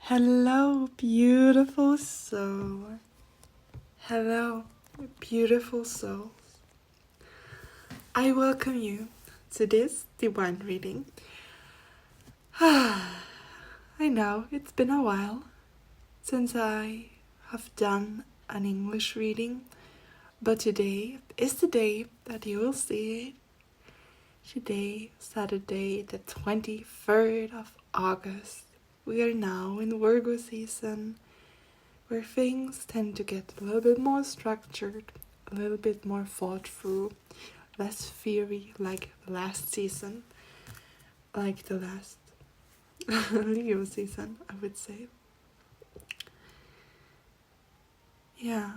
Hello, beautiful soul. Hello, beautiful souls. I welcome you to this divine reading. I know it's been a while since I have done an English reading, but today is the day that you will see it. Today, Saturday, the 23rd of August. We are now in Virgo season, where things tend to get a little bit more structured, a little bit more thought through, less theory like the last season, like the last Leo season, I would say. Yeah.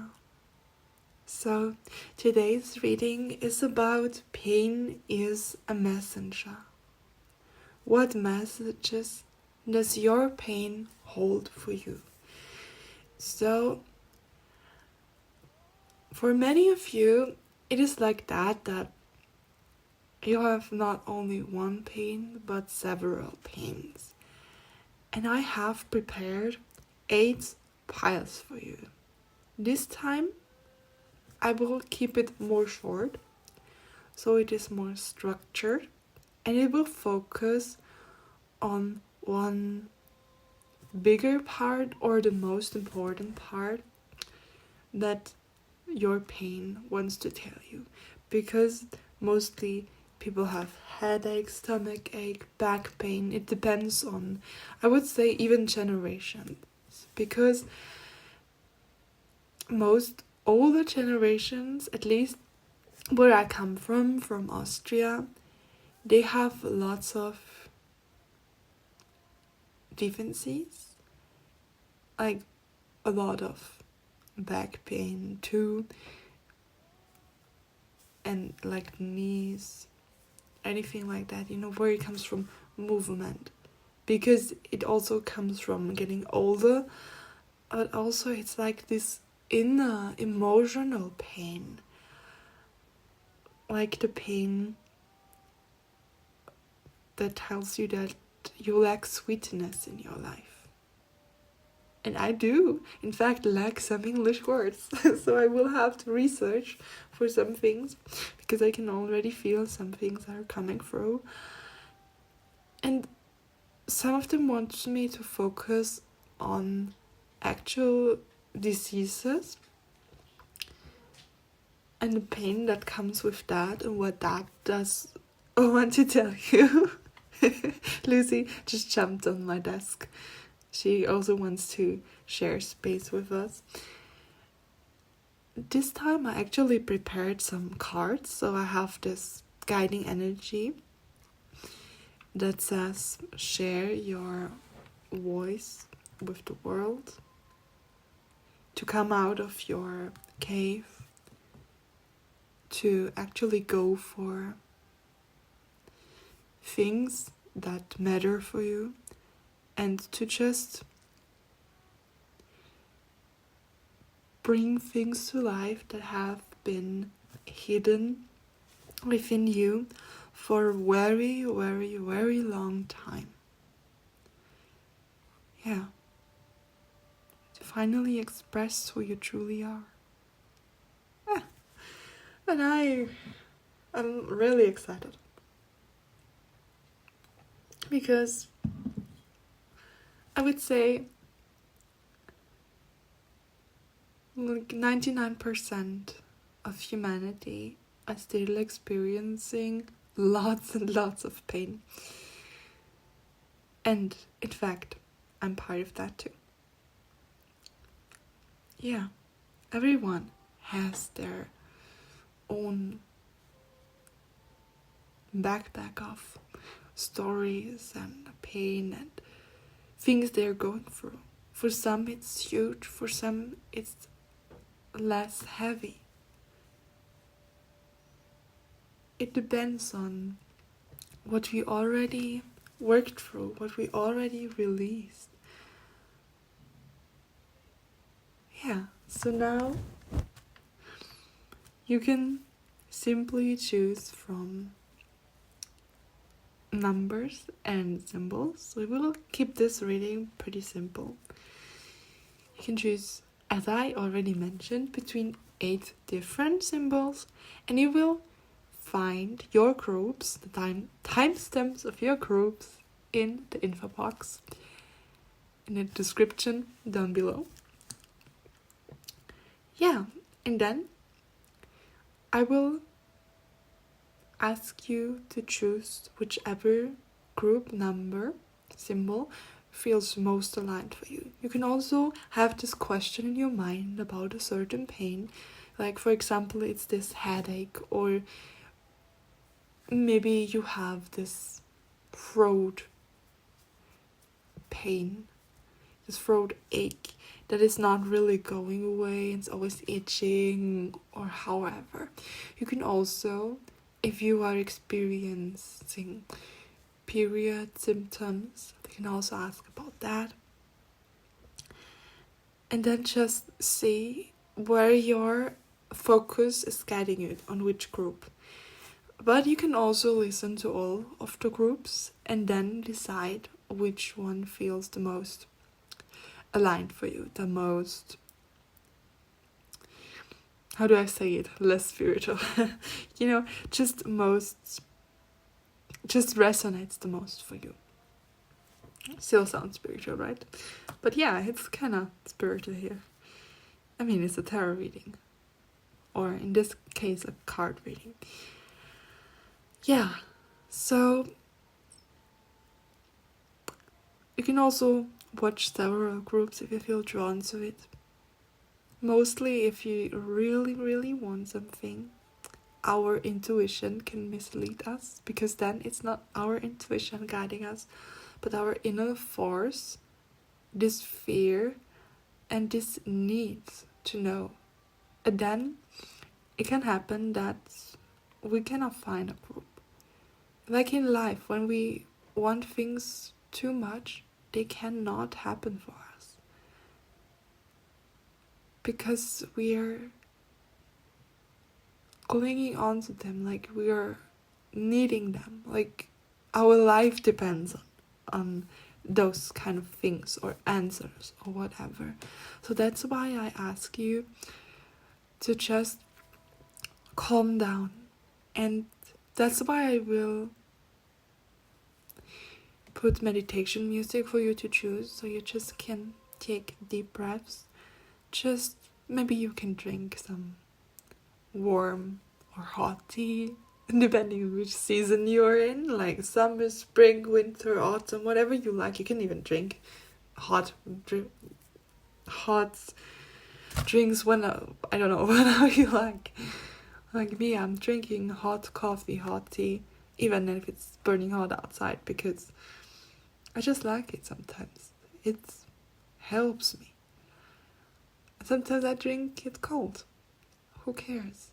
So today's reading is about pain is a messenger. What messages does your pain hold for you? So, for many of you, it is like that you have not only one pain, but several pains. And I have prepared 8 piles for you. This time, I will keep it more short, so it is more structured, and it will focus on one bigger part or the most important part that your pain wants to tell you, because mostly people have headache, stomach ache, back pain. It depends on, I would say, even generations, because most older generations, at least where I come from Austria, they have lots of defenses, like a lot of back pain too, and like knees, anything like that, where it comes from movement, because it also comes from getting older, but also it's like this inner emotional pain, like the pain that tells you that you lack sweetness in your life. And I do, in fact, lack some English words. So I will have to research for some things, because I can already feel some things are coming through. And some of them want me to focus on actual diseases and the pain that comes with that and what that does. I want to tell you. Lucy just jumped on my desk. She also wants to share space with us. This time I actually prepared some cards, so I have this guiding energy that says share your voice with the world, to come out of your cave, to actually go for things that matter for you, and to just bring things to life that have been hidden within you for a very, very, very long time. Yeah. To finally express who you truly are. Yeah. And I'm really excited, because I would say like 99% of humanity are still experiencing lots and lots of pain. And in fact, I'm part of that too. Yeah, everyone has their own backpack of stories and pain and things they're going through. For some it's huge, for some it's less heavy. It depends on what we already worked through, what we already released. Yeah, so now you can simply choose from numbers and symbols. We will keep this reading pretty simple. You can choose, as I already mentioned, between 8 different symbols, and you will find your groups, the timestamps of your groups in the info box, in the description down below. Yeah, and then I will ask you to choose whichever group number symbol feels most aligned for you. You can also have this question in your mind about a certain pain, like for example it's this headache, or maybe you have this throat pain, this throat ache that is not really going away, it's always itching, or however. You can also, if you are experiencing period symptoms, you can also ask about that. And then just see where your focus is guiding you, on which group. But you can also listen to all of the groups and then decide which one feels the most aligned for you, the most, how do I say it, less spiritual, just resonates the most for you. Still sounds spiritual, right? But yeah, it's kind of spiritual here. I mean, it's a tarot reading, or in this case a card reading. Yeah, so you can also watch several groups if you feel drawn to it. Mostly if you really, really want something, our intuition can mislead us, because then it's not our intuition guiding us, but our inner force, this fear and this need to know. And then it can happen that we cannot find a group. Like in life, when we want things too much, they cannot happen for us, because we are clinging on to them, like we are needing them, like our life depends on those kind of things or answers or whatever. So that's why I ask you to just calm down, and that's why I will put meditation music for you to choose, so you just can take deep breaths. Just maybe you can drink some warm or hot tea, depending on which season you're in, like summer, spring, winter, autumn, whatever you like. You can even drink hot drinks when I don't know, whenever you like. Like me, I'm drinking hot coffee, hot tea, even if it's burning hot outside, because I just like it sometimes. It helps me. Sometimes I drink it cold. Who cares?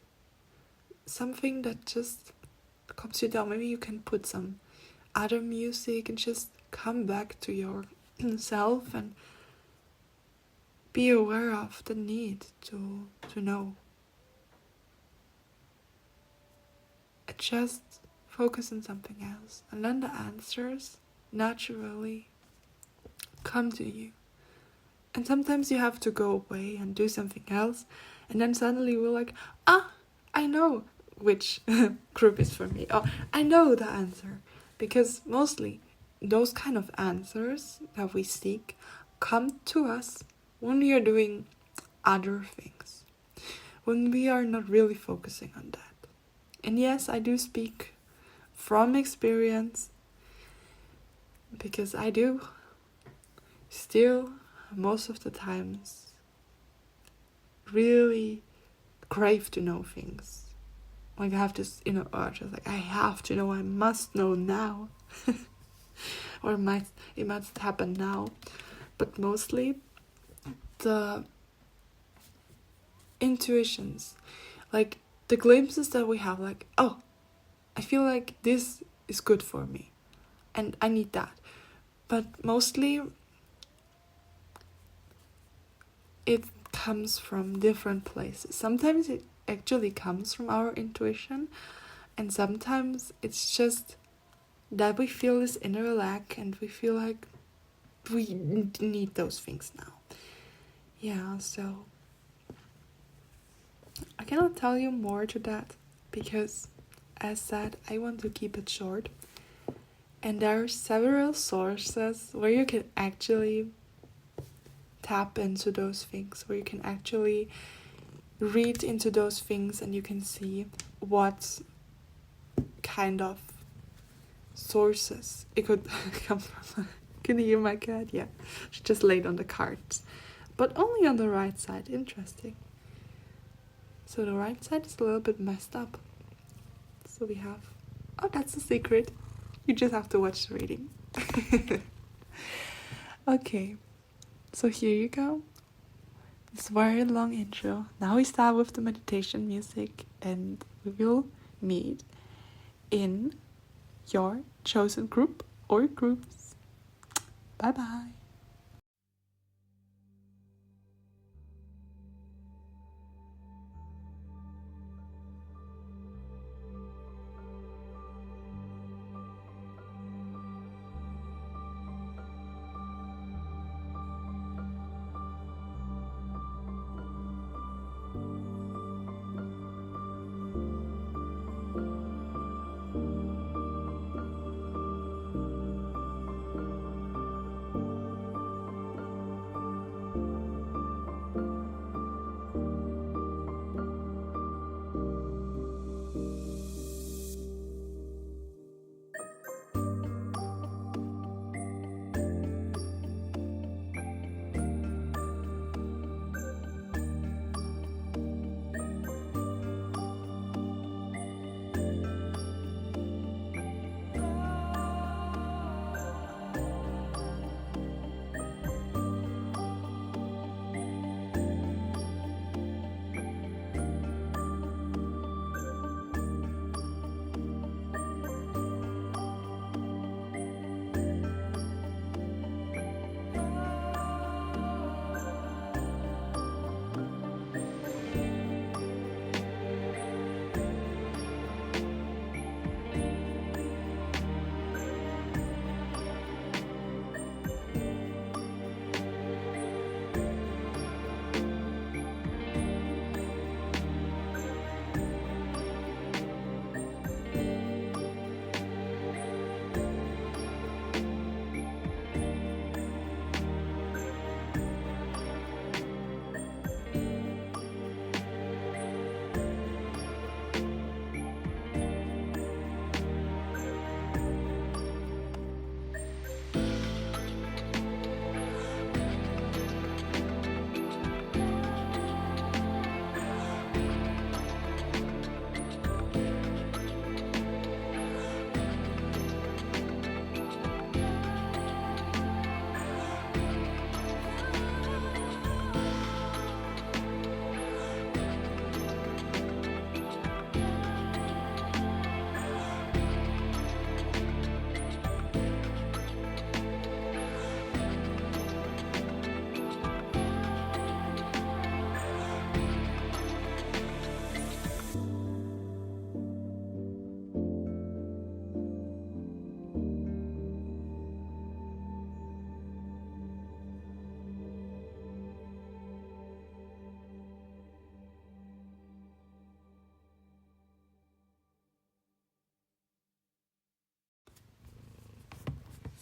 Something that just calms you down. Maybe you can put some other music and just come back to yourself and be aware of the need to know. And just focus on something else, and then the answers naturally come to you. And sometimes you have to go away and do something else, and then suddenly we're like, I know which group is for me. Oh, I know the answer. Because mostly those kind of answers that we seek come to us when we are doing other things, when we are not really focusing on that. And yes, I do speak from experience, because I do still most of the times really crave to know things. Like I have this inner urge, like I have to know, I must know now. Or it must happen now. But mostly the intuitions, like the glimpses that we have, like, oh, I feel like this is good for me and I need that. But mostly it comes from different places. Sometimes it actually comes from our intuition, and sometimes it's just that we feel this inner lack and we feel like we need those things now. Yeah, so I cannot tell you more to that because, as said, I want to keep it short. And there are several sources where you can actually tap into those things, where you can actually read into those things and you can see what kind of sources it could come from. Can you hear my cat? Yeah, she just laid on the cards, but only on the right side. Interesting. So the right side is a little bit messed up. So we have, oh, that's a secret. You just have to watch the reading. Okay, so here you go. This very long intro. Now we start with the meditation music and we will meet in your chosen group or groups. Bye bye.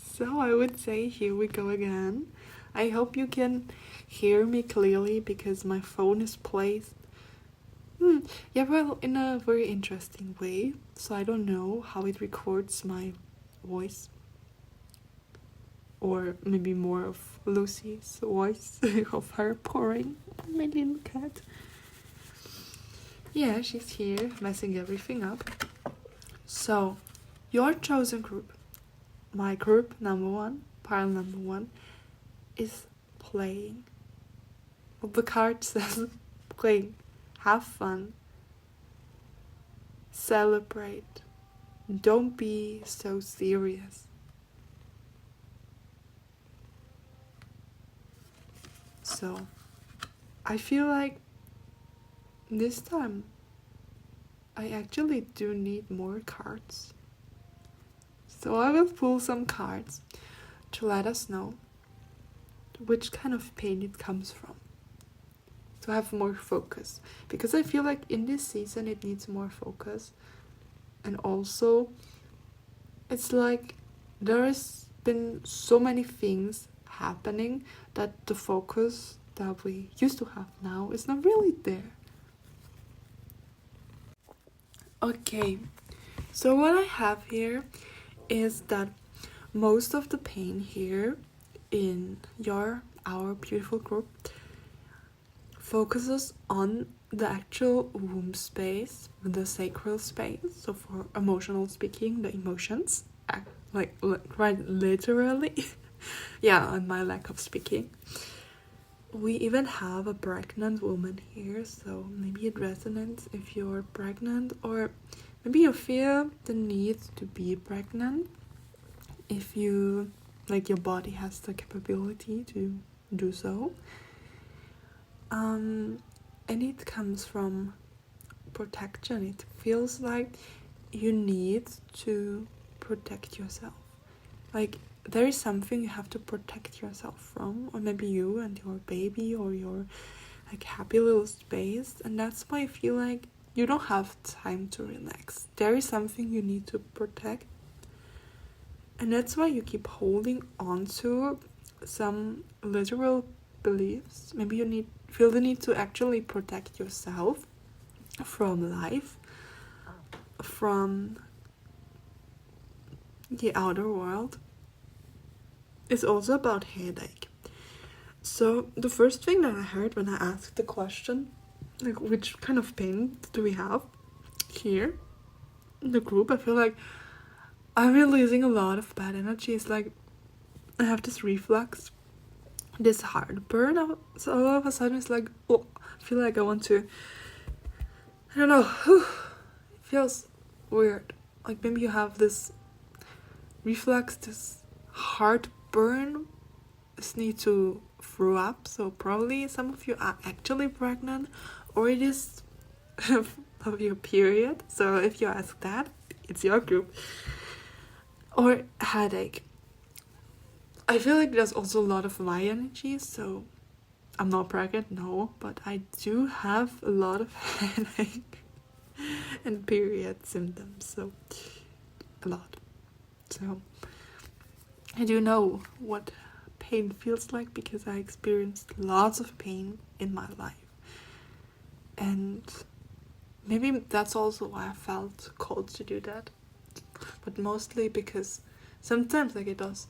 So I would say here we go again. I hope you can hear me clearly because my phone is placed yeah, well, in a very interesting way. So I don't know how it records my voice. Or maybe more of Lucy's voice of her purring. My little cat. Yeah, she's here messing everything up. So, your chosen group, my group number 1, pile number 1, is playing. Well, the card says playing. Have fun. Celebrate. Don't be so serious. So, I feel like this time I actually do need more cards. So I will pull some cards to let us know which kind of pain it comes from, to have more focus, because I feel like in this season it needs more focus. And also it's like there has been so many things happening that the focus that we used to have now is not really there. Okay, so what I have here is that most of the pain here in our beautiful group focuses on the actual womb space, the sacral space. So for emotional speaking, the emotions, like quite literally. Yeah, and my lack of speaking. We even have a pregnant woman here, so maybe it resonates if you're pregnant, or maybe you feel the need to be pregnant if you, like, your body has the capability to do so. And it comes from protection. It feels like you need to protect yourself. Like, there is something you have to protect yourself from, or maybe you and your baby or your like happy little space, and that's why I feel like you don't have time to relax. There is something you need to protect, and that's why you keep holding on to some literal beliefs. Maybe you feel the need to actually protect yourself from life, from the outer world. It's also about headache. So the first thing that I heard when I asked the question, like, which kind of pain do we have here in the group, I feel like I'm releasing a lot of bad energy. It's like I have this reflux, this heartburn. So all of a sudden it's like, oh, I feel like I want to, I don't know, it feels weird. Like maybe you have this reflux, this heartburn, this need to throw up. So probably some of you are actually pregnant, or it is of your period. So if you ask that, it's your group. Or headache. I feel like there's also a lot of my energy, so I'm not pregnant, no, but I do have a lot of headache and period symptoms, so a lot. So I do know what pain feels like, because I experienced lots of pain in my life. And maybe that's also why I felt called to do that. But mostly because sometimes like it does,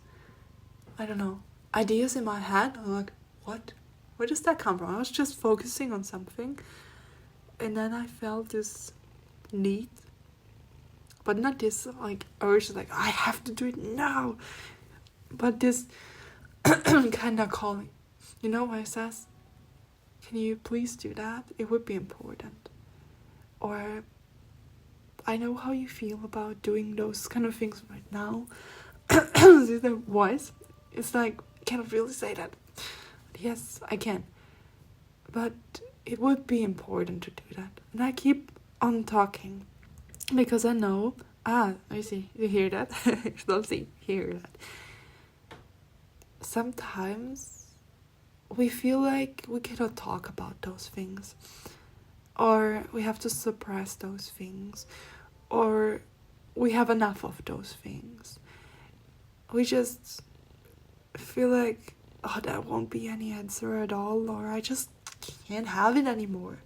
I don't know, ideas in my head. I'm like, what? Where does that come from? I was just focusing on something, and then I felt this need, but not this like urge, like I have to do it now, but this kind of calling, where it says, can you please do that? It would be important. Or I know how you feel about doing those kind of things right now. See the voice? It's like, I cannot really say that. Yes, I can. But it would be important to do that. And I keep on talking, because I know, I see, you hear that? You don't see, hear that. Sometimes we feel like we cannot talk about those things, or we have to suppress those things, or we have enough of those things. We just feel like, oh, that won't be any answer at all, or I just can't have it anymore.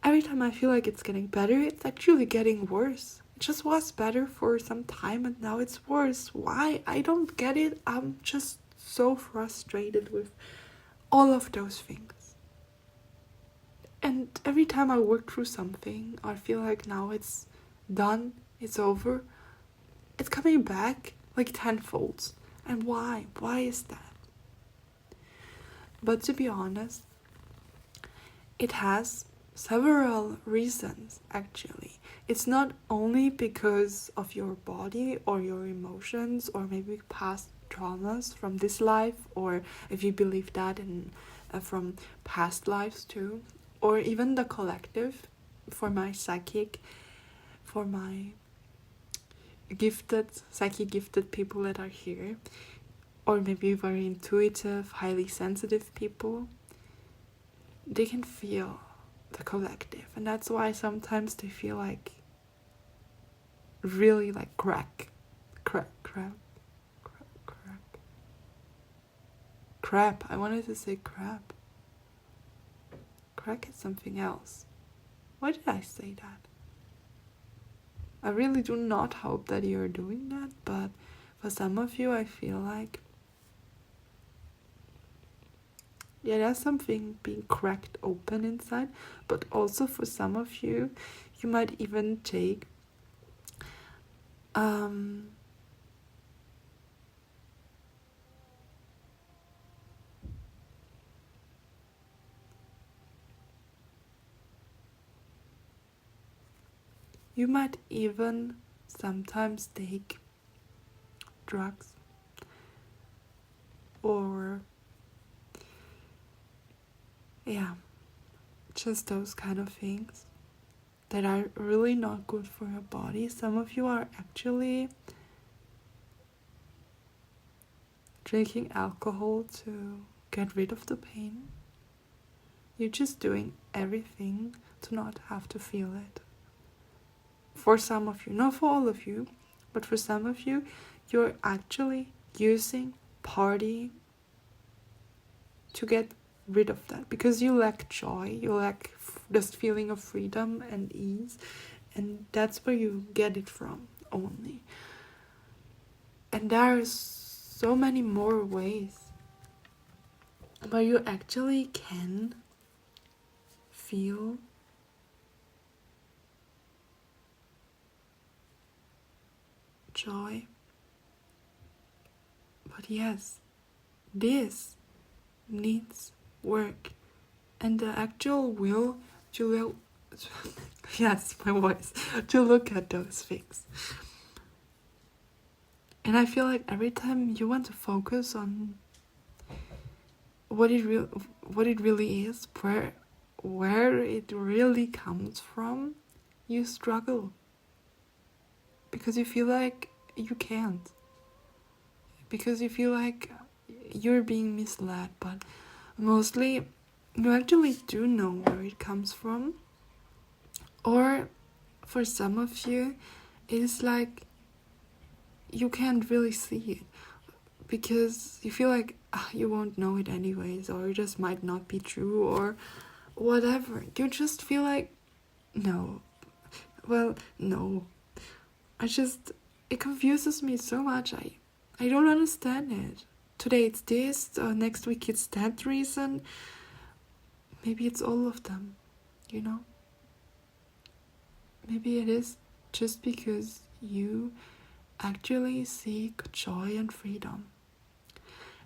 Every time I feel like it's getting better, it's actually getting worse. It just was better for some time and now it's worse. Why? I don't get it. I'm just so frustrated with all of those things. And every time I work through something, I feel like now it's done, it's over, it's coming back like tenfold. And why? Why is that? But to be honest, it has several reasons, actually. It's not only because of your body or your emotions, or maybe past traumas from this life, or if you believe that in from past lives too, or even the collective, for my psychic, for my gifted, psychic gifted people that are here, or maybe very intuitive, highly sensitive people, they can feel the collective, and that's why sometimes they feel like really like crap. I wanted to say crap. Crack is something else. Why did I say that? I really do not hope that you're doing that, but for some of you I feel like, yeah, there's something being cracked open inside, but also for some of you, you might even take you might even sometimes take drugs or yeah, just those kind of things that are really not good for your body. Some of you are actually drinking alcohol to get rid of the pain. You're just doing everything to not have to feel it. For some of you, not for all of you, but for some of you, you're actually using partying to get rid of that because you lack joy, you lack this feeling of freedom and ease, and that's where you get it from only. And there are so many more ways where you actually can feel joy. But yes, this needs work, and the actual will to yes, my voice, to look at those things. And I feel like every time you want to focus on what it really is, where it really comes from, you struggle because you feel like you can't, because you feel like you're being misled. But mostly you actually do know where it comes from, or for some of you it's like you can't really see it because you feel like you won't know it anyways, or it just might not be true, or whatever. You just feel like no. It confuses me so much. I don't understand it. Today it's this, next week it's that reason. Maybe it's all of them, you know? Maybe it is just because you actually seek joy and freedom.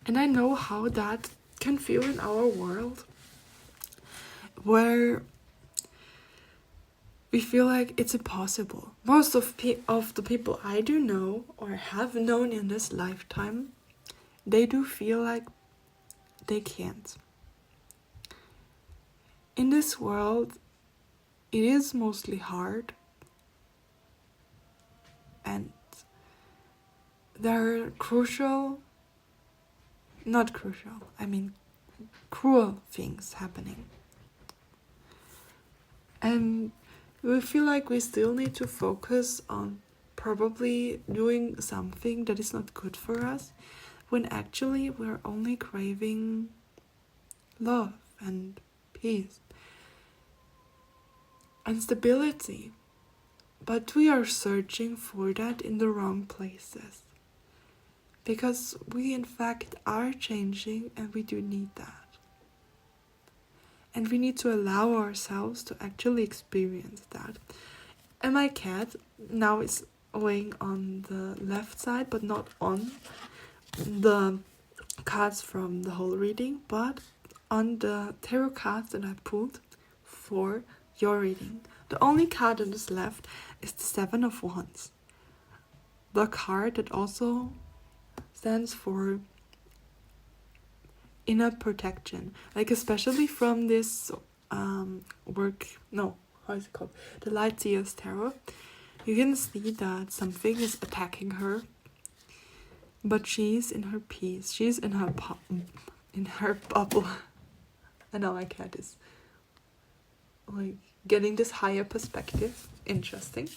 And I know how that can feel in our world, where we feel like it's impossible. Most of the people I do know or have known in this lifetime, they do feel like they can't. In this world, it is mostly hard, and there are cruel things happening. And we feel like we still need to focus on probably doing something that is not good for us, when actually we're only craving love and peace and stability. But we are searching for that in the wrong places, because we in fact are changing and we do need that. And we need to allow ourselves to actually experience that. And my cat now is laying on the left side, but not on the cards from the whole reading, but on the tarot cards that I pulled for your reading. The only card that is left is the Seven of Wands. The card that also stands for inner protection, like especially from this the Light Seers Tarot. You can see that something is attacking her, but she's in her peace. She's in her bubble. I know my cat is like getting this higher perspective. Interesting.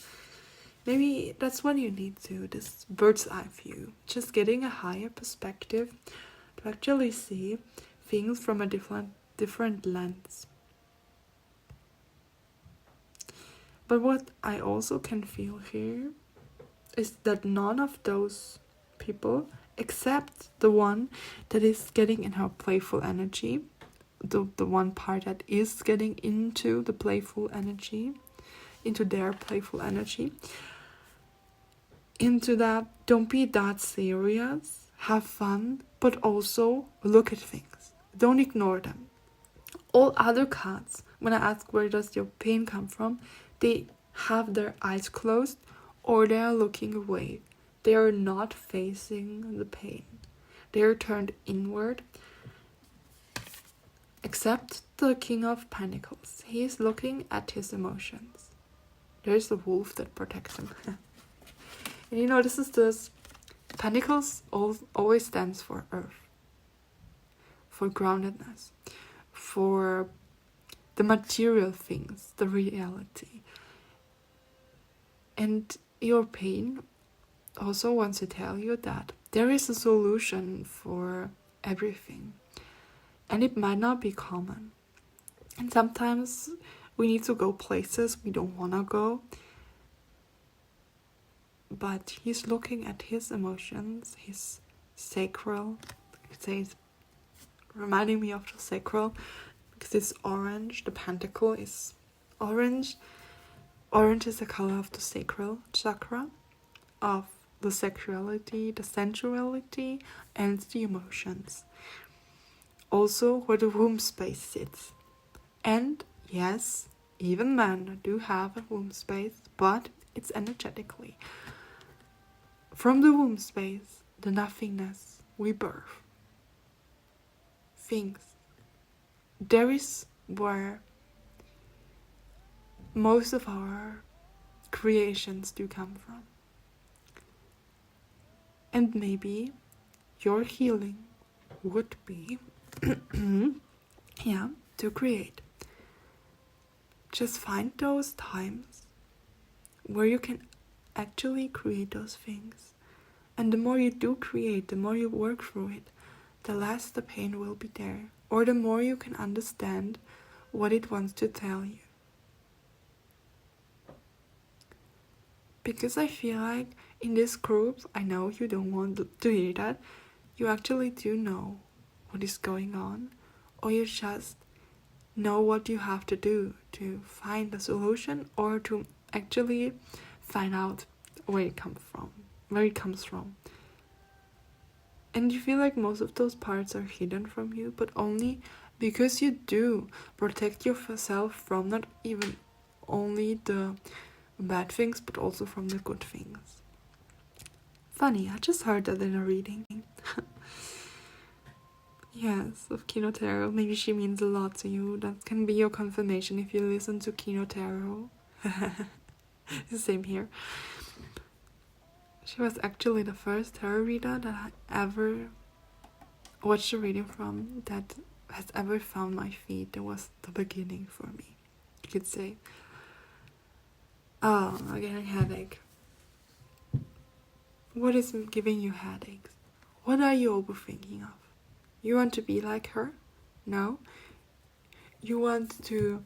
Maybe that's what you need to, this bird's eye view. Just getting a higher perspective to actually see things from a different lens. But what I also can feel here is that none of those people, except the one that is getting in her playful energy, the one part that is getting into the playful energy, into their playful energy, into that, don't be that serious, have fun, but also look at things. Don't ignore them. All other cards, when I ask where does your pain come from, they have their eyes closed or they are looking away. They are not facing the pain. They are turned inward. Except the King of Pentacles. He is looking at his emotions. There's the wolf that protects him. And you know, this Pentacles always stands for earth, for groundedness, for the material things, the reality. And your pain also wants to tell you that there is a solution for everything. And it might not be common. And sometimes we need to go places we don't want to go. But he's looking at his emotions, his sacral. It says, reminding me of the sacral, because it's orange. The pentacle is orange. Orange is the color of the sacral chakra, of the sexuality, the sensuality, and the emotions. Also where the womb space sits. And yes, even men do have a womb space, but it's energetically. From the womb space, the nothingness, we birth things. There is where most of our creations do come from. And maybe your healing would be to create. Just find those times where you can actually create those things. And the more you do create, the more you work through it, the less the pain will be there. Or the more you can understand what it wants to tell you. Because I feel like in this group, I know you don't want to hear that, you actually do know what is going on, or you just know what you have to do to find a solution, or to actually find out where it comes from. And you feel like most of those parts are hidden from you, but only because you do protect yourself from not even only the bad things, but also from the good things. Funny, I just heard that in a reading. Yes, of Kino Tarot. Maybe she means a lot to you. That can be your confirmation if you listen to Kino Tarot. Same here. She was actually the first tarot reader that I ever watched a reading from that has ever found my feet. That was the beginning for me, you could say. Oh, I'm getting a headache. What is giving you headaches? What are you overthinking of? You want to be like her? No? You want to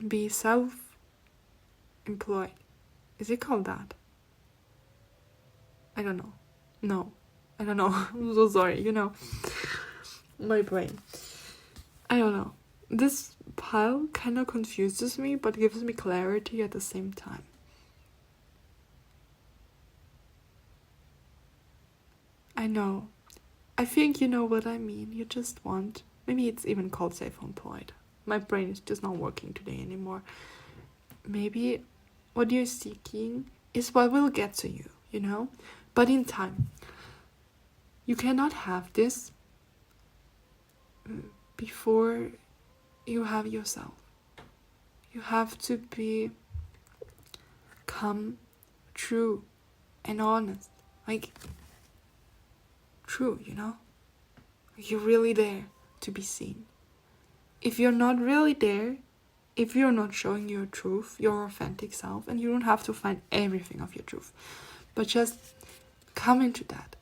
be self-employed. Is it called that? I don't know. No. I don't know. I'm so sorry, my brain. I don't know. This pile kind of confuses me, but gives me clarity at the same time. I know. I think you know what I mean. You just want... Maybe it's even called self-employed. My brain is just not working today anymore. Maybe what you're seeking is what will get to you, But in time. You cannot have this before you have yourself. You have to be become true and honest. Like, true, you know? You're really there to be seen. If you're not really there, if you're not showing your truth, your authentic self, and you don't have to find everything of your truth, but just come into that,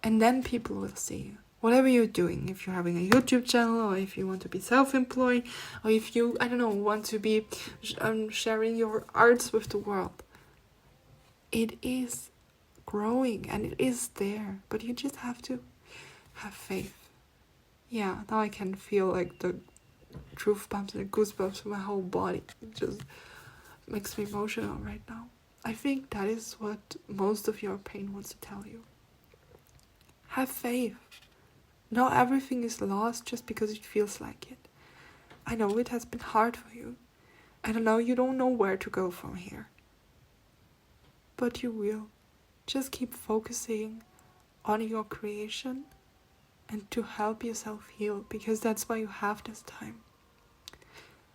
and then people will see you. Whatever you're doing, if you're having a YouTube channel, or if you want to be self-employed, or if you, I don't know, want to be sharing your arts with the world, it is growing and it is there, but you just have to have faith. Yeah, now I can feel like the truth bumps and goosebumps in my whole body. It just makes me emotional right now. I think that is what most of your pain wants to tell you. Have faith. Not everything is lost just because it feels like it. I know it has been hard for you. I know you don't know where to go from here. But you will. Just keep focusing on your creation and to help yourself heal, because that's why you have this time.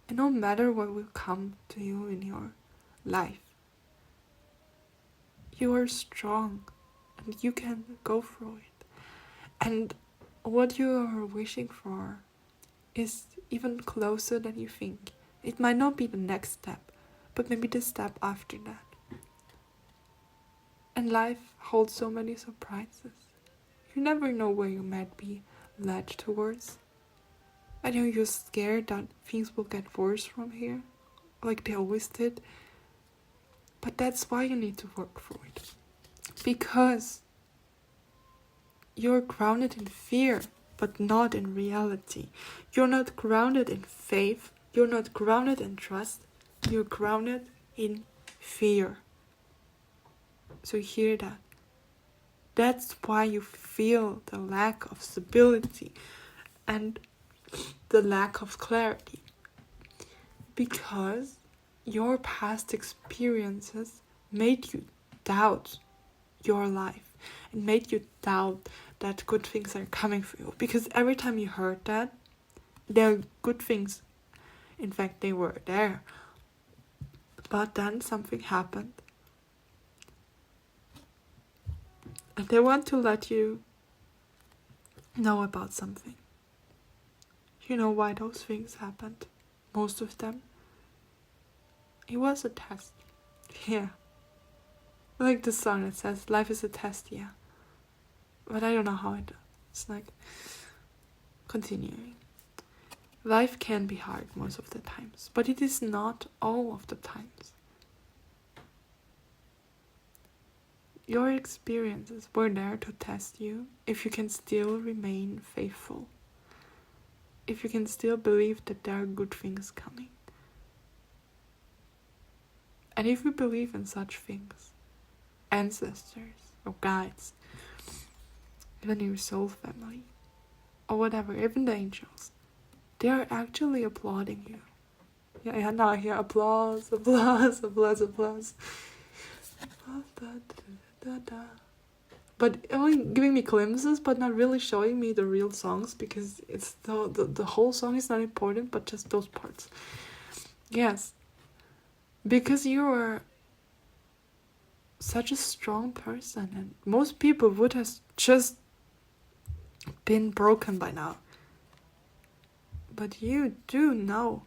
And no matter what will come to you in your life, you are strong and you can go through it. And what you are wishing for is even closer than you think. It might not be the next step, but maybe the step after that. And life holds so many surprises. You never know where you might be led towards. I know you're scared that things will get worse from here, like they always did. But that's why you need to work for it. Because you're grounded in fear, but not in reality. You're not grounded in faith. You're not grounded in trust. You're grounded in fear. So hear that. That's why you feel the lack of stability and the lack of clarity. Because your past experiences made you doubt your life and made you doubt that good things are coming for you. Because every time you heard that, there are good things. In fact, they were there. But then something happened. And they want to let you know about something. You know why those things happened? Most of them. It was a test. Yeah. Like the song that says, life is a test, yeah. But I don't know how it's like. Continuing. Life can be hard most of the times, but it is not all of the times. Your experiences were there to test you if you can still remain faithful. If you can still believe that there are good things coming. And if you believe in such things, ancestors or guides, even your soul family, or whatever, even the angels, they are actually applauding you. Yeah, now I hear applause, applause, applause, applause. But only giving me glimpses, but not really showing me the real songs, because it's the whole song is not important, but just those parts. Yes, because you are such a strong person, and most people would have just been broken by now. But you do know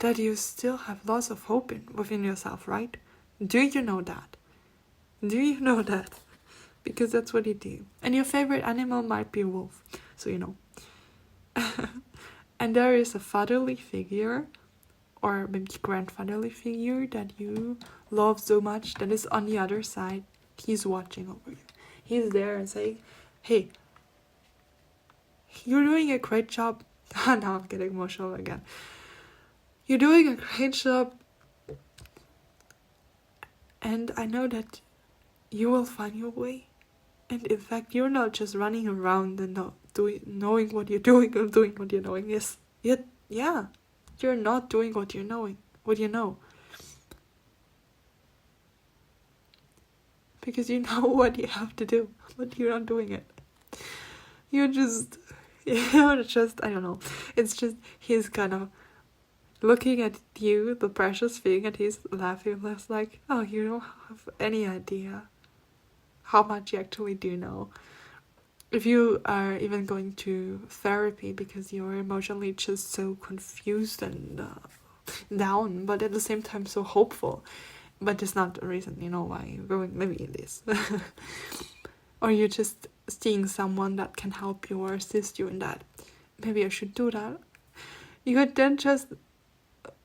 that you still have lots of hope within yourself, right? Do you know that? Do you know that? Because that's what you do. And your favorite animal might be a wolf, so you know. And there is a fatherly figure, or maybe grandfatherly figure that you love so much that is on the other side. He's watching over you. He's there and saying, hey, you're doing a great job. Now I'm getting emotional again. You're doing a great job. And I know that you will find your way. And in fact, you're not just running around and not knowing what you're doing or doing what you're knowing. Yes, yeah, you're not doing what you're knowing, what you know. Because you know what you have to do, but you're not doing it. You're just, I don't know. It's just, he's kind of looking at you, the precious thing, and he's laughing less like, oh, you don't have any idea how much you actually do know. If you are even going to therapy because you're emotionally just so confused and down, but at the same time so hopeful, but it's not a reason, why you're going maybe in this. Or you're just seeing someone that can help you or assist you in that. Maybe I should do that. You could then just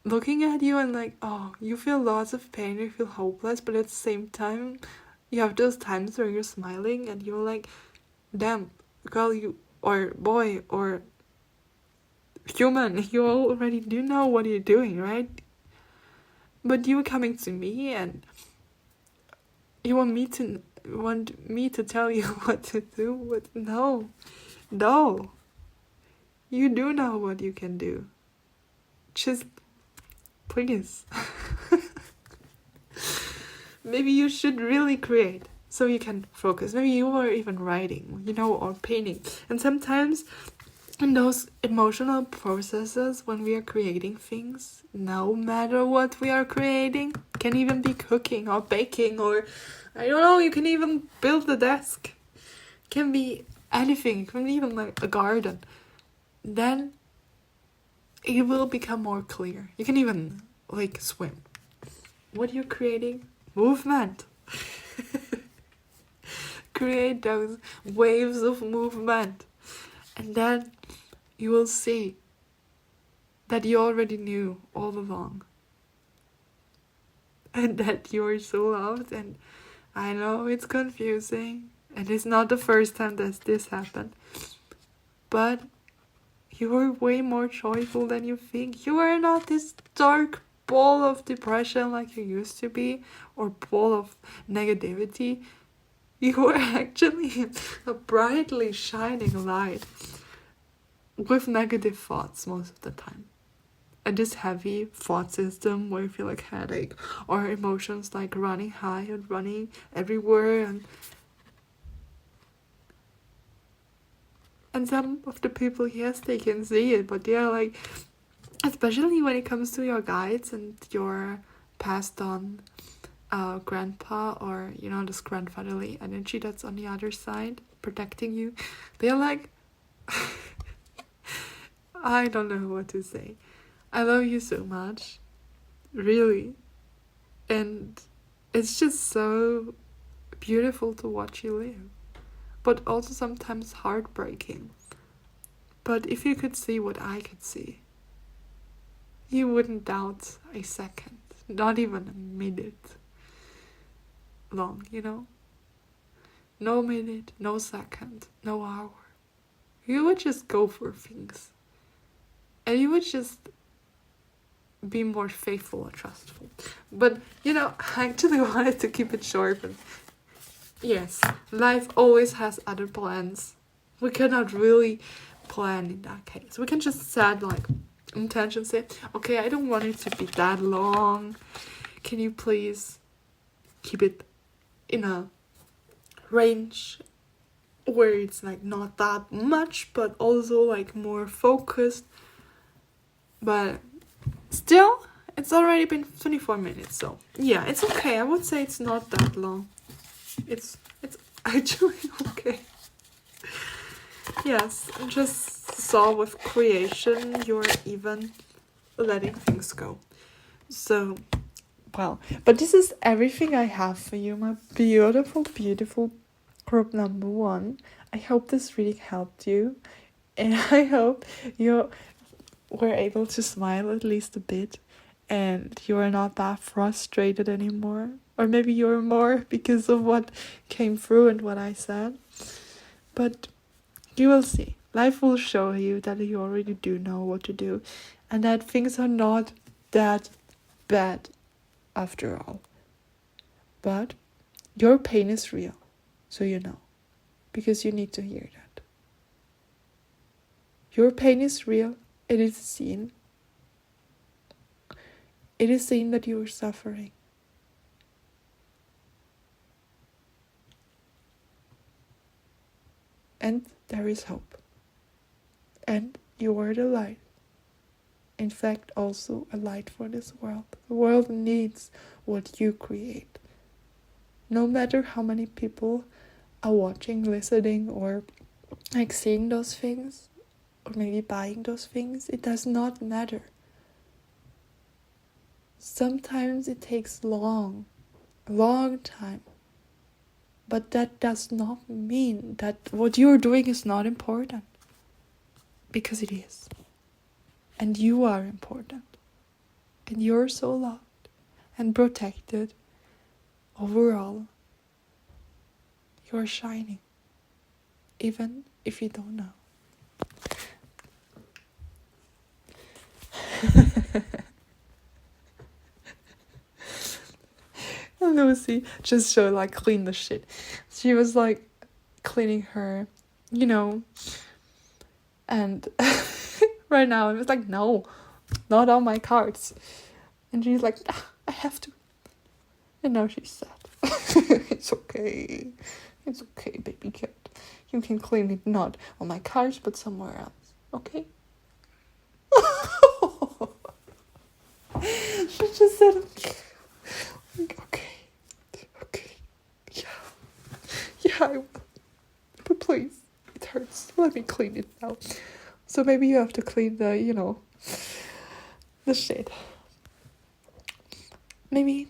looking at you and like, oh, you feel lots of pain, you feel hopeless, but at the same time, you have those times where you're smiling and you're like, damn, girl, you, or boy, or human, you already do know what you're doing, right? But you coming to me and you want me to tell you what to do, but no, you do know what you can do. Just please. Maybe you should really create so you can focus. Maybe you are even writing, or painting. And sometimes in those emotional processes when we are creating things, no matter what we are creating, can even be cooking or baking or, I don't know, you can even build a desk. Can be anything, it can be even like a garden. Then it will become more clear. You can even like swim. What you're creating? Movement. Create those waves of movement. And then you will see that you already knew all along. And that you are so loved. And I know it's confusing. And it's not the first time that this happened. But you are way more joyful than you think. You are not this dark ball of depression like you used to be, or ball of negativity. You are actually a brightly shining light with negative thoughts most of the time. And this heavy thought system where you feel like headache or emotions like running high and running everywhere, and some of the people, yes, they can see it, but they are like, especially when it comes to your guides and your passed on grandpa, or this grandfatherly energy that's on the other side protecting you, they're like, I don't know what to say. I love you so much, really, and it's just so beautiful to watch you live, but also sometimes heartbreaking. But if you could see what I could see, you wouldn't doubt a second, not even a minute long, No minute, no second, no hour. You would just go for things. And you would just be more faithful and trustful. But, I actually wanted to keep it short. But yes, life always has other plans. We cannot really plan in that case. We can just set intention, say, okay, I don't want it to be that long. Can you please keep it in a range where it's not that much, but also more focused. But still, it's already been 24 minutes, so yeah, it's okay. I would say it's not that long. It's actually okay. Yes, just saw with creation, you're even letting things go. So, well, but this is everything I have for you, my beautiful, beautiful group number 1. I hope this really helped you, and I hope you were able to smile at least a bit, and you are not that frustrated anymore, or maybe you're more because of what came through and what I said. But you will see. Life will show you that you already do know what to do, and that things are not that bad after all. But your pain is real, so because you need to hear that. Your pain is real, it is seen. It is seen that you are suffering. And there is hope. And you are the light. in fact also a light for this world. The world needs what you create. No matter how many people are watching, listening, or like seeing those things, or maybe buying those things, it does not matter. Sometimes it takes a long time. But that does not mean that what you're doing is not important. Because it is. And you are important. And you're so loved and protected. Overall, you're shining. Even if you don't know. Lucy just so like clean the shit. She was like cleaning her, and right now it was like, no, not on my cards. And she's like, I have to. And now she's sad. It's okay, baby cat. You can clean it not on my cards but somewhere else, okay? She just said okay, yeah, I will. But please, it hurts. Let me clean it now. So maybe you have to clean the, the shit. Maybe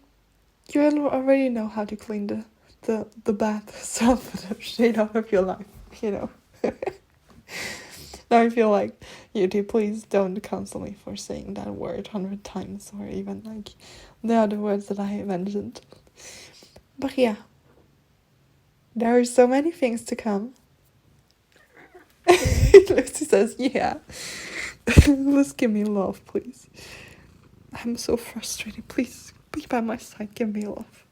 you already know how to clean the bath stuff, the shit out of your life, Now I feel like, YouTube, please don't cancel me for saying that word 100 times, or even like the other words that I mentioned. But yeah, there are so many things to come. Lucy says, yeah. Let's give me love, please. I'm so frustrated. Please be by my side. Give me love.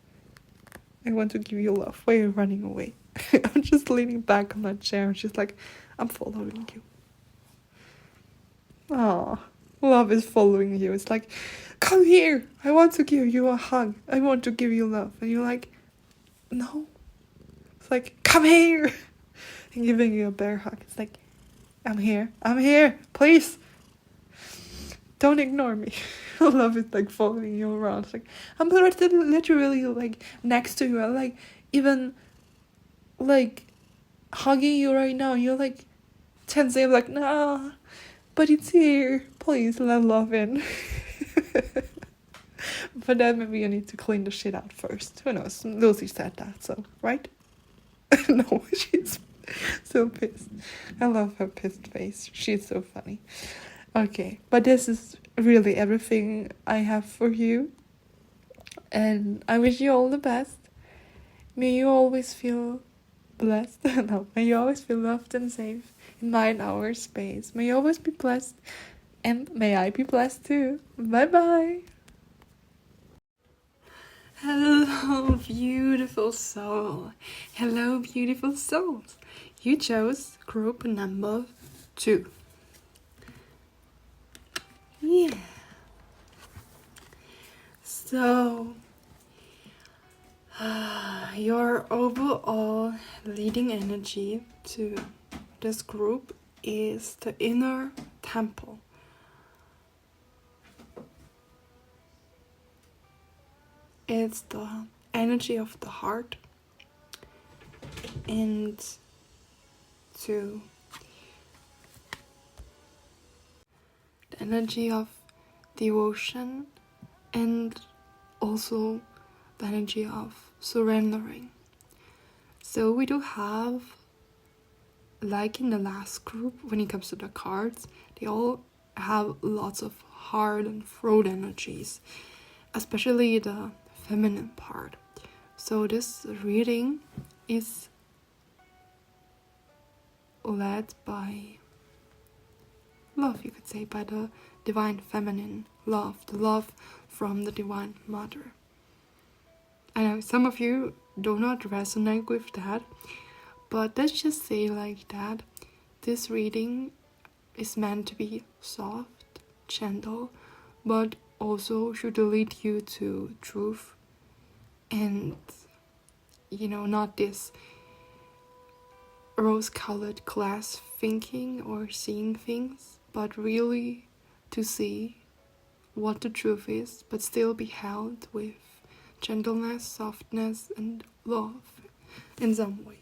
I want to give you love. Why are you running away? I'm just leaning back on my chair and she's like, I'm following you. Aw, love is following you. It's like, come here. I want to give you a hug. I want to give you love. And you're like, no. It's like, come here. And giving you a bear hug. It's like, I'm here, please. Don't ignore me. Love is like following you around. It's like, I'm literally like next to you. I'm like, even like hugging you right now. You're like tensing. I'm like, nah, but it's here. Please let love in. But then maybe you need to clean the shit out first. Who knows? Lucy said that, so, right? No, she's so pissed. I love her pissed face. She's so funny. Okay, but this is really everything I have for you. And I wish you all the best. May you always feel blessed. No, may you always feel loved and safe in my and our space. May you always be blessed. And may I be blessed too. Bye bye. Hello, beautiful soul. Hello, beautiful souls. You chose group number 2. Yeah. So, your overall leading energy to this group is the inner temple. It's the energy of the heart, and to the energy of devotion, and also the energy of surrendering. So we do have, like in the last group, when it comes to the cards, they all have lots of heart and throat energies, especially the feminine part. So this reading is led by love, you could say, by the divine feminine love, the love from the divine mother. I know some of you do not resonate with that, but let's just say like that. This reading is meant to be soft, gentle, but also should lead you to truth, and not this rose-colored glass thinking or seeing things, but really to see what the truth is, but still be held with gentleness, softness, and love in some way.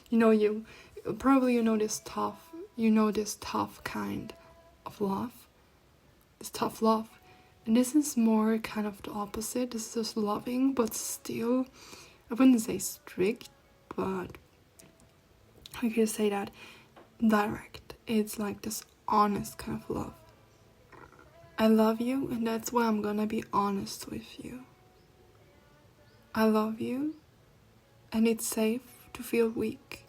You probably know this tough kind of love, this tough love. And this is more kind of the opposite. This is just loving, but still, I wouldn't say strict, but I could say that direct. It's like this honest kind of love. I love you, and that's why I'm gonna be honest with you. I love you, and it's safe to feel weak,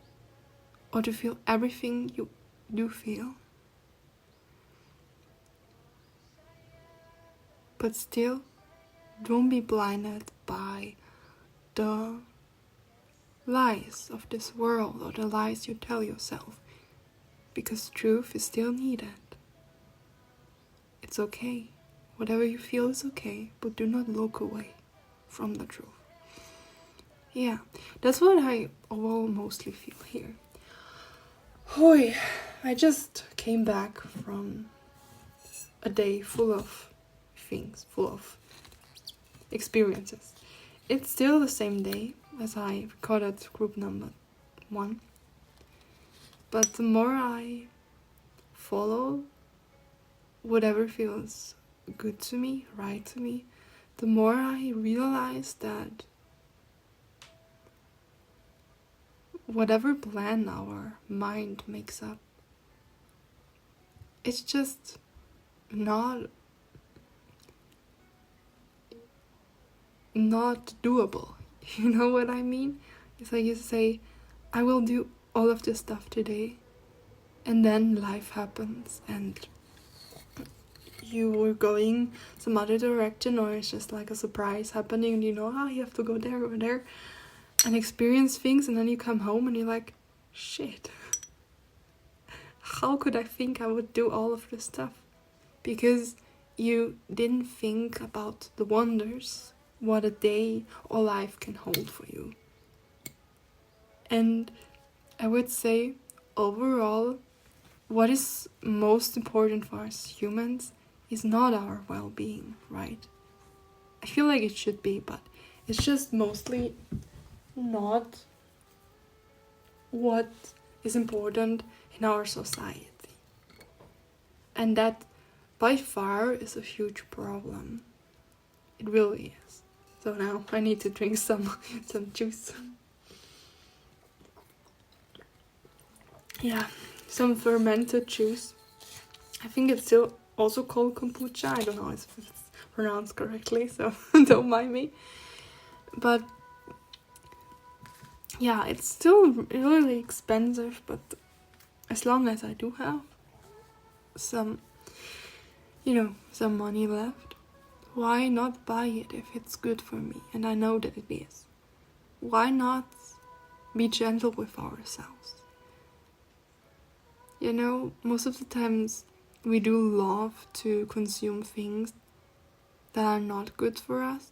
or to feel everything you do feel. But still, don't be blinded by the lies of this world or the lies you tell yourself, because truth is still needed. It's okay. Whatever you feel is okay, but do not look away from the truth. Yeah, that's what I will mostly feel here. Hoy, I just came back from a day full of things, full of experiences. It's still the same day as I recorded group number 1. But the more I follow whatever feels good to me, right to me, the more I realize that whatever plan our mind makes up, it's just not doable. You know what I mean? It's like you say, I will do all of this stuff today, and then life happens and you were going some other direction, or it's just like a surprise happening and you have to go there or there and experience things, and then you come home and you're like, shit, how could I think I would do all of this stuff? Because you didn't think about the wonders what a day or life can hold for you. And I would say, overall, what is most important for us humans is not our well-being, right? I feel like it should be, but it's just mostly not what is important in our society. And that by far is a huge problem. It really is. So now I need to drink some juice. Yeah, some fermented juice. I think it's still also called kombucha. I don't know if it's pronounced correctly, so don't mind me. But yeah, it's still really expensive, but as long as I do have some money left, why not buy it if it's good for me? And I know that it is. Why not be gentle with ourselves? Most of the times we do love to consume things that are not good for us.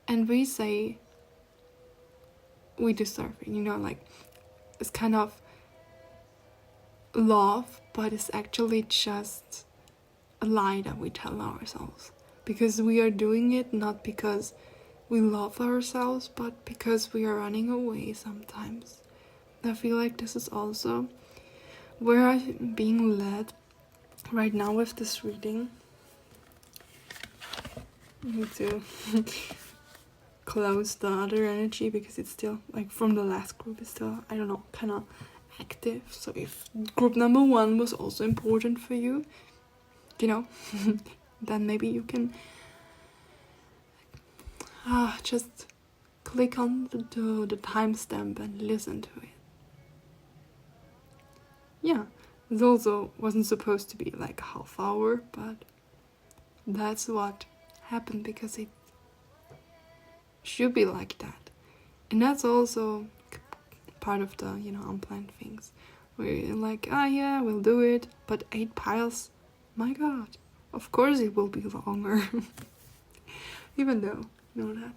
And we say we deserve it, like it's kind of love, but it's actually just a lie that we tell ourselves. Because we are doing it not because we love ourselves, but because we are running away sometimes. I feel like this is also where I'm being led right now with this reading. I need to close the other energy because it's still, like, from the last group, it's still, I don't know, kind of active. So if group number 1 was also important for you, then maybe you can just click on the timestamp and listen to it. Yeah, it also wasn't supposed to be like a half hour, but that's what happened because it should be like that. And that's also part of the, unplanned things. Where you're like, yeah, we'll do it, but 8 piles, my god, of course it will be longer. Even though, that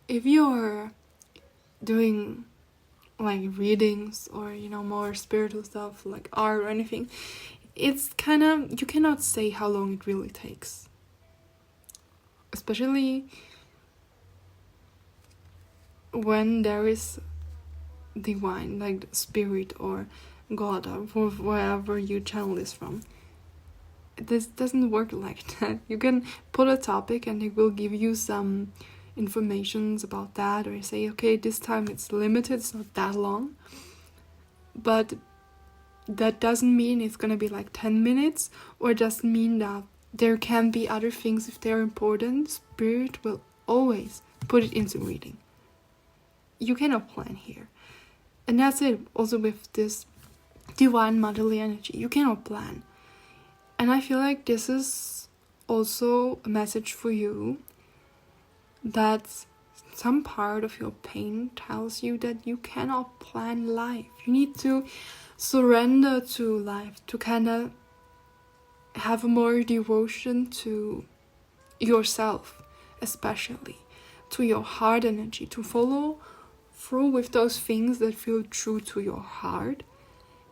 if you're doing like readings or more spiritual stuff like art or anything, it's kind of, you cannot say how long it really takes. Especially when there is divine, like spirit or God or wherever you channel this from. This doesn't work like that. You can put a topic and it will give you some informations about that, or say, okay, this time it's limited, it's not that long. But that doesn't mean it's gonna be like 10 minutes, or it doesn't mean that there can be other things if they're important. Spirit will always put it into reading. You cannot plan here. And that's it. Also with this divine motherly energy, you cannot plan. And I feel like this is also a message for you, that some part of your pain tells you that you cannot plan life. You need to surrender to life, to kind of have more devotion to yourself, especially to your heart energy, to follow through with those things that feel true to your heart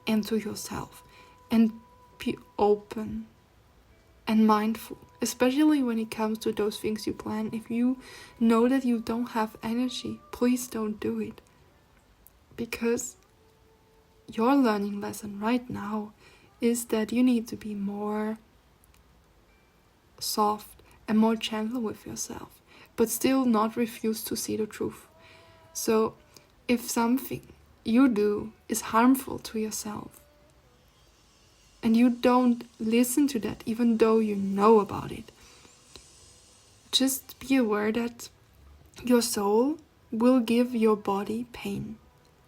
and to yourself, and be open and mindful, especially when it comes to those things you plan. If you know that you don't have energy, please don't do it, because your learning lesson right now is that you need to be more soft and more gentle with yourself, but still not refuse to see the truth. So if something you do is harmful to yourself, and you don't listen to that even though you know about it, just be aware that your soul will give your body pain.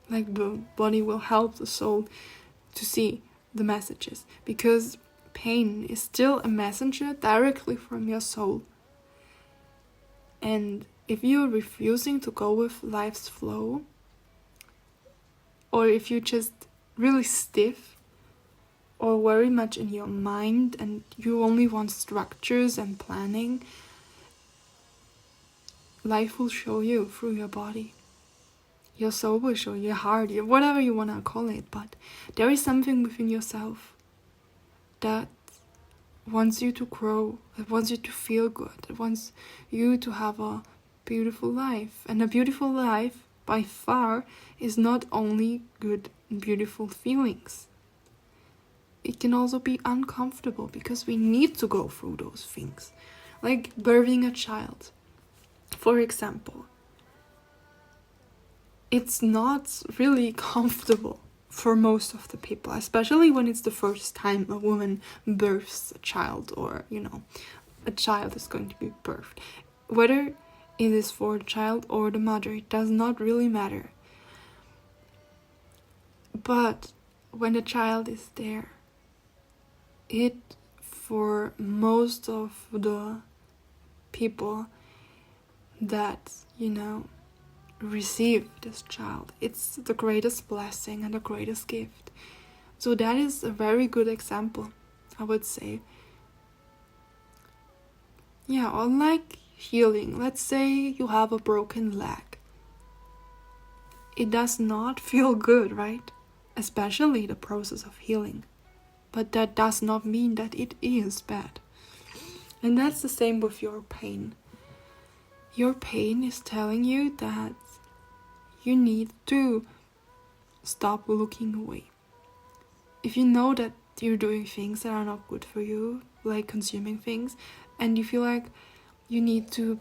Like the body will help the soul to see the messages, because pain is still a messenger directly from your soul. And if you're refusing to go with life's flow, or if you're just really stiff or very much in your mind and you only want structures and planning, life will show you through your body. Your soul will show you, your heart, whatever you want to call it, but there is something within yourself that wants you to grow, that wants you to feel good, that wants you to have a beautiful life. And a beautiful life, by far, is not only good and beautiful feelings. It can also be uncomfortable, because we need to go through those things. Like birthing a child, for example. It's not really comfortable for most of the people, especially when it's the first time a woman births a child, or, a child is going to be birthed. Whether it is for the child or the mother, it does not really matter. But when the child is there, it, for most of the people that, receive this child, it's the greatest blessing and the greatest gift. So that is a very good example, I would say. Yeah, unlike healing, let's say you have a broken leg. It does not feel good, right? Especially the process of healing. But that does not mean that it is bad. And that's the same with your pain. Your pain is telling you that you need to stop looking away. If you know that you're doing things that are not good for you, like consuming things, and you feel like you need to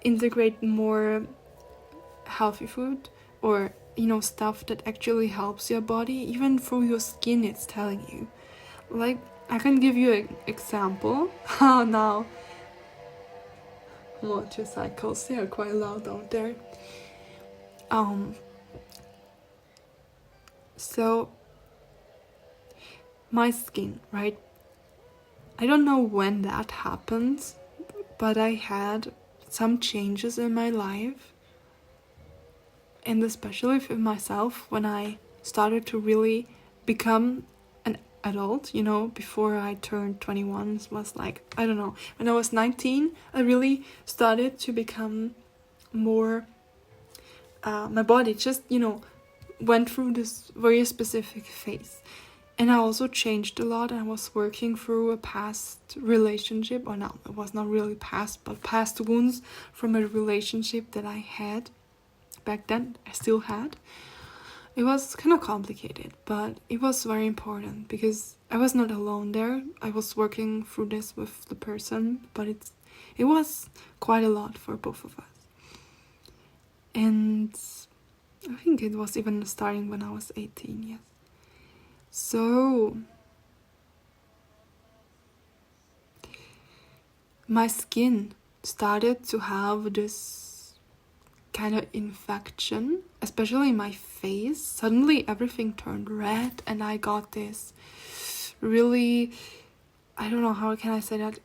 integrate more healthy food, or stuff that actually helps your body, even through your skin, it's telling you. Like, I can give you an example. Now, motorcycles, they are quite loud out there. So my skin, right? I don't know when that happens, but I had some changes in my life, and especially for myself, when I started to really become an adult, before I turned 21. It was like, I don't know, when I was 19, I really started to become more, my body just, went through this very specific phase. And I also changed a lot. I was working through a past relationship, or no, it was not really past, but past wounds from a relationship that I had back then. I still had. It was kind of complicated, but it was very important because I was not alone there. I was working through this with the person, but it was quite a lot for both of us. And I think it was even starting when I was 18, yes. So my skin started to have this kind of infection, especially my face. Suddenly everything turned red and I got this really, I don't know, how can I say that,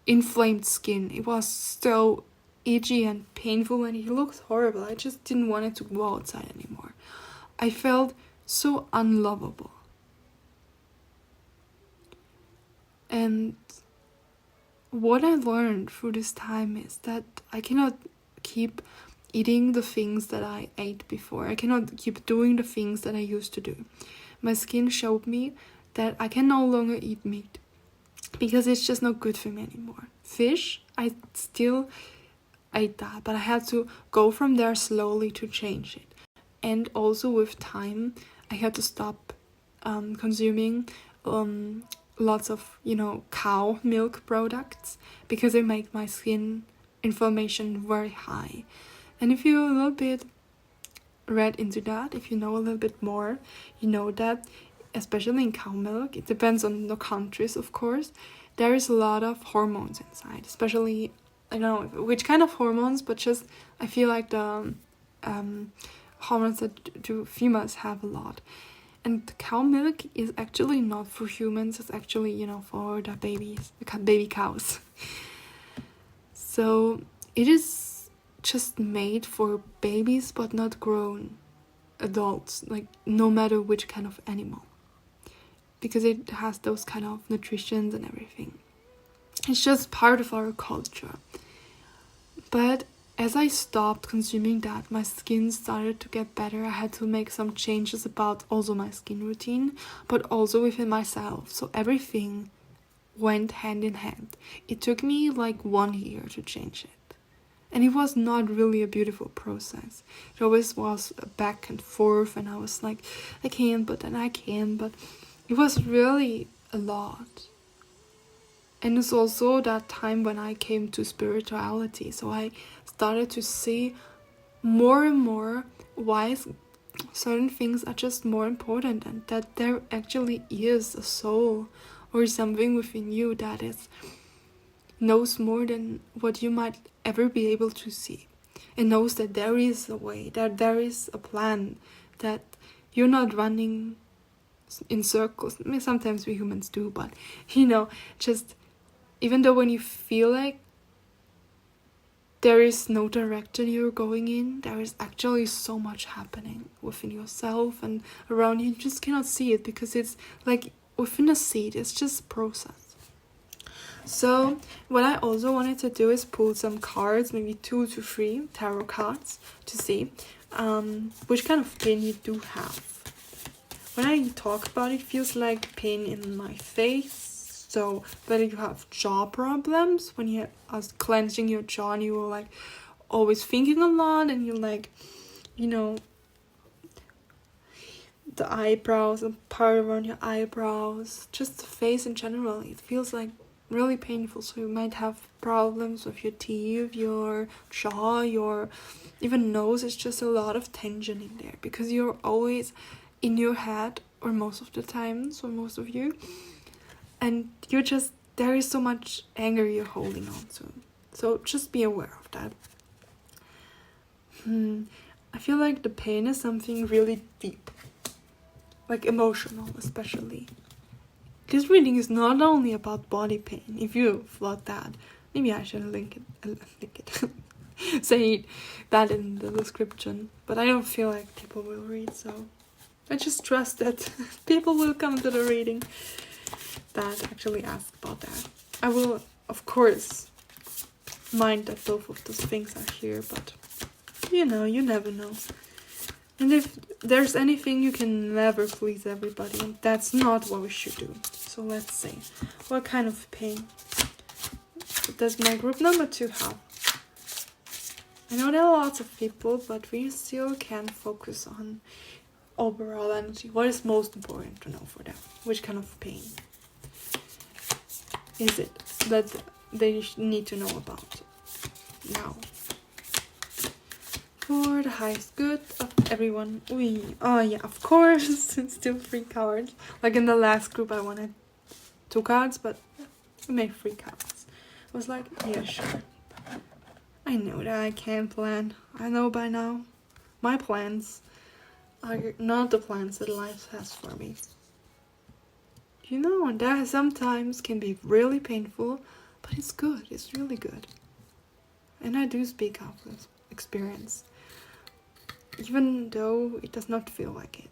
inflamed skin. It was so itchy and painful and it looked horrible. I just didn't want it to go outside anymore. I felt so unlovable. And what I learned through this time is that I cannot keep eating the things that I ate before. I cannot keep doing the things that I used to do. My skin showed me that I can no longer eat meat because it's just not good for me anymore. Fish, I still ate that, but I had to go from there slowly to change it. And also with time, I had to stop consuming lots of, cow milk products because they make my skin inflammation very high. And if you're a little bit read into that, if you know a little bit more, you know that especially in cow milk, it depends on the countries, of course, there is a lot of hormones inside, especially, I don't know which kind of hormones, but just I feel like the hormones that do females have a lot. And cow milk is actually not for humans, it's actually, for the babies, the baby cows. So it is just made for babies, but not grown adults, like no matter which kind of animal. Because it has those kind of nutritions and everything. It's just part of our culture. But as I stopped consuming that, my skin started to get better. I had to make some changes about also my skin routine, but also within myself. So everything went hand in hand. It took me like 1 year to change it. And it was not really a beautiful process. It always was back and forth, and I was like, I can't, but then I can. But it was really a lot. And it's also that time when I came to spirituality. So I started to see more and more why certain things are just more important, and that there actually is a soul or something within you that knows more than what you might ever be able to see, and knows that there is a way, that there is a plan, that you're not running in circles. I mean, sometimes we humans do, but just even though when you feel like there is no direction you're going in, there is actually so much happening within yourself and around you. You just cannot see it because it's like within a seed, it's just a process. So what I also wanted to do is pull some cards, maybe 2 to 3 tarot cards, to see which kind of pain you do have. When I talk about it, it feels like pain in my face. So whether you have jaw problems, when you are clenching your jaw and you are like always thinking a lot, and you're like, the eyebrows and part around your eyebrows, just the face in general, it feels like really painful. So you might have problems with your teeth, your jaw, your even nose. It's just a lot of tension in there because you're always in your head, or most of the time, so most of you, and there is so much anger you're holding on to. So just be aware of that. I feel like the pain is something really deep, like emotional especially. This reading is not only about body pain. If you thought that, maybe I should link it say that in the description, but I don't feel like people will read, so I just trust that people will come to the reading that actually ask about that. I will, of course, mind that both of those things are here, but you never know. And if there's anything, you can never please everybody, and that's not what we should do. So let's see, what kind of pain does my group number 2 have? I know there are lots of people, but we still can focus on overall energy. What is most important to know for them? Which kind of pain is it that they need to know about now? For the highest good of everyone. Oh yeah, of course, it's still 3 cards. Like in the last group I wanted 2 cards, but we made 3 cards. I was like, yeah, sure. I know that I can plan. I know by now. My plans are not the plans that life has for me. You know, and that sometimes can be really painful, but it's good. It's really good. And I do speak out of experience, even though it does not feel like it.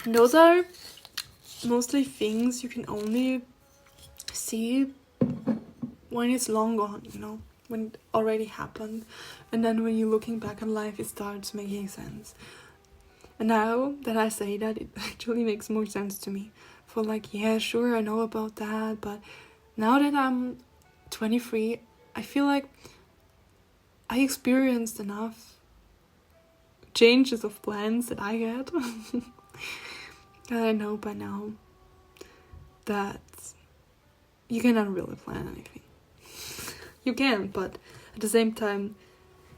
And those are mostly things you can only see when it's long gone, you know, when it already happened. And then when you're looking back on life, it starts making sense. And now that I say that, it actually makes more sense to me. For like, yeah, sure, I know about that, but now that I'm 23, I feel like I experienced enough changes of plans that I had. And I know by now that you cannot really plan anything. You can, but at the same time,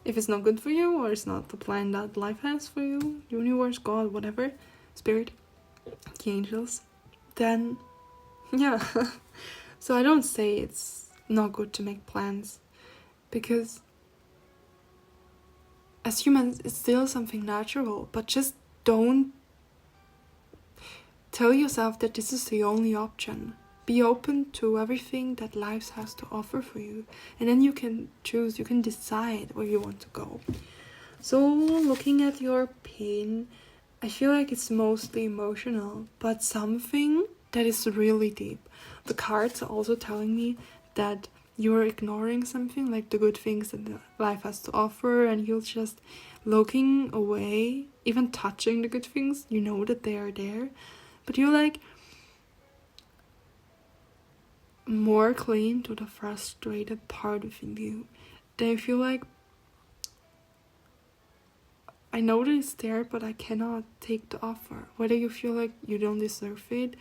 if it's not good for you, or it's not the plan that life has for you, universe, God, whatever, spirit, the angels, then yeah. So I don't say it's not good to make plans, because as humans it's still something natural, but just don't tell yourself that this is the only option. Be open to everything that life has to offer for you, and then you can choose, you can decide where you want to go. So looking at your pain, I feel like it's mostly emotional, but something that is really deep. The cards are also telling me that you're ignoring something, like the good things that life has to offer, and you're just looking away, even touching the good things. You know that they are there, but you're like more clean to the frustrated part within you. They feel like, I know that it's there, but I cannot take the offer. Whether you feel like you don't deserve it,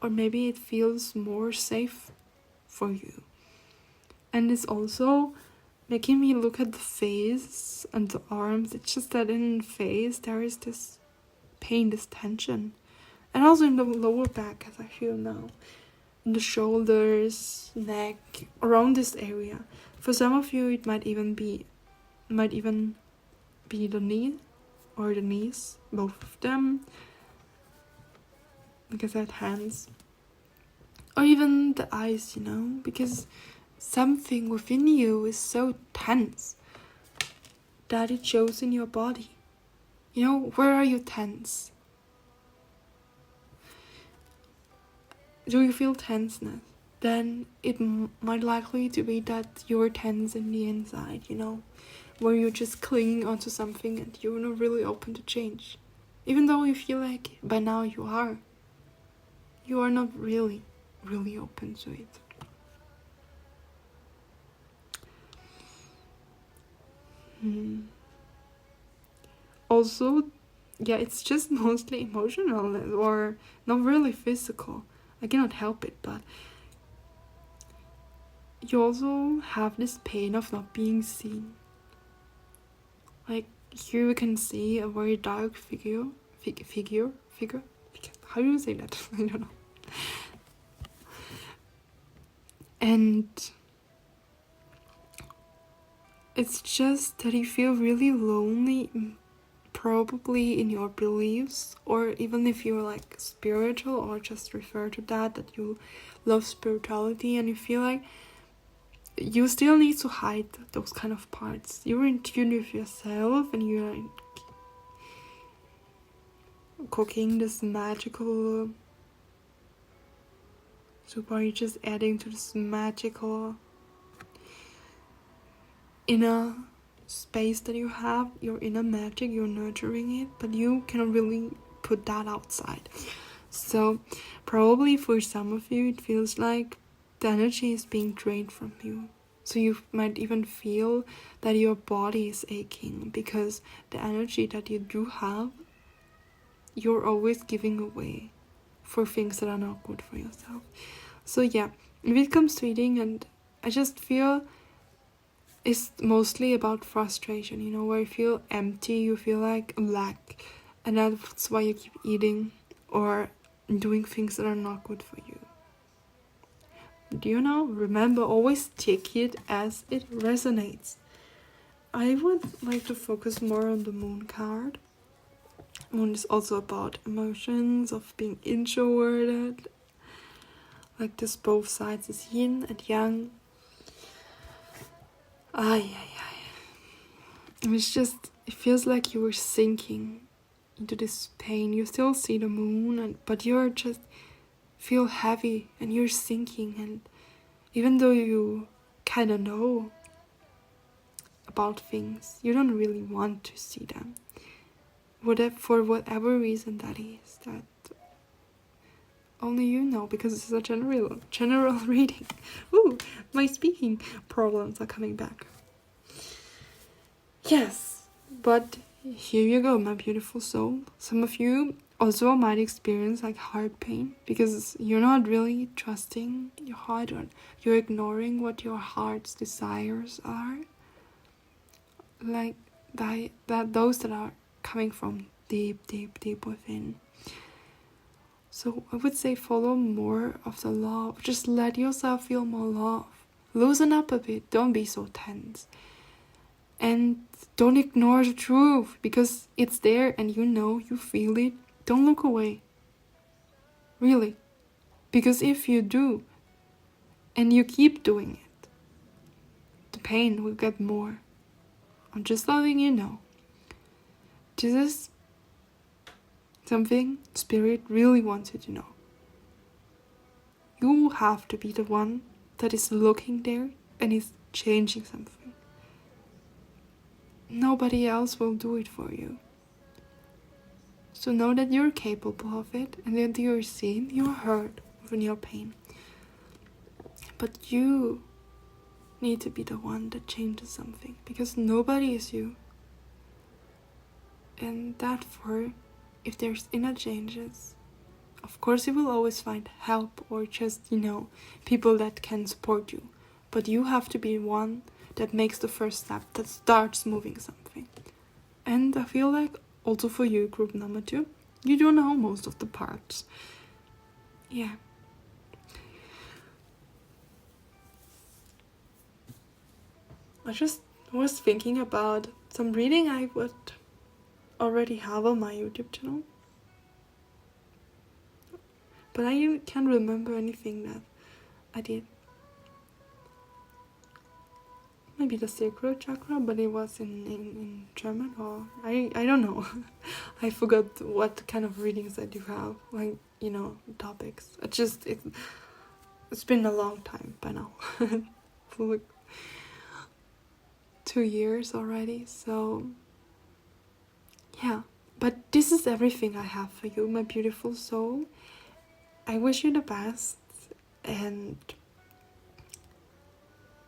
or maybe it feels more safe for you. And it's also making me look at the face and the arms. It's just that in the face there is this pain, this tension. And also in the lower back, as I feel now. In the shoulders, neck, around this area. For some of you it might even be the knee or the knees, both of them. Like I said, hands. Or even the eyes, you know, because something within you is so tense that it shows in your body. You know, where are you tense? Do you feel tenseness? Then it might likely to be that you're tense in the inside, you know, where you're just clinging onto something and you're not really open to change. Even though you feel like by now you are not really open to it. Also, yeah, it's just mostly emotional or not really physical. I cannot help it, but you also have this pain of not being seen. Like, here you can see a very dark figure. How do you say that? I don't know. And it's just that you feel really lonely, probably in your beliefs, or even if you're like spiritual, or just refer to that you love spirituality, and you feel like you still need to hide those kind of parts. You're in tune with yourself, and you're cooking this magical soup, or you're just adding to this magical inner space that you have, your inner magic, you're nurturing it, but you cannot really put that outside. So probably for some of you it feels like the energy is being drained from you. So you might even feel that your body is aching because the energy that you do have, you're always giving away for things that are not good for yourself. So yeah, if it comes to eating, and I just feel it's mostly about frustration, you know, where you feel empty, you feel like lack, and that's why you keep eating or doing things that are not good for you. Do you know? Remember, always take it as it resonates. I would like to focus more on the moon card. Moon is also about emotions, of being introverted. Like this, both sides is yin and yang. It's just, it feels like you were sinking into this pain. You still see the moon, but you're just feel heavy and you're sinking, and even though you kind of know about things, you don't really want to see them. For whatever reason that is, that only you know, because it's a general reading. Ooh, my speaking problems are coming back. Yes, but here you go, my beautiful soul. Some of you also might experience like heart pain because you're not really trusting your heart, or you're ignoring what your heart's desires are. Like those that are coming from deep within. So I would say follow more of the love. Just let yourself feel more love. Loosen up a bit. Don't be so tense. And don't ignore the truth, because it's there and you know, you feel it. Don't look away. Really. Because if you do, and you keep doing it, the pain will get more. I'm just letting you know. This is something Spirit really wants you to know. You have to be the one that is looking there and is changing something. Nobody else will do it for you. So know that you're capable of it, and that you're seen, you're heard when you're pain. But you need to be the one that changes something, because nobody is you. And therefore, if there's inner changes, of course you will always find help, or just, people that can support you. But you have to be one that makes the first step, that starts moving something. And I feel like also for you, group number 2, you do know most of the parts. Yeah. I just was thinking about some reading I would already have on my YouTube channel. But I can't remember anything that I did. Maybe the sacral chakra, but it was in German, or I don't know. I forgot what kind of readings I do have, like, topics. It's been a long time by now. For like 2 years already, so yeah. But this is everything I have for you, my beautiful soul. I wish you the best, and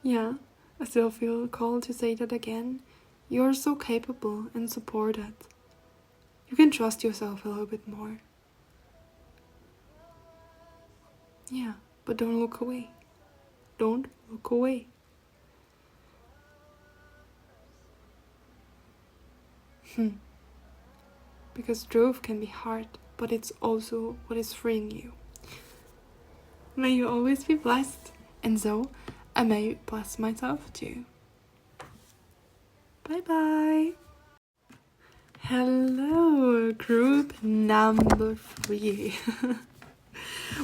yeah, I still feel called to say that again. You're so capable and supported. You can trust yourself a little bit more. Yeah, but don't look away. Don't look away. Because truth can be hard, but it's also what is freeing you. May you always be blessed, and so I may bless myself too. Bye bye. Hello, group number 3.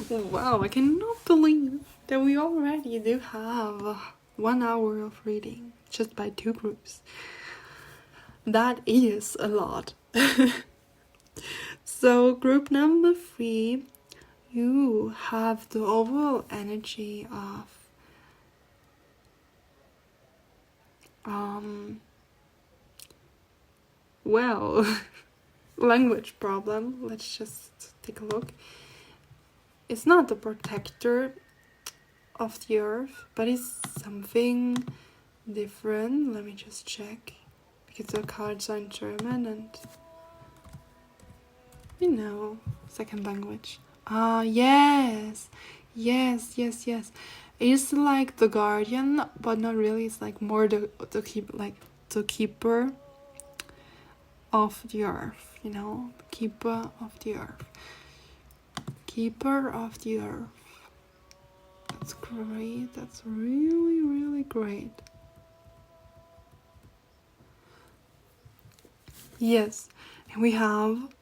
Wow, I cannot believe that we already do have 1 hour of reading just by 2 groups. That is a lot. So group number 3, you have the overall energy of well, language problem. Let's just take a look. It's not the protector of the earth, but it's something different. Let me just check, because the cards are in German and, you know, second language. Yes. It's like the guardian, but not really. It's like more the keeper of the earth, you know, keeper of the earth. Keeper of the earth. That's great. That's really, really great. Yes, and we have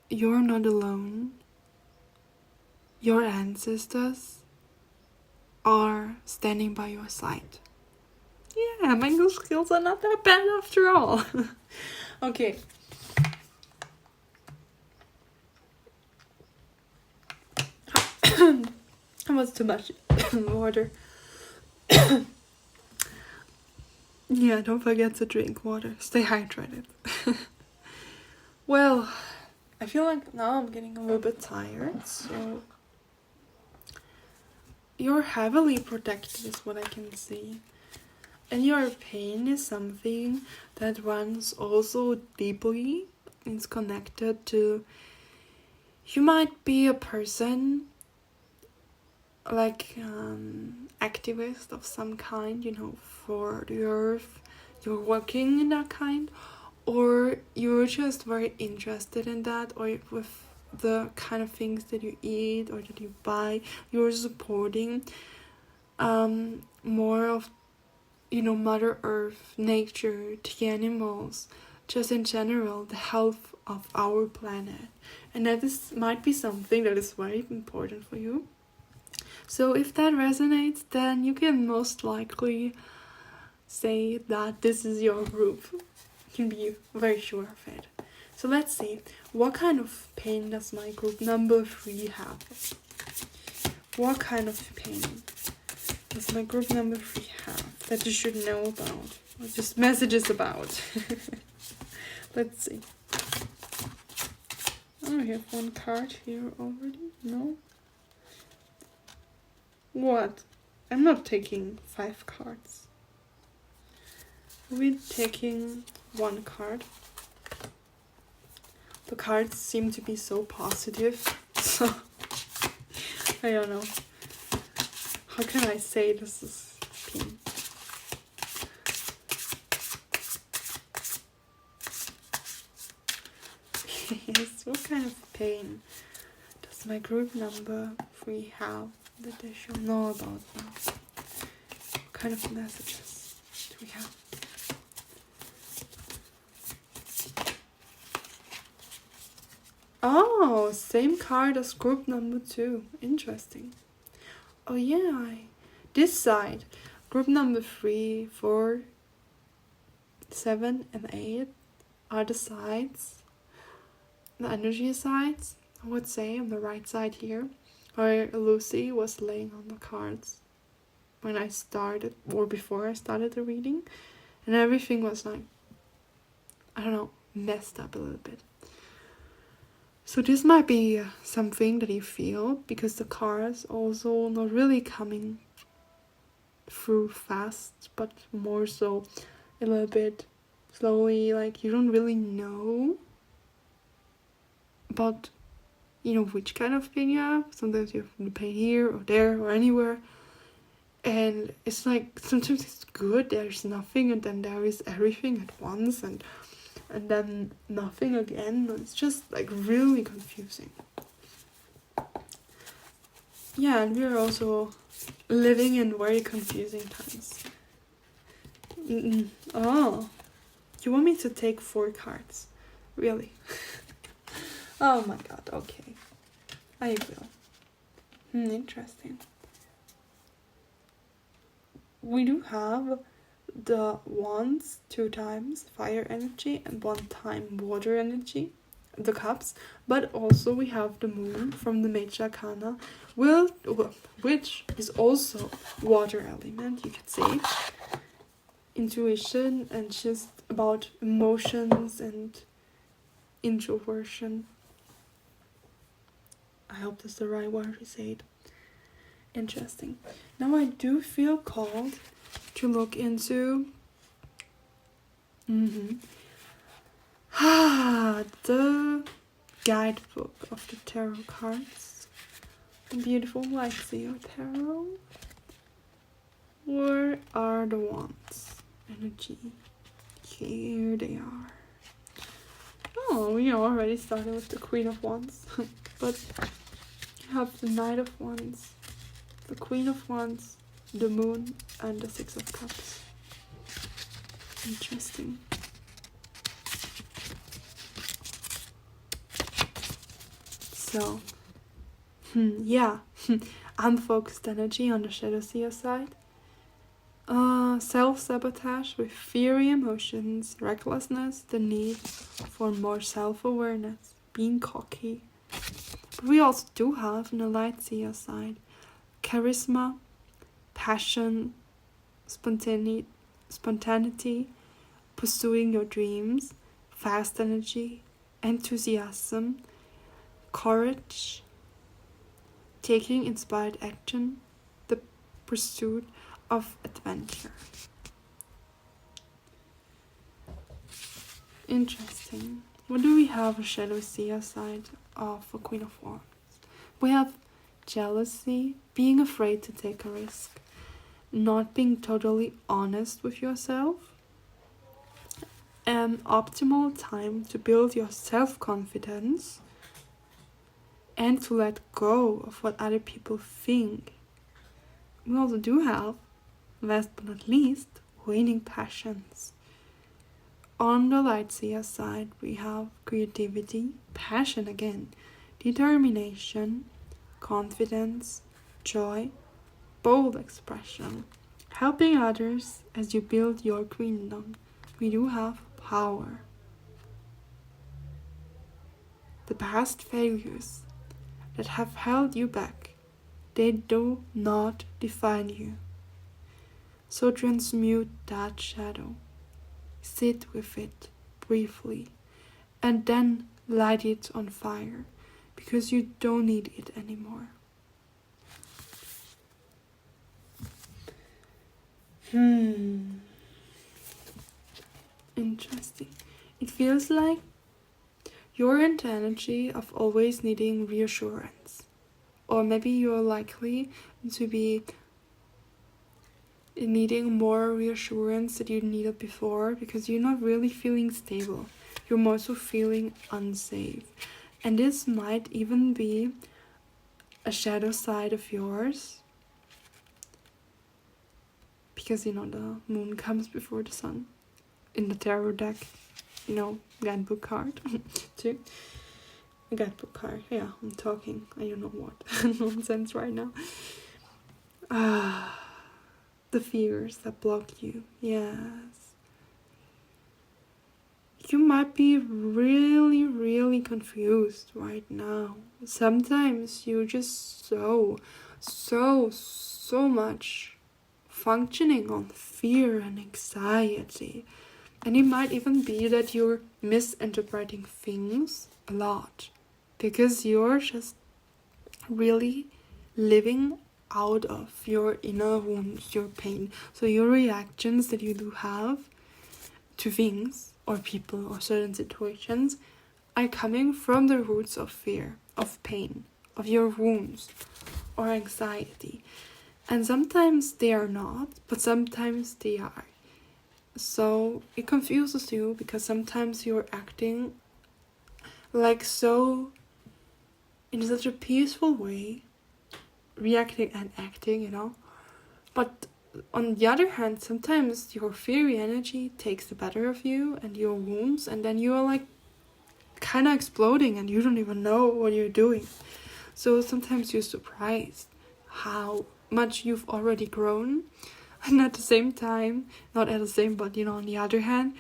you're not alone. Your ancestors are standing by your side. Yeah, my English skills are not that bad after all. Okay. That was too much water. Yeah, don't forget to drink water. Stay hydrated. Well, I feel like now I'm getting a little bit tired, so you're heavily protected is what I can see. And your pain is something that runs also deeply. It's connected to, you might be a person like activist of some kind, you know, for the earth. You're working in that kind, or you're just very interested in that, or with the kind of things that you eat or that you buy, you're supporting more of, you know, Mother Earth, nature, the animals, just in general, the health of our planet. And that might be something that is very important for you. So if that resonates, then you can most likely say that this is your group. You can be very sure of it. So let's see, what kind of pain does my group number 3 have? What kind of pain does my group number 3 have that you should know about? Or just messages about? Let's see. Oh, I have one card here already. No? What? I'm not taking 5 cards. We're taking 1 card. The cards seem to be so positive, so I don't know. How can I say this is pain? Yes, what kind of pain does my group number 3 have that they should know about now? What kind of messages do we have? Oh, same card as group number 2. Interesting. Oh yeah, this side, group number 3, 4, 7 and 8 are the sides, the energy sides, I would say, on the right side here, where Lucy was laying on the cards when I started, or before I started the reading, and everything was like, I don't know, messed up a little bit. So this might be something that you feel, because the cards also not really coming through fast, but more so a little bit slowly, like you don't really know about, you know, which kind of pain you have. Sometimes you have the pain here or there or anywhere, and it's like sometimes it's good, there's nothing, and then there is everything at once, and then nothing again. It's just like really confusing. Yeah, and we're also living in very confusing times. Oh, you want me to take 4 cards? Really? Oh my god, okay. I will. Interesting. We do have the wands 2 times fire energy and 1 time water energy, the cups, but also we have the moon from the Major Arcana, which is also water element, you could say. Intuition and just about emotions and introversion. I hope that's the right word to say it. Interesting. Now I do feel called to look into the guidebook of the tarot cards. The beautiful Lightseer Tarot. Where are the wands? Energy. Here they are. Oh, we already started with the Queen of Wands. But you have the Knight of Wands, the Queen of Wands, the Moon, and the Six of Cups. Interesting. So, yeah, unfocused energy on the Shadow Seer side. Self-sabotage with fiery emotions, recklessness, the need for more self-awareness, being cocky. But we also do have on the Light Seer side charisma, passion, spontaneity, pursuing your dreams, fast energy, enthusiasm, courage, taking inspired action, the pursuit of adventure. Interesting. What do we have a Shadow Seer side of a Queen of Wands? We have jealousy, being afraid to take a risk, not being totally honest with yourself, an optimal time to build your self-confidence and to let go of what other people think. We also do have, last but not least, waning passions. On the Light Seer side, we have creativity, passion again, determination, confidence, joy, bold expression, helping others as you build your queendom. We do have power. The past failures that have held you back, they do not define you. So transmute that shadow. Sit with it briefly and then light it on fire because you don't need it anymore. Interesting. It feels like you're in the energy of always needing reassurance. Or maybe you're likely to be needing more reassurance that you needed before because you're not really feeling stable. You're more so feeling unsafe. And this might even be a shadow side of yours. Because, the moon comes before the sun. In the tarot deck, guidebook card. too. A guidebook card. Yeah, I'm talking. I don't know what nonsense right now. The fears that block you. Yes. You might be really, really confused right now. Sometimes you're just so much functioning on fear and anxiety. And it might even be that you're misinterpreting things a lot. Because you're just really living out of your inner wounds, your pain. So your reactions that you do have to things or people or certain situations are coming from the roots of fear, of pain, of your wounds or anxiety. And sometimes they are not, but sometimes they are. So it confuses you because sometimes you're acting like so in such a peaceful way, reacting and acting, But on the other hand, sometimes your fiery energy takes the better of you and your wounds, and then you are like kind of exploding and you don't even know what you're doing. So sometimes you're surprised how much you've already grown, and at the same time, not at the same, but on the other hand,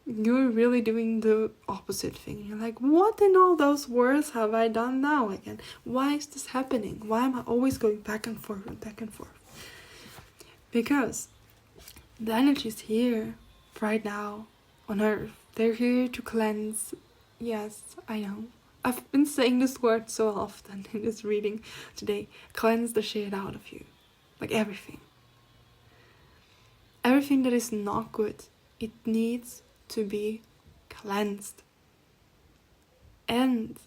you're really doing the opposite thing. You're like, what in all those words have I done now again? Why is this happening? Why am I always going back and forth and back and forth? Because the energy is here right now on earth. They're here to cleanse. Yes, I know. I've been saying this word so often in this reading today. Cleanse the shit out of you. Like everything. Everything that is not good, it needs to be cleansed. And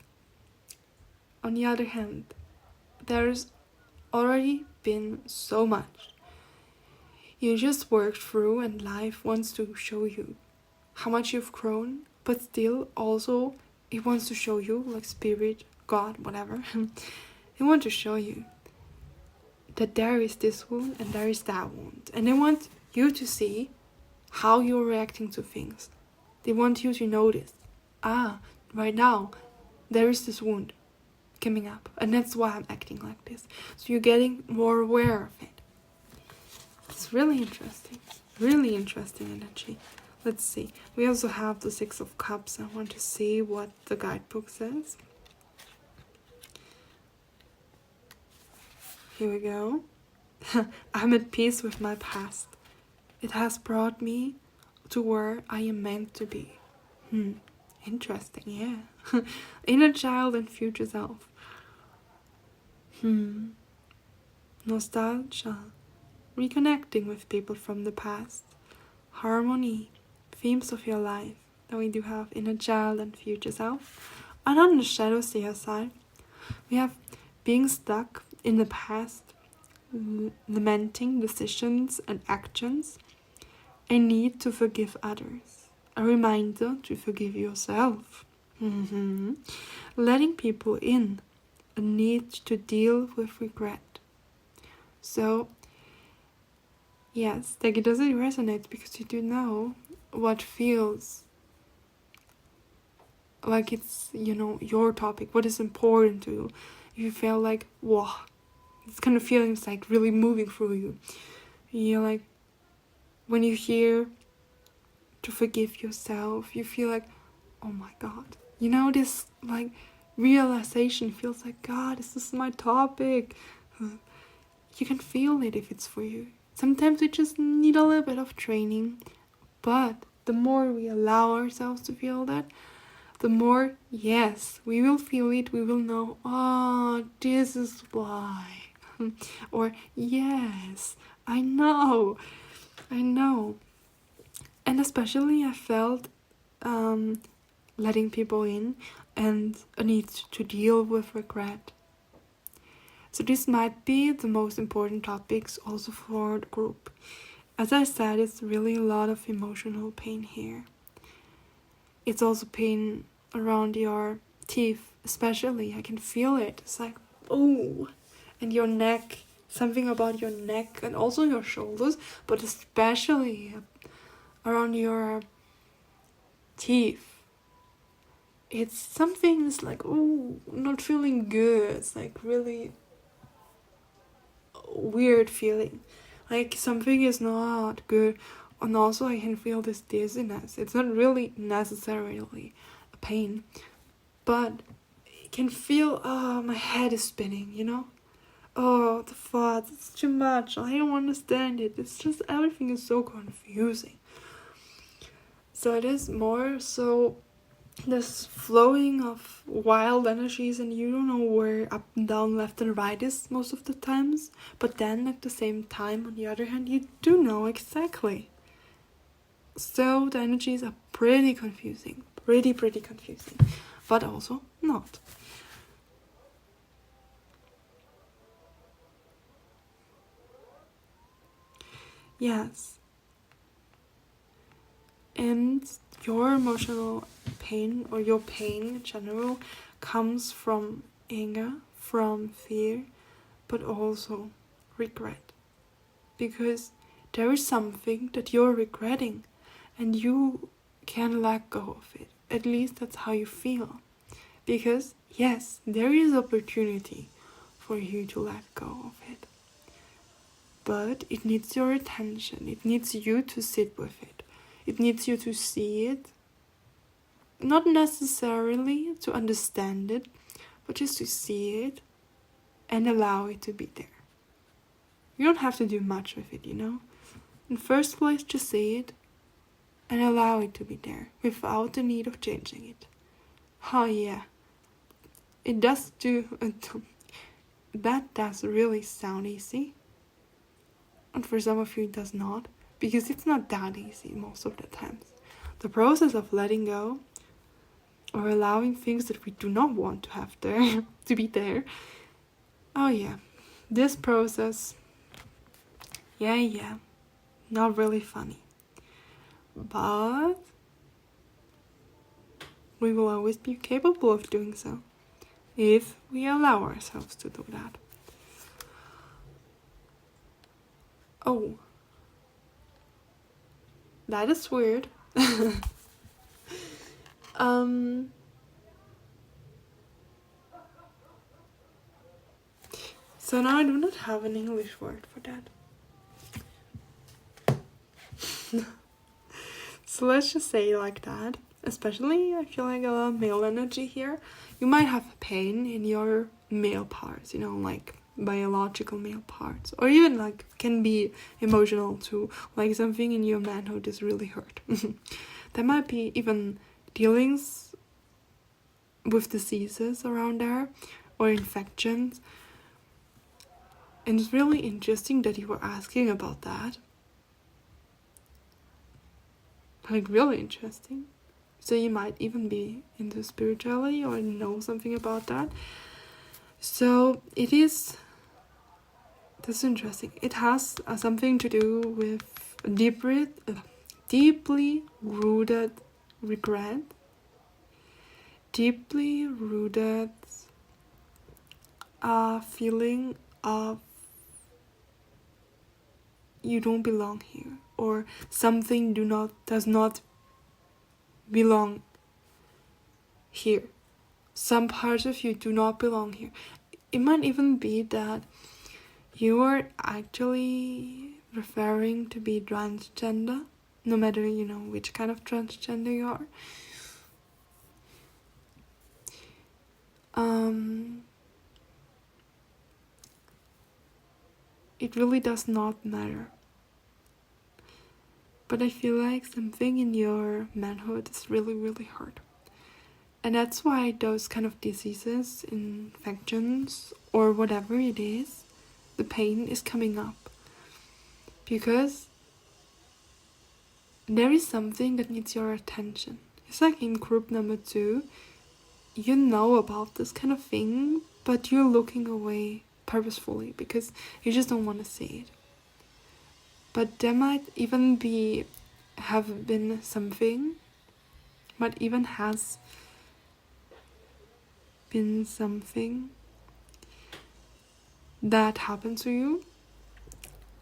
on the other hand, there's already been so much you just worked through, and life wants to show you how much you've grown, but still also it wants to show you, like spirit, God, whatever, it wants to show you that there is this wound and there is that wound, and they want you to see how you're reacting to things. They want you to notice, right now there is this wound coming up, and that's why I'm acting like this. So you're getting more aware of it. It's really interesting energy. Let's see. We also have the Six of Cups. I want to see what the guidebook says. Here we go. I'm at peace with my past. It has brought me to where I am meant to be. Interesting, yeah. Inner child and future self. Nostalgia. Reconnecting with people from the past. Harmony. Themes of your life. Then we do have inner child and future self. And on the shadow seer side, we have being stuck in the past, lamenting decisions and actions, a need to forgive others, a reminder to forgive yourself, letting people in, a need to deal with regret. So, yes, like it doesn't resonate because you do know what feels like it's, your topic, what is important to you. If you feel like, wow, this kind of feeling is like really moving through you. You're like, when you hear to forgive yourself, you feel like, oh my God. This like realization feels like, God, this is my topic. You can feel it if it's for you. Sometimes we just need a little bit of training, but the more we allow ourselves to feel that, the more, yes, we will feel it, we will know, oh, this is why. Or, yes, I know. And especially I felt letting people in and a need to deal with regret. So this might be the most important topics also for the group. As I said, it's really a lot of emotional pain here. It's also pain around your teeth, especially. I can feel it. It's like, oh, and your neck, something about your neck and also your shoulders, but especially around your teeth. It's something that's like, oh, not feeling good. It's like really weird feeling. Like something is not good. And also I can feel this dizziness. It's not really necessarily a pain, but I can feel, my head is spinning, Oh, the thoughts, it's too much. I don't understand it. It's just everything is so confusing. So it is more so this flowing of wild energies, and you don't know where up and down, left and right is most of the times. But then at the same time, on the other hand, you do know exactly. So the energies are pretty confusing. Pretty confusing. But also not. Yes. And your emotional pain, or your pain in general, comes from anger, from fear, but also regret. Because there is something that you're regretting and you can let go of it. At least that's how you feel. Because, yes, there is opportunity for you to let go of it. But it needs your attention. It needs you to sit with it. It needs you to see it. Not necessarily to understand it, but just to see it and allow it to be there. You don't have to do much with it, In first place, just see it and allow it to be there without the need of changing it. Oh yeah, it does do. That does really sound easy, and for some of you it does not, because it's not that easy most of the times. The process of letting go or allowing things that we do not want to have there to be there. Oh yeah, this process, yeah, not really funny. But we will always be capable of doing so if we allow ourselves to do that. Oh, that is weird. So now I do not have an English word for that. So let's just say like that. Especially, I feel like a lot of male energy here. You might have pain in your male parts, like biological male parts. Or even like can be emotional too. Like something in your manhood is really hurt. There might be even dealings with diseases around there or infections. And it's really interesting that you were asking about that. Like really interesting. So you might even be into spirituality or know something about that. So that's interesting. It has something to do with deeply rooted regret, deeply rooted feeling of you don't belong here, or something does not belong here. Some parts of you do not belong here. It might even be that you are actually referring to be transgender, no matter, which kind of transgender you are. It really does not matter. But I feel like something in your manhood is really, really hurt. And that's why those kind of diseases, infections, or whatever it is, the pain is coming up. Because there is something that needs your attention. It's like in group number 2, you know about this kind of thing, but you're looking away purposefully because you just don't want to see it. But there might even have been something, might even has been something that happened to you,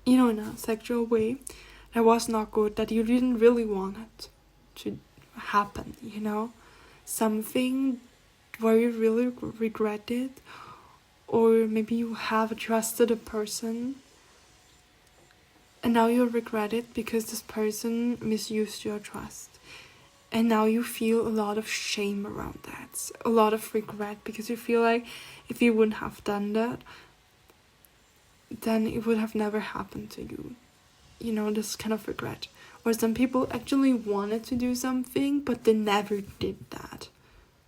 in a sexual way that was not good, that you didn't really want it to happen, something where you really regret it, or maybe you have trusted a person and now you regret it because this person misused your trust. And now you feel a lot of shame around that, a lot of regret, because you feel like if you wouldn't have done that, then it would have never happened to you. This kind of regret. Or some people actually wanted to do something, but they never did that.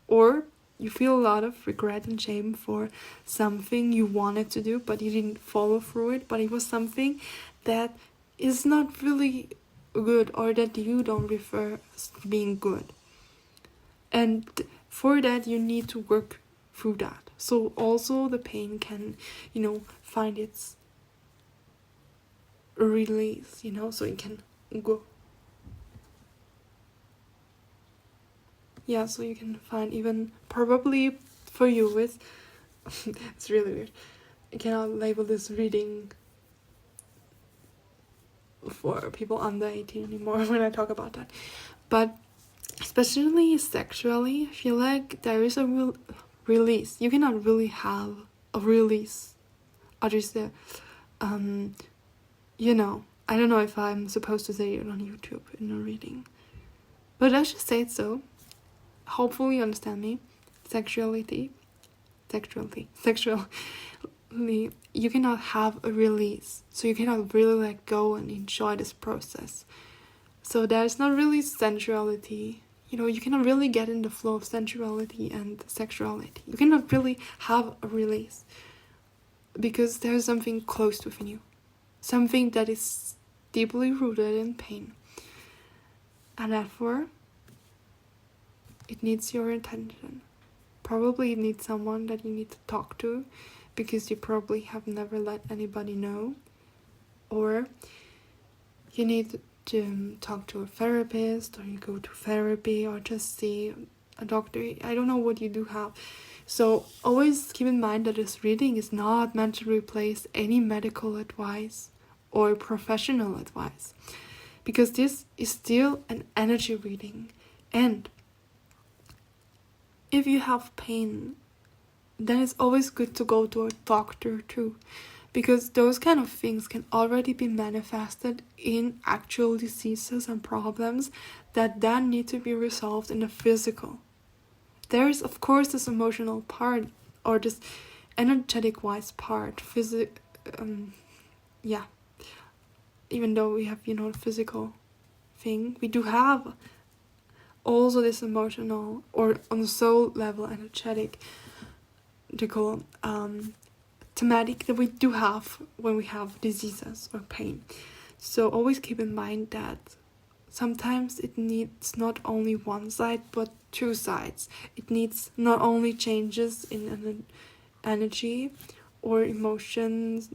Or you feel a lot of regret and shame for something you wanted to do, but you didn't follow through it, but it was something that is not really good, or that you don't refer as being good. And for that, you need to work through that. So also the pain can, find its release, so it can go. Yeah, so you can find even, probably for you, it's really weird. I cannot label this reading for people under 18 anymore when I talk about that. But especially sexually, I feel like there is a release. You cannot really have a release. Or just I don't know if I'm supposed to say it on YouTube in a reading. But let's just say it so. Hopefully you understand me. Sexually, you cannot have a release. So you cannot really let go and enjoy this process So there's not really sensuality. You cannot really get in the flow of sensuality and sexuality. You cannot really have a release because there's something closed within you. Something that is deeply rooted in pain. And therefore, it needs your attention. Probably it needs someone that you need to talk to because you probably have never let anybody know. Or you need to talk to a therapist, or you go to therapy, or just see a doctor. I don't know what you do have. So always keep in mind that this reading is not meant to replace any medical advice or professional advice, because this is still an energy reading. And if you have pain, then it's always good to go to a doctor too, because those kind of things can already be manifested in actual diseases and problems that then need to be resolved in the physical. There is, of course, this emotional part, or this energetic wise part, even though we have, the physical thing, we do have also this emotional, or on the soul level, energetic, thematic that we do have when we have diseases or pain. So always keep in mind that sometimes it needs not only one side but two sides. It needs not only changes in energy or emotions,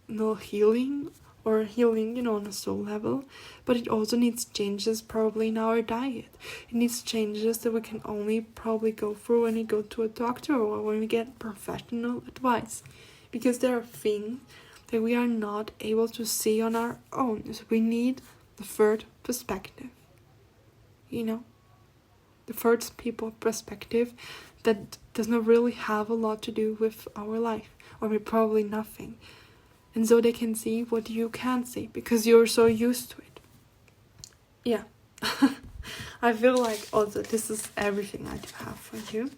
healing, or healing, on a soul level, but it also needs changes probably in our diet. It needs changes that we can only probably go through when we go to a doctor or when we get professional advice, because there are things that we are not able to see on our own. So we need the third perspective, the third people perspective that does not really have a lot to do with our life, or with probably nothing. And so they can see what you can't see because you're so used to it. Yeah. I feel like also this is everything I do have for you.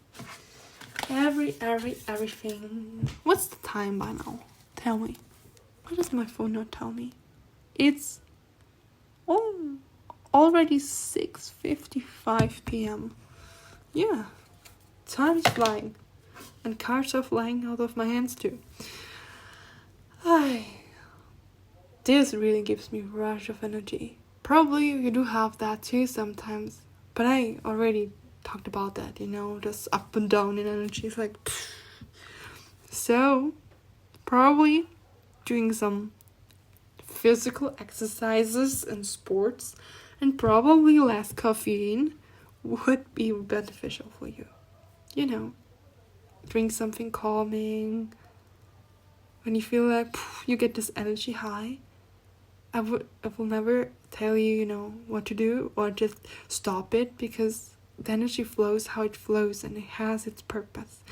Everything. What's the time by now? Tell me. Why does my phone not tell me? It's already 6:55 p.m. Yeah. Time is flying. And cards are flying out of my hands too. This really gives me a rush of energy. Probably you do have that too sometimes. But I already talked about that, just up and down in energy. It's like, pfft. So, probably doing some physical exercises and sports, and probably less caffeine would be beneficial for you. Drink something calming. When you feel like you get this energy high, I will never tell you, what to do or just stop it, because the energy flows how it flows and it has its purpose.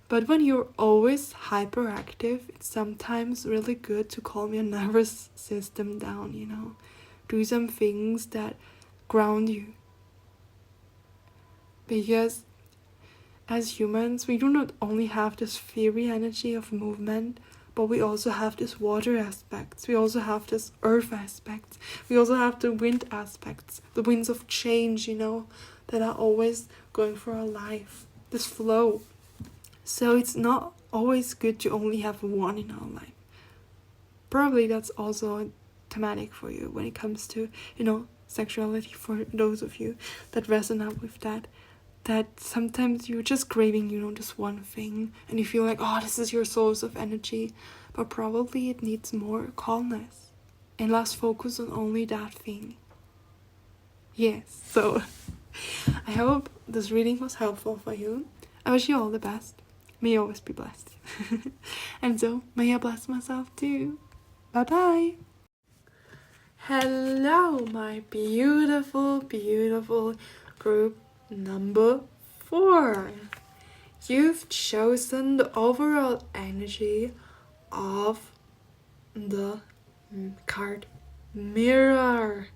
But when you're always hyperactive, it's sometimes really good to calm your nervous system down, Do some things that ground you. Because as humans, we do not only have this fiery energy of movement, but we also have this water aspects. We also have this earth aspects. We also have the wind aspects, the winds of change, that are always going for our life. This flow. So it's not always good to only have one in our life. Probably that's also thematic for you when it comes to, sexuality, for those of you that resonate with that. That sometimes you're just craving, just one thing, and you feel like, this is your source of energy, but probably it needs more calmness and less focus on only that thing. Yes, so I hope this reading was helpful for you. I wish you all the best. May you always be blessed. And so, may I bless myself too. Bye-bye. Hello, my beautiful, beautiful group number 4. You've chosen the overall energy of the card Mirror.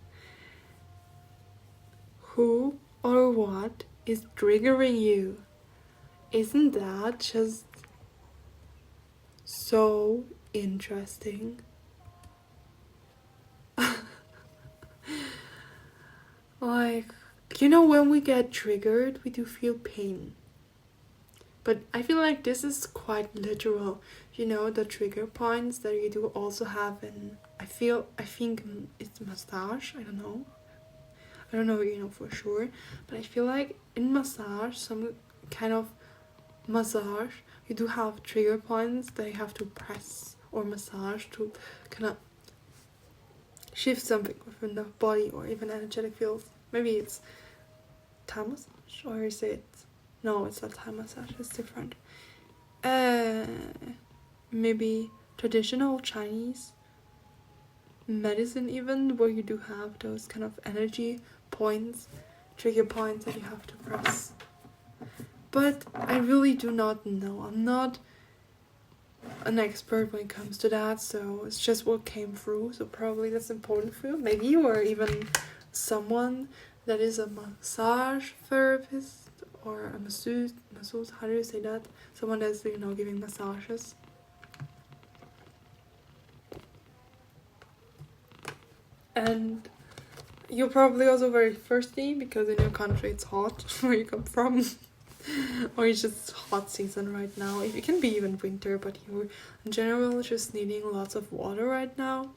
Who or what is triggering you? Isn't that just so interesting? Like, you know, when we get triggered, we do feel pain. But I feel like this is quite literal. You know, the trigger points that you do also have in, I think it's massage, I don't know. I don't know, you know, for sure. But I feel like in massage, some kind of massage, you do have trigger points that you have to press or massage to kind of shift something within the body or even energetic fields. Maybe it's Thai massage, or is it? No, it's not Thai massage. It's different. Maybe traditional Chinese medicine, even, where you do have those kind of energy points, trigger points that you have to press. But I really do not know. I'm not an expert when it comes to that, so it's just what came through. So probably that's important for you. Maybe you are even someone that is a massage therapist or a masseuse, how do you say that? Someone that's, you know, giving massages. And you're probably also very thirsty because in your country it's hot where you come from. Or it's just hot season right now. It can be even winter, but you're in general just needing lots of water right now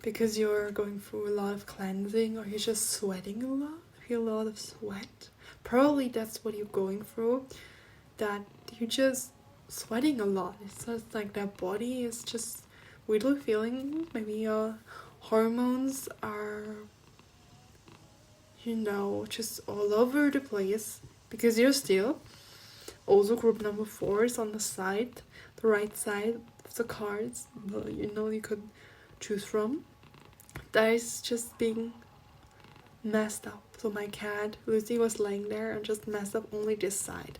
because you're going through a lot of cleansing, or you're just sweating a lot. I feel a lot of sweat. Probably that's what you're going through, that you're just sweating a lot. It's just like that body is just weirdly feeling, maybe your hormones are, you know, just all over the place. Because you're still also group number 4 is on the side, the right side of the cards, you know, you could choose from. That is just being messed up. So my cat Lucy was laying there and just messed up only this side,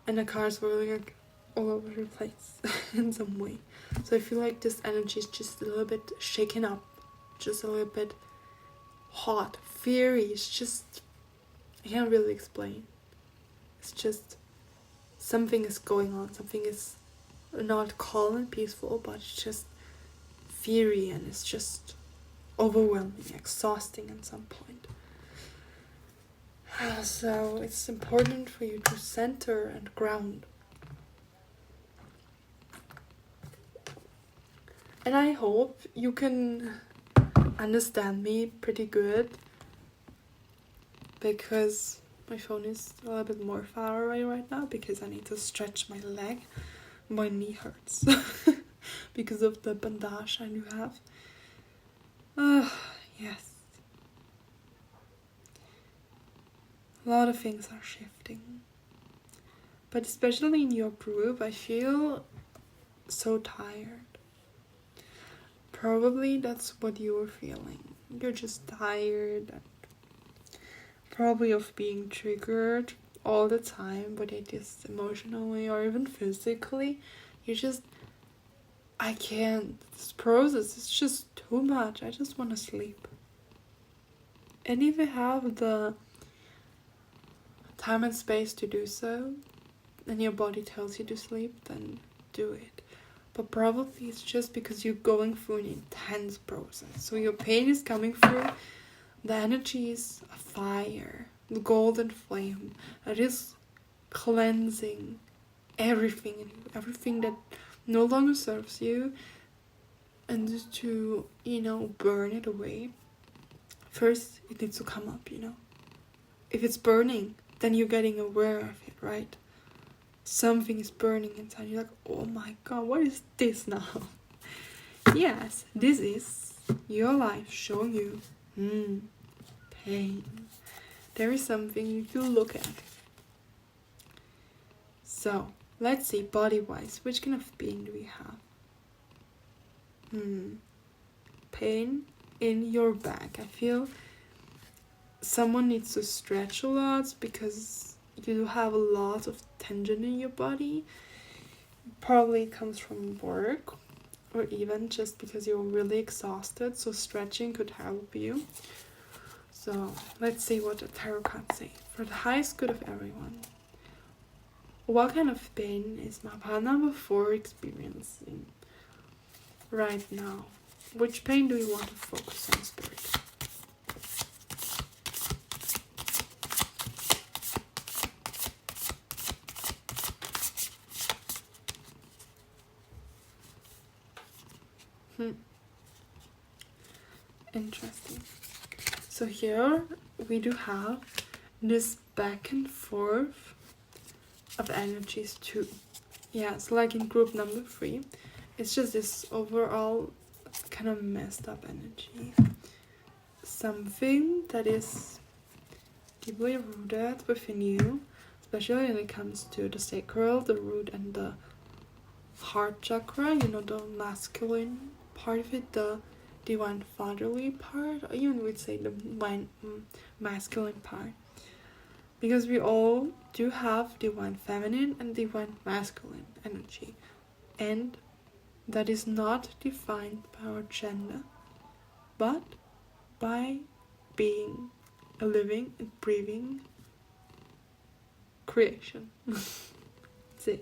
and the cards were like all over the place in some way. So I feel like this energy is just a little bit shaken up, just a little bit hot, fiery. It's just, I can't really explain. It's just something is going on. Something is not calm and peaceful, but it's just fiery, and it's just overwhelming, exhausting at some point. So it's important for you to center and ground. And I hope you can understand me pretty good, because my phone is a little bit more far away right now because I need to stretch my leg. My knee hurts because of the bandage I do have. Yes. A lot of things are shifting. But especially in your group, I feel so tired. Probably that's what you're feeling. You're just tired, and probably of being triggered all the time, but it is emotionally or even physically. You just, I can't. This process is just too much. I just want to sleep. And if you have the time and space to do so, and your body tells you to sleep, then do it. But probably it's just because you're going through an intense process. So your pain is coming through. The energy is a fire, the golden flame that is cleansing everything in you, everything that no longer serves you, and just to, you know, burn it away. First, it needs to come up, you know. If it's burning, then you're getting aware of it, right? Something is burning inside. You're like, oh my god, what is this now? Yes, this is your life showing you pain. There is something you do look at. So, let's see, body-wise, which kind of pain do we have? Pain in your back. I feel someone needs to stretch a lot because you have a lot of tension in your body. Probably comes from work, or even just because you're really exhausted, so stretching could help you. So let's see what the tarot cards say. For the highest good of everyone, what kind of pain is my partner number 4 experiencing right now? Which pain do you want to focus on, Spirit? Interesting. So here we do have this back and forth of energies too. Yeah, so like in group number 3, it's just this overall kind of messed up energy. Something that is deeply rooted within you, especially when it comes to the sacral, the root, and the heart chakra, you know, the masculine part of it, the divine fatherly part, or even we'd say the masculine part. Because we all do have divine feminine and divine masculine energy. And that is not defined by our gender, but by being a living and breathing creation. See,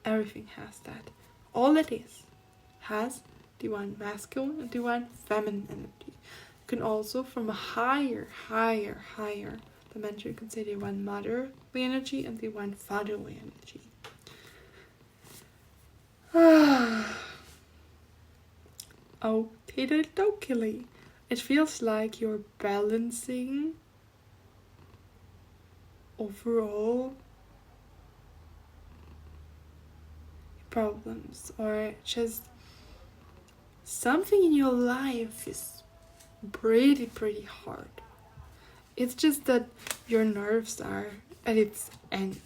everything has that. All that is has divine masculine and divine feminine energy. You can also, from a higher dimension, you can say divine motherly energy and divine fatherly energy. Okie. It feels like you're balancing overall problems, or just something in your life is pretty hard. It's just that your nerves are at its end.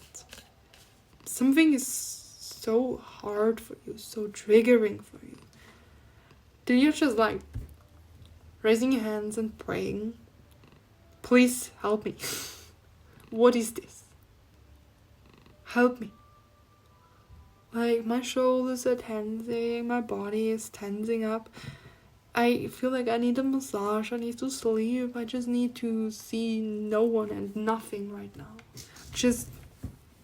Something is so hard for you, so triggering for you. Then you're just like raising your hands and praying, please help me. What is this? Help me. Like, my shoulders are tensing, my body is tensing up. I feel like I need a massage, I need to sleep, I just need to see no one and nothing right now. Just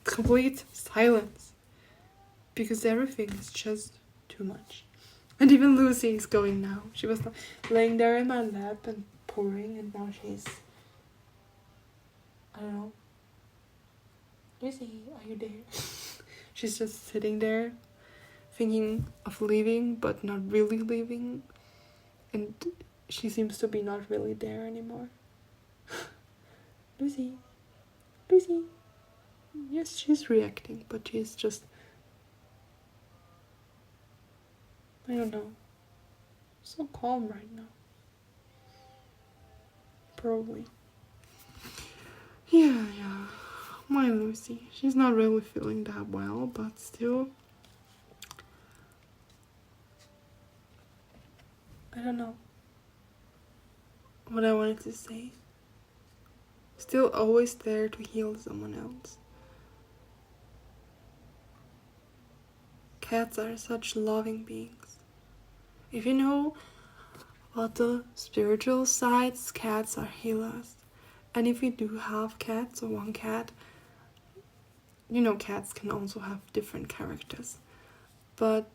complete silence. Because everything is just too much. And even Lucy is going now. She was laying there in my lap and pouring, and now she's... I don't know. Lucy, are you there? She's just sitting there, thinking of leaving, but not really leaving. And she seems to be not really there anymore. Lucy. Yes, she's reacting, but she's just... I don't know. So calm right now. Probably. Yeah. My Lucy. She's not really feeling that well, but still... I don't know what I wanted to say. Still always there to heal someone else. Cats are such loving beings. If you know about the spiritual sides, cats are healers. And if you do have cats or one cat, you know cats can also have different characters. But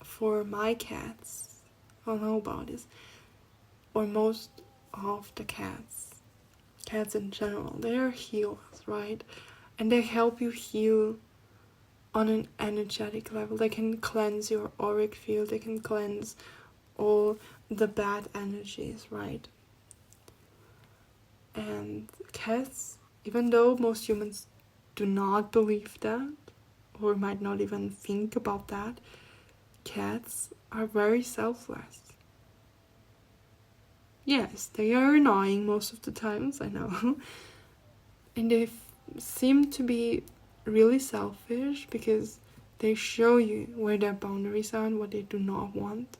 for my cats, I don't know about this, or most of the cats in general, they are healers, right? And they help you heal on an energetic level. They can cleanse your auric field, they can cleanse all the bad energies, right? And cats, even though most humans do not believe that, or might not even think about that, cats are very selfless. Yes, they are annoying most of the times, I know. And they seem to be really selfish because they show you where their boundaries are and what they do not want,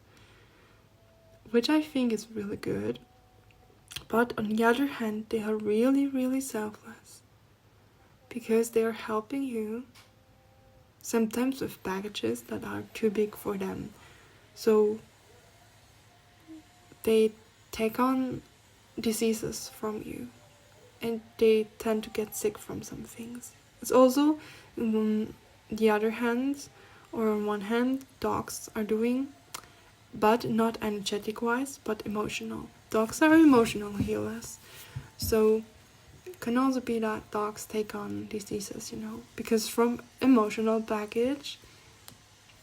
which I think is really good. But on the other hand, they are really selfless because they are helping you sometimes with baggages that are too big for them. So they take on diseases from you and they tend to get sick from some things. It's also, on the other hand, or on one hand, dogs are doing, but not energetic wise, but emotional. Dogs are emotional healers. So it can also be that dogs take on diseases, you know, because from emotional baggage,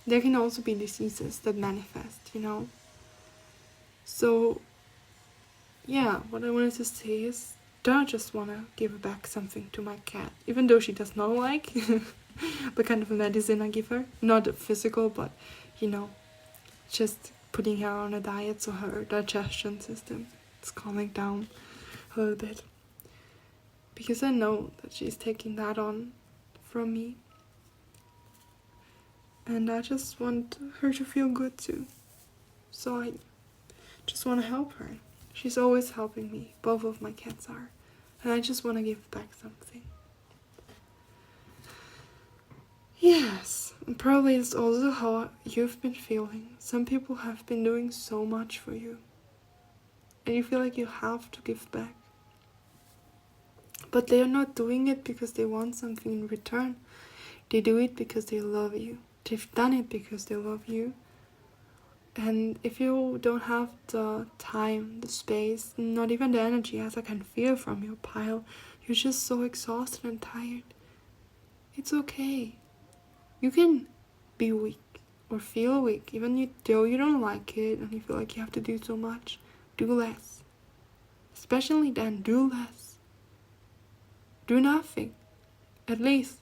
there can also be diseases that manifest, So, yeah, what I wanted to say is, don't just want to give back something to my cat, even though she does not like the kind of medicine I give her. Not physical, but, just putting her on a diet so her digestion system is calming down a little bit. Because I know that she's taking that on from me. And I just want her to feel good too. So I just want to help her. She's always helping me. Both of my cats are. And I just want to give back something. Yes, and probably it's also how you've been feeling. Some people have been doing so much for you. And you feel like you have to give back. But they are not doing it because they want something in return. They do it because they love you. They've done it because they love you. And if you don't have the time, the space, not even the energy, as I can feel from your pile, you're just so exhausted and tired. It's okay. You can be weak or feel weak, even though you don't like it and you feel like you have to do so much. Do less. Especially then, do less. Do nothing. At least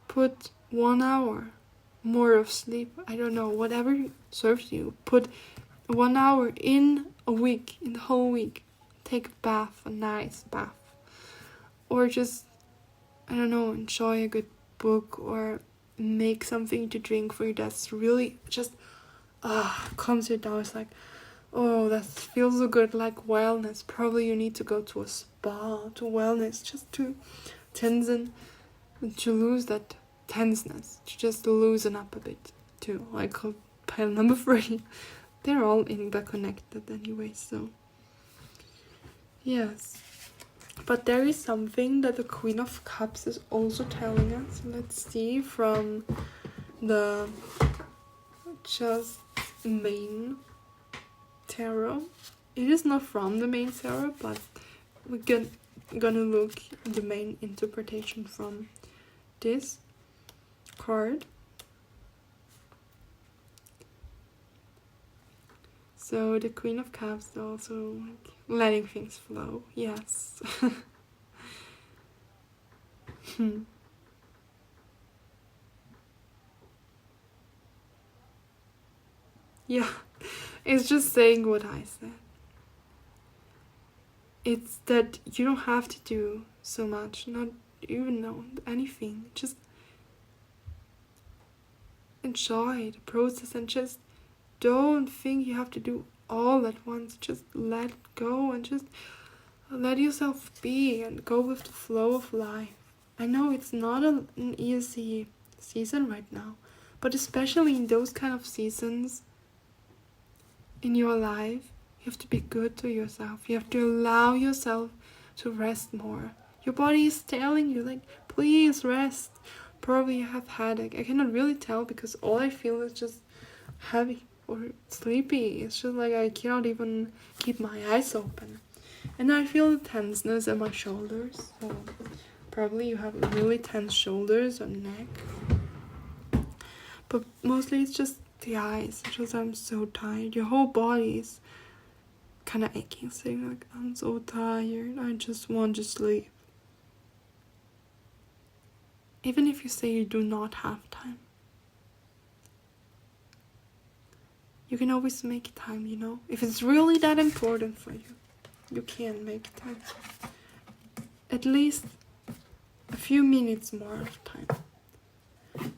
put 1 hour more of sleep. I don't know, whatever serves you. Put 1 hour in a week, in the whole week. Take a bath, a nice bath. Or just, I don't know, enjoy a good book or make something to drink for you that's really just calms you down. It's like, oh, that feels so good, like wellness. Probably you need to go to a spa, to wellness, just to tension, to lose that tenseness, to just loosen up a bit too. Like pile number 3. They're all interconnected anyway, so yes. But there is something that the Queen of Cups is also telling us. Let's see from the just main tarot. It is not from the main tarot, but we're gonna look at the main interpretation from this card. So the Queen of Cups is also like letting things flow. Yes. Yeah, it's just saying what I said. It's that you don't have to do so much, not even know anything. Just enjoy the process and just don't think you have to do all at once. Just let go and just let yourself be and go with the flow of life. I know it's not an easy season right now, but especially in those kind of seasons in your life, you have to be good to yourself. You have to allow yourself to rest more. Your body is telling you, like, please rest. Probably you have headache. I cannot really tell because all I feel is just heavy or sleepy. It's just like I cannot even keep my eyes open. And I feel the tenseness in my shoulders. So probably you have really tense shoulders or neck. But mostly it's just the eyes. It's just I'm so tired. Your whole body is kind of aching, saying like, I'm so tired. I just want to sleep. Even if you say you do not have time, you can always make time, If it's really that important for you, you can make time. At least a few minutes more of time.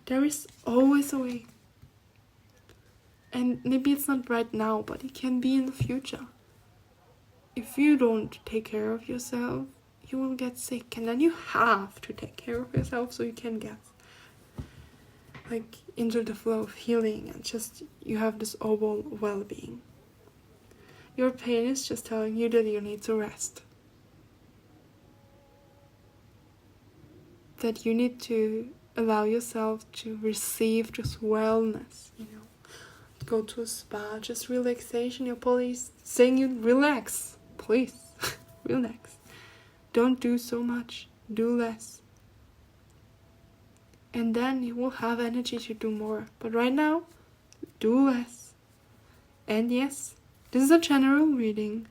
There is always a way. And maybe it's not right now, but it can be in the future. If you don't take care of yourself, you will get sick, and then you have to take care of yourself so you can get into the flow of healing and just you have this overall well-being. Your pain is just telling you that you need to rest. That you need to allow yourself to receive just wellness, Go to a spa, just relaxation. Your body is saying you relax. Please, relax. Don't do so much. Do less. And then you will have energy to do more. But right now, do less. And yes, this is a general reading.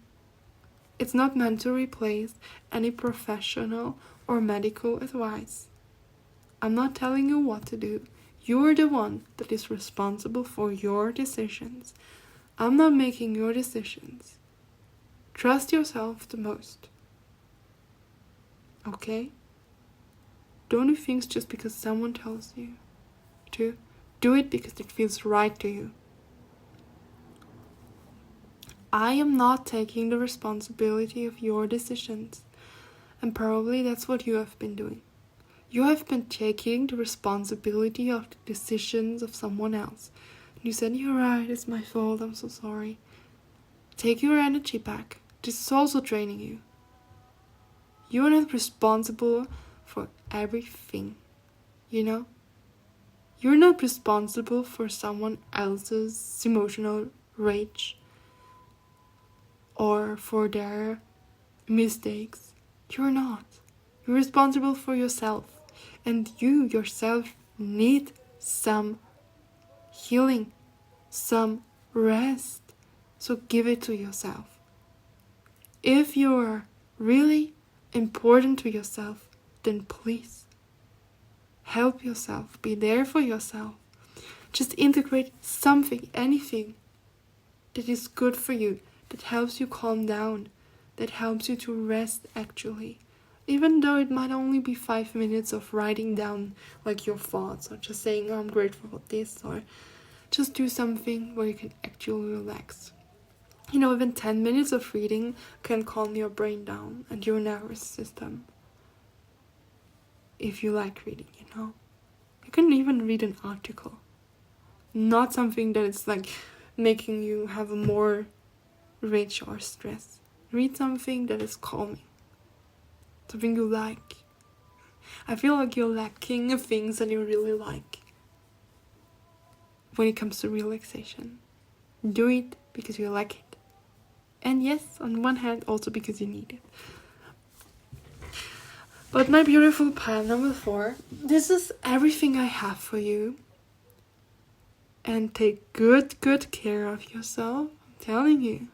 It's not meant to replace any professional or medical advice. I'm not telling you what to do. You're the one that is responsible for your decisions. I'm not making your decisions. Trust yourself the most. Okay? Don't do things just because someone tells you to. Do it because it feels right to you. I am not taking the responsibility of your decisions. And probably that's what you have been doing. You have been taking the responsibility of the decisions of someone else. You said, you're right, it's my fault, I'm so sorry. Take your energy back. This is also draining you. You are not responsible for everything, you know? You're not responsible for someone else's emotional rage or for their mistakes. You're not. You're responsible for yourself. And you yourself need some healing, some rest. So give it to yourself. If you're really important to yourself, then please help yourself. Be there for yourself. Just integrate something, anything that is good for you, that helps you calm down, that helps you to rest actually. Even though it might only be 5 minutes of writing down like your thoughts, or just saying, oh, I'm grateful for this, or just do something where you can actually relax. You know, even 10 minutes of reading can calm your brain down and your nervous system. If you like reading, you know. You can even read an article. Not something that is like making you have more rage or stress. Read something that is calming. Something you like. I feel like you're lacking things that you really like when it comes to relaxation. Do it because you like it. And yes, on one hand, also because you need it. But my beautiful pile number 4, this is everything I have for you. And take good care of yourself. I'm telling you.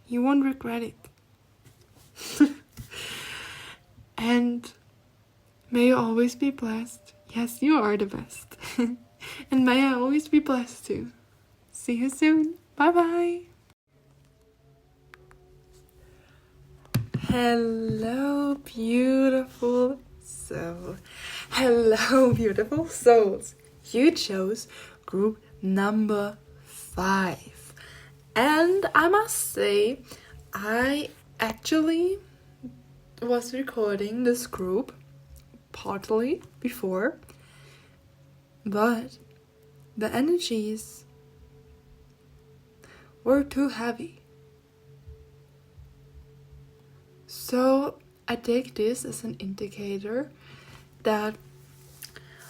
You won't regret it. And may you always be blessed. Yes, you are the best. And may I always be blessed too. See you soon. Bye bye. Hello, beautiful soul. Hello, beautiful souls. You chose group number 5. And I must say, I actually was recording this group partly before, but the energies were too heavy. So I take this as an indicator that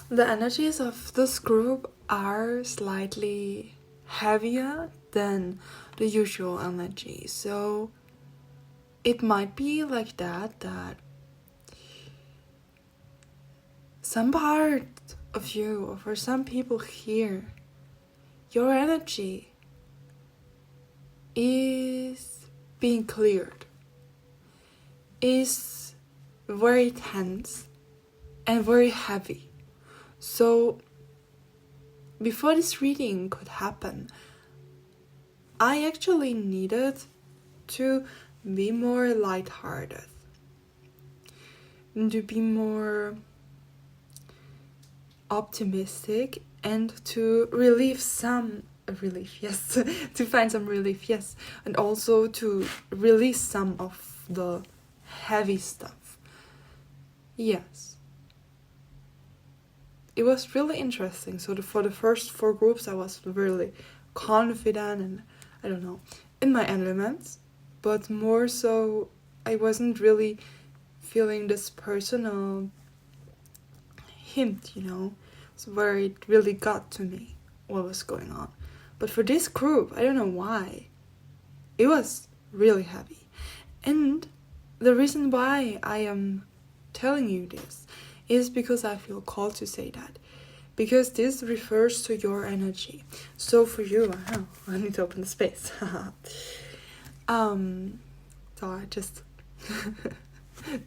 the energies of this group are slightly heavier than the usual energy. So it might be like that some part of you, or for some people here, your energy is being cleared, is very tense and very heavy. So before this reading could happen, I actually needed to be more lighthearted, to be more optimistic, and to to find some relief, yes, and also to release some of the heavy stuff. Yes. It was really interesting. So for the first 4 groups, I was really confident and, I don't know, in my elements. But more so, I wasn't really feeling this personal hint, you know, so where it really got to me what was going on. But for this group, I don't know why, it was really heavy. And the reason why I am telling you this is because I feel called to say that. Because this refers to your energy. So for you, I need to open the space. So I just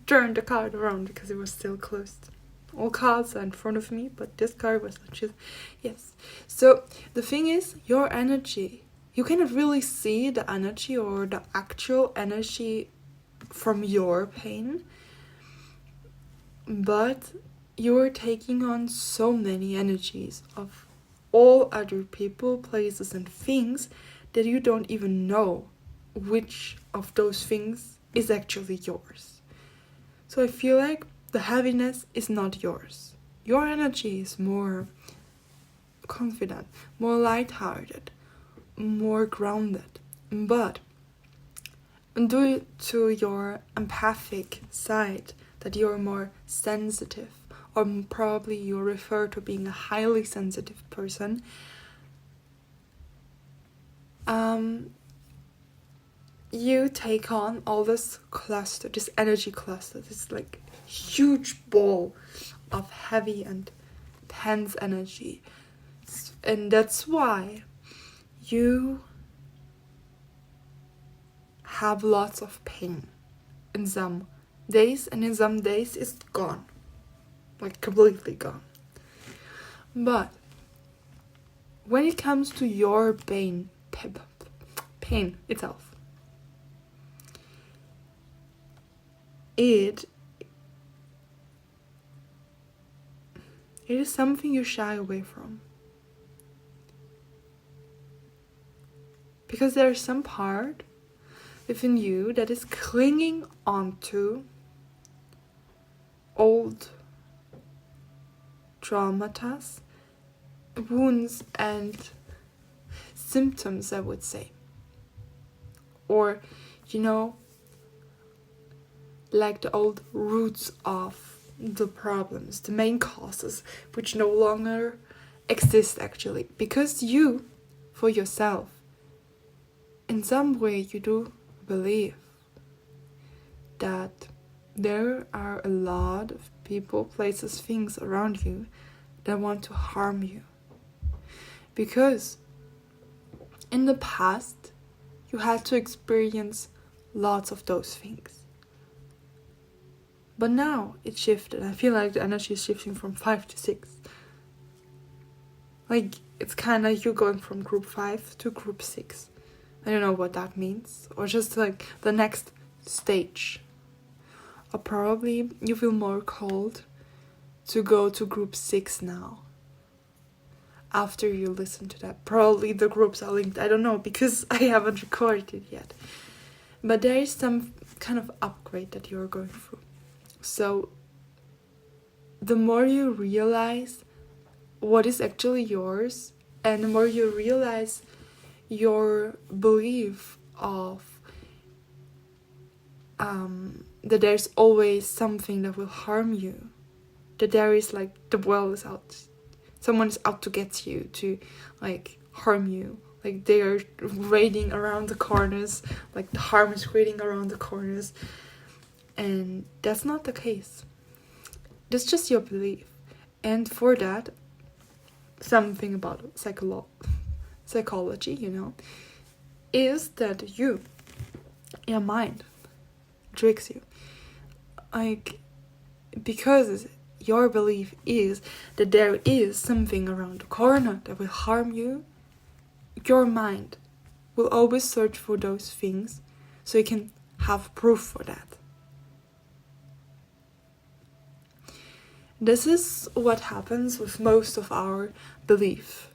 turned the card around because it was still closed. All cards are in front of me, but this card was not just. Yes. So the thing is, your energy, you cannot really see the energy or the actual energy from your pain, but you're taking on so many energies of all other people, places, and things that you don't even know which of those things is actually yours. So I feel like the heaviness is not yours. Your energy is more confident, more lighthearted, more grounded. But due to your empathic side, that you're more sensitive, or probably you refer to being a highly sensitive person, you take on all this cluster, this energy cluster, this like huge ball of heavy and tense energy. And that's why you have lots of pain in some days, and in some days it's gone, like completely gone. But when it comes to your pain itself, it is something you shy away from. Because there is some part within you that is clinging onto old traumas, wounds, and symptoms, I would say. Or, like the old roots of the problems, the main causes, which no longer exist actually. Because you, for yourself, in some way you do believe that there are a lot of people, places, things around you that want to harm you. Because in the past, you had to experience lots of those things. But now it shifted. I feel like the energy is shifting from 5 to 6. Like, it's kind of you going from group 5 to group 6. I don't know what that means. Or just like the next stage. Or probably you feel more called to go to group 6 now. After you listen to that. Probably the groups are linked. I don't know, because I haven't recorded it yet. But there is some kind of upgrade that you're going through. So the more you realize what is actually yours, and the more you realize your belief of that there's always something that will harm you, that there is like the world is out, someone is out to get you, to like harm you, like they are raiding around the corners, like the harm is raiding around the corners. And that's not the case. That's just your belief. And for that, something about psychology, is that your mind tricks you. Like, because your belief is that there is something around the corner that will harm you, your mind will always search for those things so you can have proof for that. This is what happens with most of our belief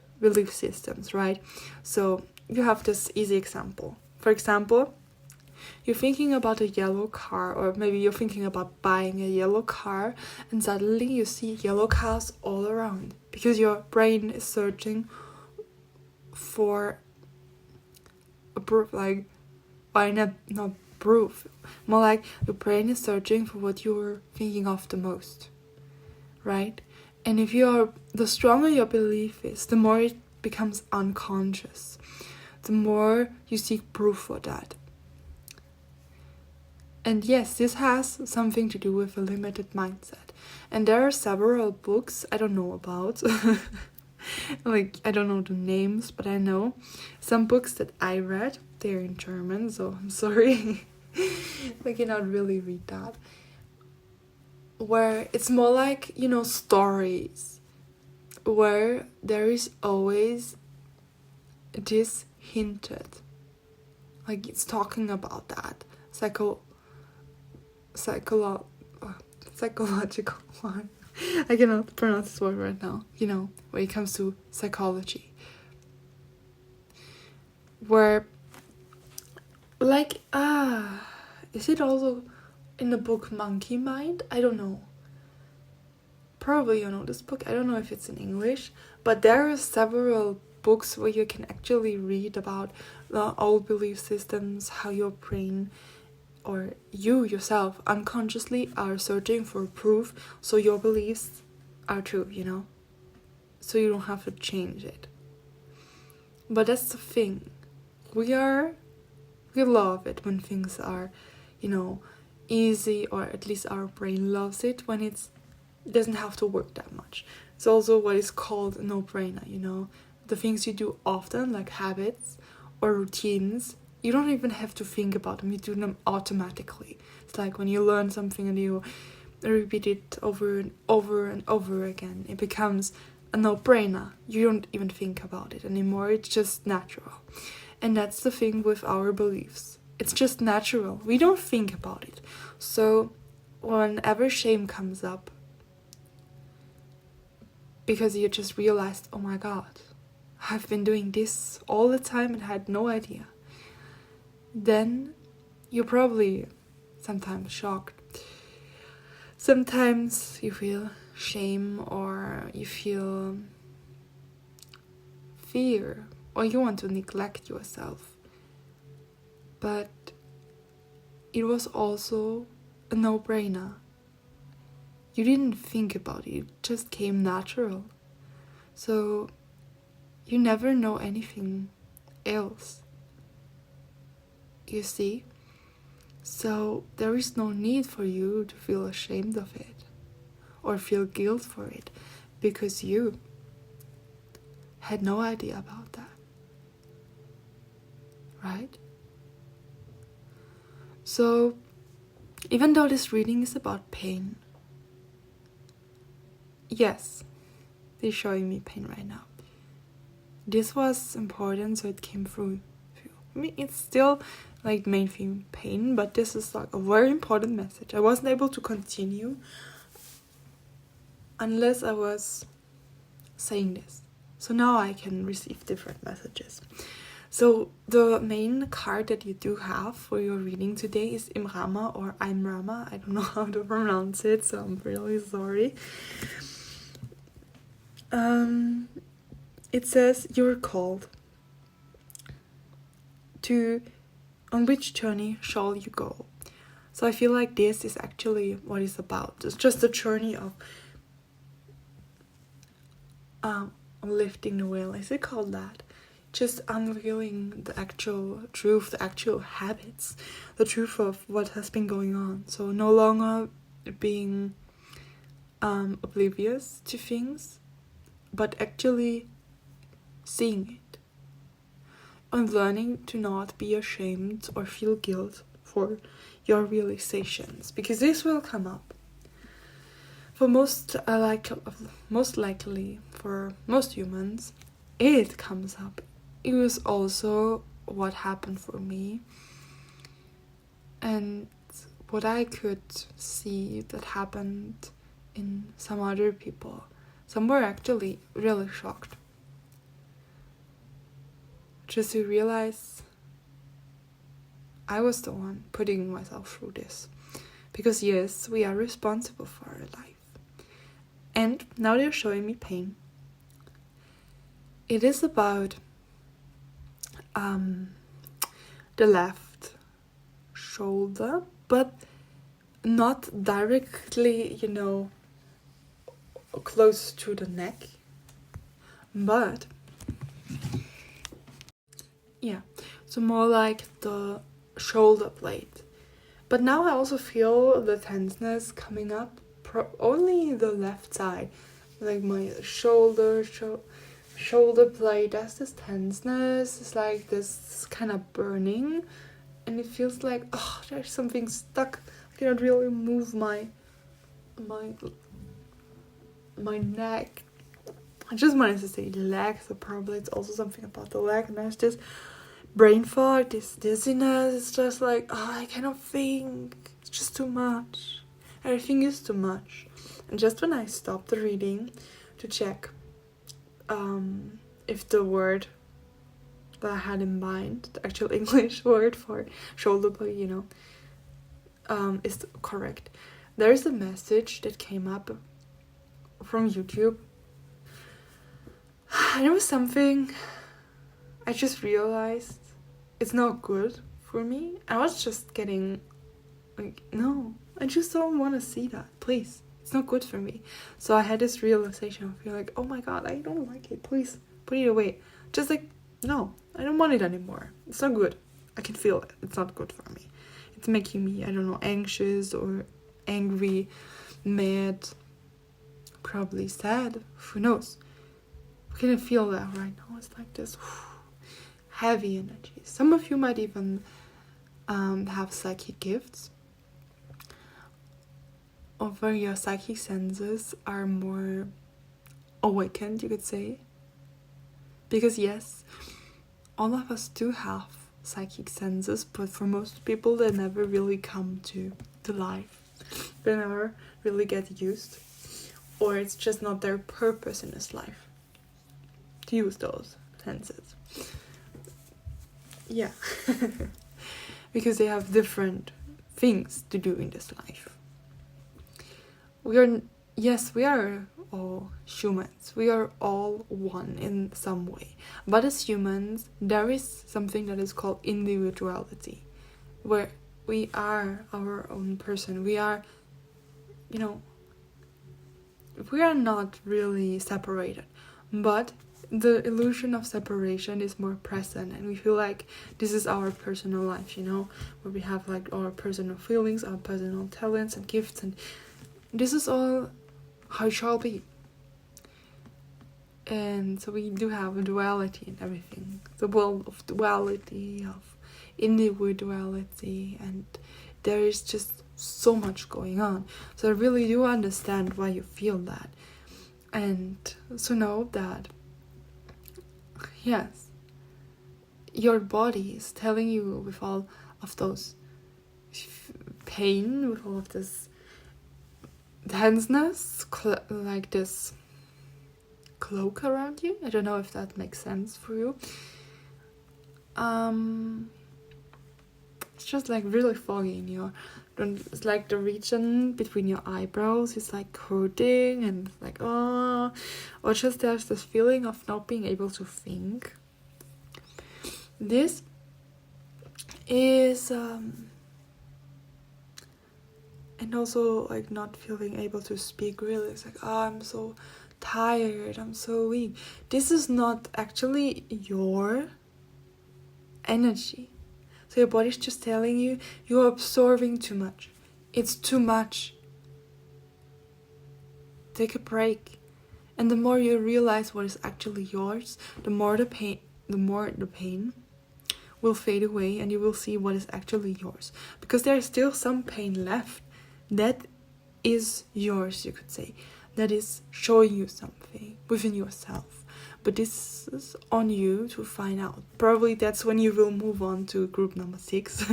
systems, right? So you have this easy example. For example, you're thinking about a yellow car, or maybe you're thinking about buying a yellow car, and suddenly you see yellow cars all around because your brain is searching for a proof, like, why not proof? More like your brain is searching for what you're thinking of the most. Right? And the stronger your belief is, the more it becomes unconscious. The more you seek proof for that. And yes, this has something to do with a limited mindset. And there are several books I don't know about. Like, I don't know the names, but I know some books that I read. They're in German, so I'm sorry. I cannot really read that. Where it's more like, stories. Where there is always this hinted. Like, it's talking about that. Psychological one. I cannot pronounce this word right now. When it comes to psychology. Where, like, is it also in the book Monkey Mind? I don't know. Probably you know this book. I don't know if it's in English. But there are several books where you can actually read about the old belief systems, how your brain or you yourself unconsciously are searching for proof so your beliefs are true, so you don't have to change it. But that's the thing, we love it when things are easy, or at least our brain loves it when it doesn't have to work that much. It's also what is called a no-brainer. The things you do often, like habits or routines, you don't even have to think about them, you do them automatically. It's like when you learn something and you repeat it over and over and over again, it becomes a no-brainer. You don't even think about it anymore, it's just natural. And that's the thing with our beliefs. It's just natural, we don't think about it. So whenever shame comes up, because you just realized, oh my god, I've been doing this all the time and had no idea, then you're probably sometimes shocked. Sometimes you feel shame, or you feel fear, or you want to neglect yourself. But it was also a no-brainer. You didn't think about it, it just came natural. So you never know anything else. You see? So there is no need for you to feel ashamed of it or feel guilt for it, because you had no idea about that. Right? So even though this reading is about pain, yes, they're showing me pain right now. This was important, so it came through. I mean, it's still like main theme pain, but this is like a very important message. I wasn't able to continue unless I was saying this. So now I can receive different messages. So the main card that you do have for your reading today is Im Rama or I'm Rama. I don't know how to pronounce it, so I'm really sorry. It says you're called to, on which journey shall you go? So I feel like this is actually what it's about. It's just a journey of lifting the veil. Is it called that? Just unveiling the actual truth, the actual habits, the truth of what has been going on. So no longer being oblivious to things, but actually seeing it. And learning to not be ashamed or feel guilt for your realizations, because this will come up. For most likely for most humans, it comes up. It was also what happened for me, and what I could see that happened in some other people. Some were actually really shocked. Just to realize I was the one putting myself through this. Because yes, we are responsible for our life. And now they're showing me pain. It is about the left shoulder, but not directly, close to the neck. But yeah, so more like the shoulder blade. But now I also feel the tenseness coming up only the left side, like my shoulder blade. There's this tenseness. It's like this kind of burning, and it feels like there's something stuck. I cannot really move my neck. I just wanted to say leg, so probably it's also something about the leg. And there's this brain fog, this dizziness. It's just like, I cannot think. It's just too much. Everything is too much. And just when I stopped the reading to check if the word that I had in mind, the actual English word for shoulder blade, is correct, there is a message that came up from YouTube. And it was something I just realized it's not good for me. I was just getting like, no, I just don't want to see that, please. It's not good for me. So I had this realization of feeling like, oh my god, I don't like it, please put it away. Just like, no, I don't want it anymore. It's not good. I can feel it. It's not good for me. It's making me, I don't know, anxious or angry, mad, probably sad. Who knows? I can feel that right now. It's like this heavy energy. Some of you might even have psychic gifts, or where your psychic senses are more awakened, you could say. Because yes, all of us do have psychic senses, but for most people they never really come to life. They never really get used, or it's just not their purpose in this life to use those senses. Yeah. Because they have different things to do in this life. We are all humans. We are all one in some way. But as humans, there is something that is called individuality, where we are our own person. We are, we are not really separated, but the illusion of separation is more present, and we feel like this is our personal life, where we have like our personal feelings, our personal talents and gifts, and this is all how it shall be. And so we do have a duality in everything, the world of duality, of individuality, and there is just so much going on. So I really do understand why you feel that, and so know that yes, your body is telling you with all of those pain, with all of this tenseness, like this cloak around you. I don't know if that makes sense for you. It's just like really foggy in your, it's like the region between your eyebrows is like hurting, and like or just there's this feeling of not being able to think. This is and also like not feeling able to speak really. It's like, I'm so tired, I'm so weak. This is not actually your energy. So your body's just telling you you're absorbing too much. It's too much. Take a break. And the more you realize what is actually yours, the more the pain will fade away, and you will see what is actually yours. Because there is still some pain left that is yours, you could say. That is showing you something within yourself. But this is on you to find out. Probably that's when you will move on to group number 6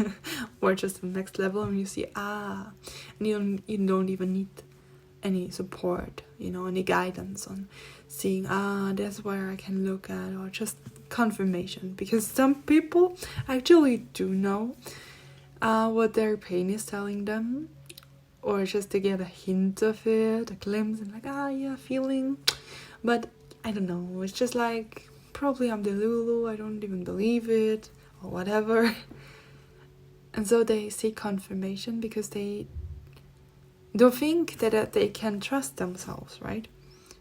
or just the next level, and you see, and you don't even need any support, any guidance on seeing, that's where I can look at, or just confirmation. Because some people actually do know what their pain is telling them, or just to get a hint of it, a glimpse, and like, yeah, feeling. But I don't know, it's just like, probably I'm delulu, I don't even believe it, or whatever. And so they seek confirmation because they don't think that they can trust themselves, right?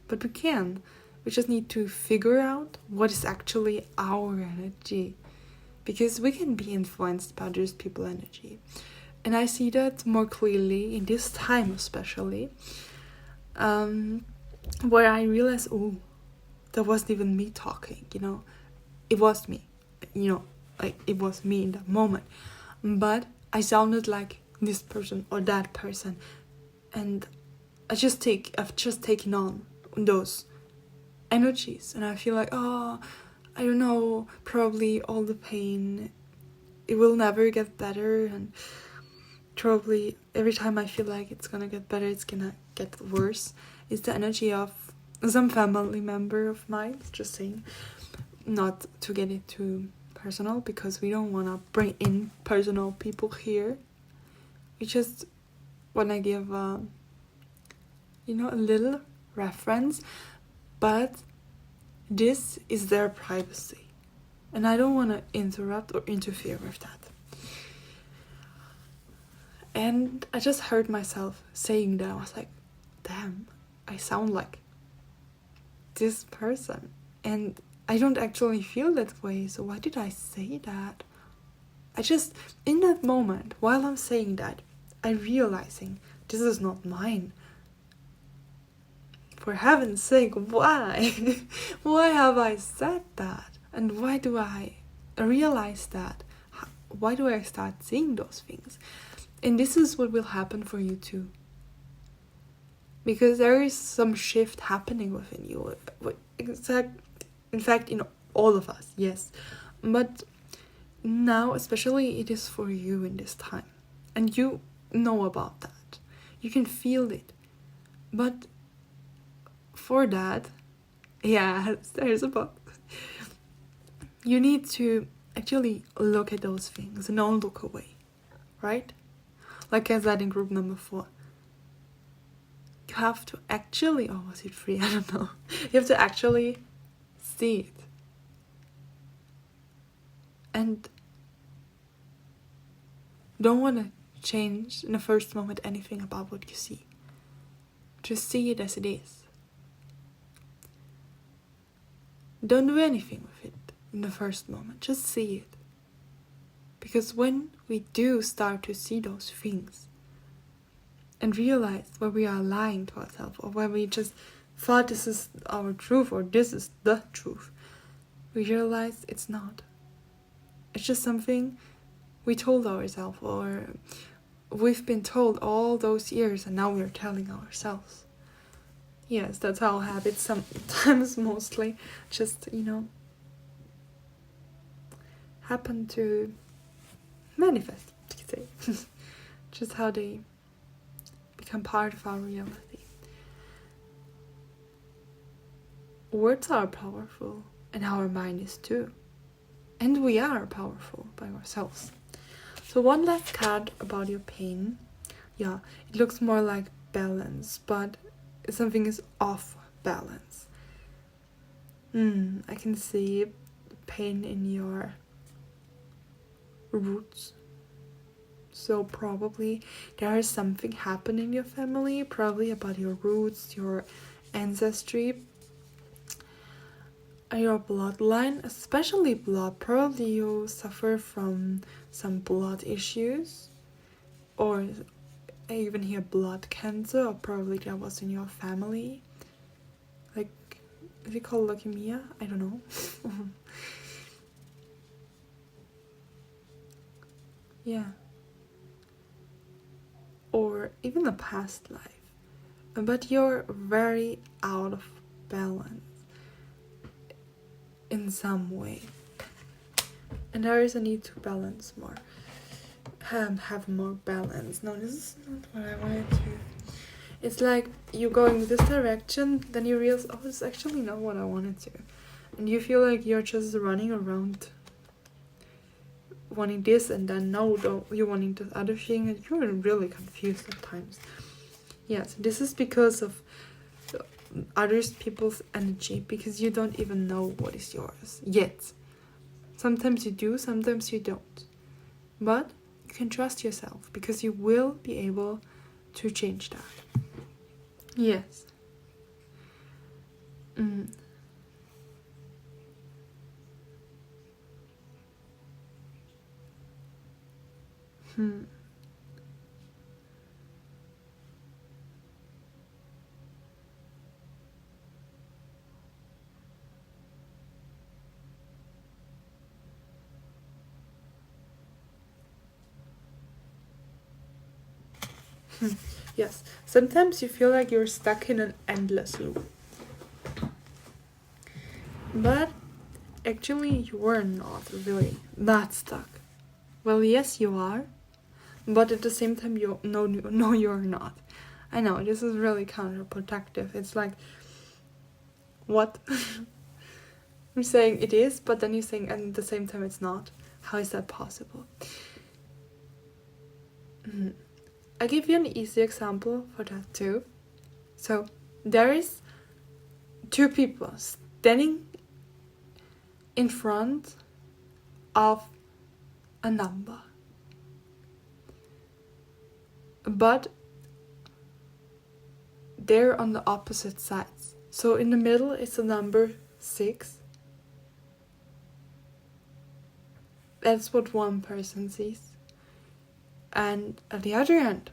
But we can. We just need to figure out what is actually our energy. Because we can be influenced by others people's energy. And I see that more clearly in this time especially, where I realize, oh, that wasn't even me talking, it was me, like it was me in that moment, but I sounded like this person or that person, and I've just taken on those energies, and I feel like, oh, I don't know, probably all the pain, it will never get better, and probably every time I feel like it's gonna get better, it's gonna get worse. It's the energy of some family member of mine, just saying, not to get it too personal, because we don't want to bring in personal people here. We just want to give a little reference, but this is their privacy, and I don't want to interrupt or interfere with that. And I just heard myself saying that. I was like, damn, I sound like this person, and I don't actually feel that way, so why did I say that? I just, in that moment, while I'm saying that, I'm realizing this is not mine. For heaven's sake, why? Why have I said that? And why do I realize that? Why do I start saying those things? And this is what will happen for you too. Because there is some shift happening within you. In fact, in all of us, yes. But now, especially, it is for you in this time. And you know about that. You can feel it. But for that, there's a but. You need to actually look at those things and don't look away. Right? Like I said in group number 4. You have to actually, or was it 3? I don't know. You have to actually see it. And don't want to change in the first moment anything about what you see. Just see it as it is. Don't do anything with it in the first moment. Just see it. Because when we do start to see those things and realize where we are lying to ourselves, or where we just thought this is our truth or this is the truth, we realize it's not. It's just something we told ourselves, or we've been told all those years, and now we're telling ourselves. Yes, that's how habits sometimes mostly just, happen to manifest, you could say. Just how they become part of our reality. Words are powerful, and our mind is too. And we are powerful by ourselves. So one last card about your pain. Yeah, it looks more like balance, but something is off balance. I can see pain in your roots. So probably there is something happening in your family, probably about your roots, your ancestry, your bloodline, especially blood. Probably you suffer from some blood issues, or I even hear blood cancer, or probably that was in your family. Like, is it called leukemia? I don't know. Yeah. Or even a past life. But you're very out of balance in some way. And there is a need to balance more. Have more balance. No, this is not what I wanted to. It's like you go in this direction, then you realize, oh, it's actually not what I wanted to. And you feel like you're just running around wanting this, and then you're wanting this other thing, and you're really confused at times. Yes, this is because of other people's energy, because you don't even know what is yours yet. Sometimes you do, sometimes you don't. But you can trust yourself, because you will be able to change that. Yes. Yes, sometimes you feel like you're stuck in an endless loop. But actually, you're not really that stuck. Well, yes, you are, but at the same time, no, you're not. I know, this is really counterproductive. It's like, what? I'm saying it is, but then you're saying at the same time it's not. How is that possible? I'll give you an easy example for that too. So, there is two people standing in front of a number. But they're on the opposite sides. So in the middle is the number 6. That's what one person sees. And at the other end,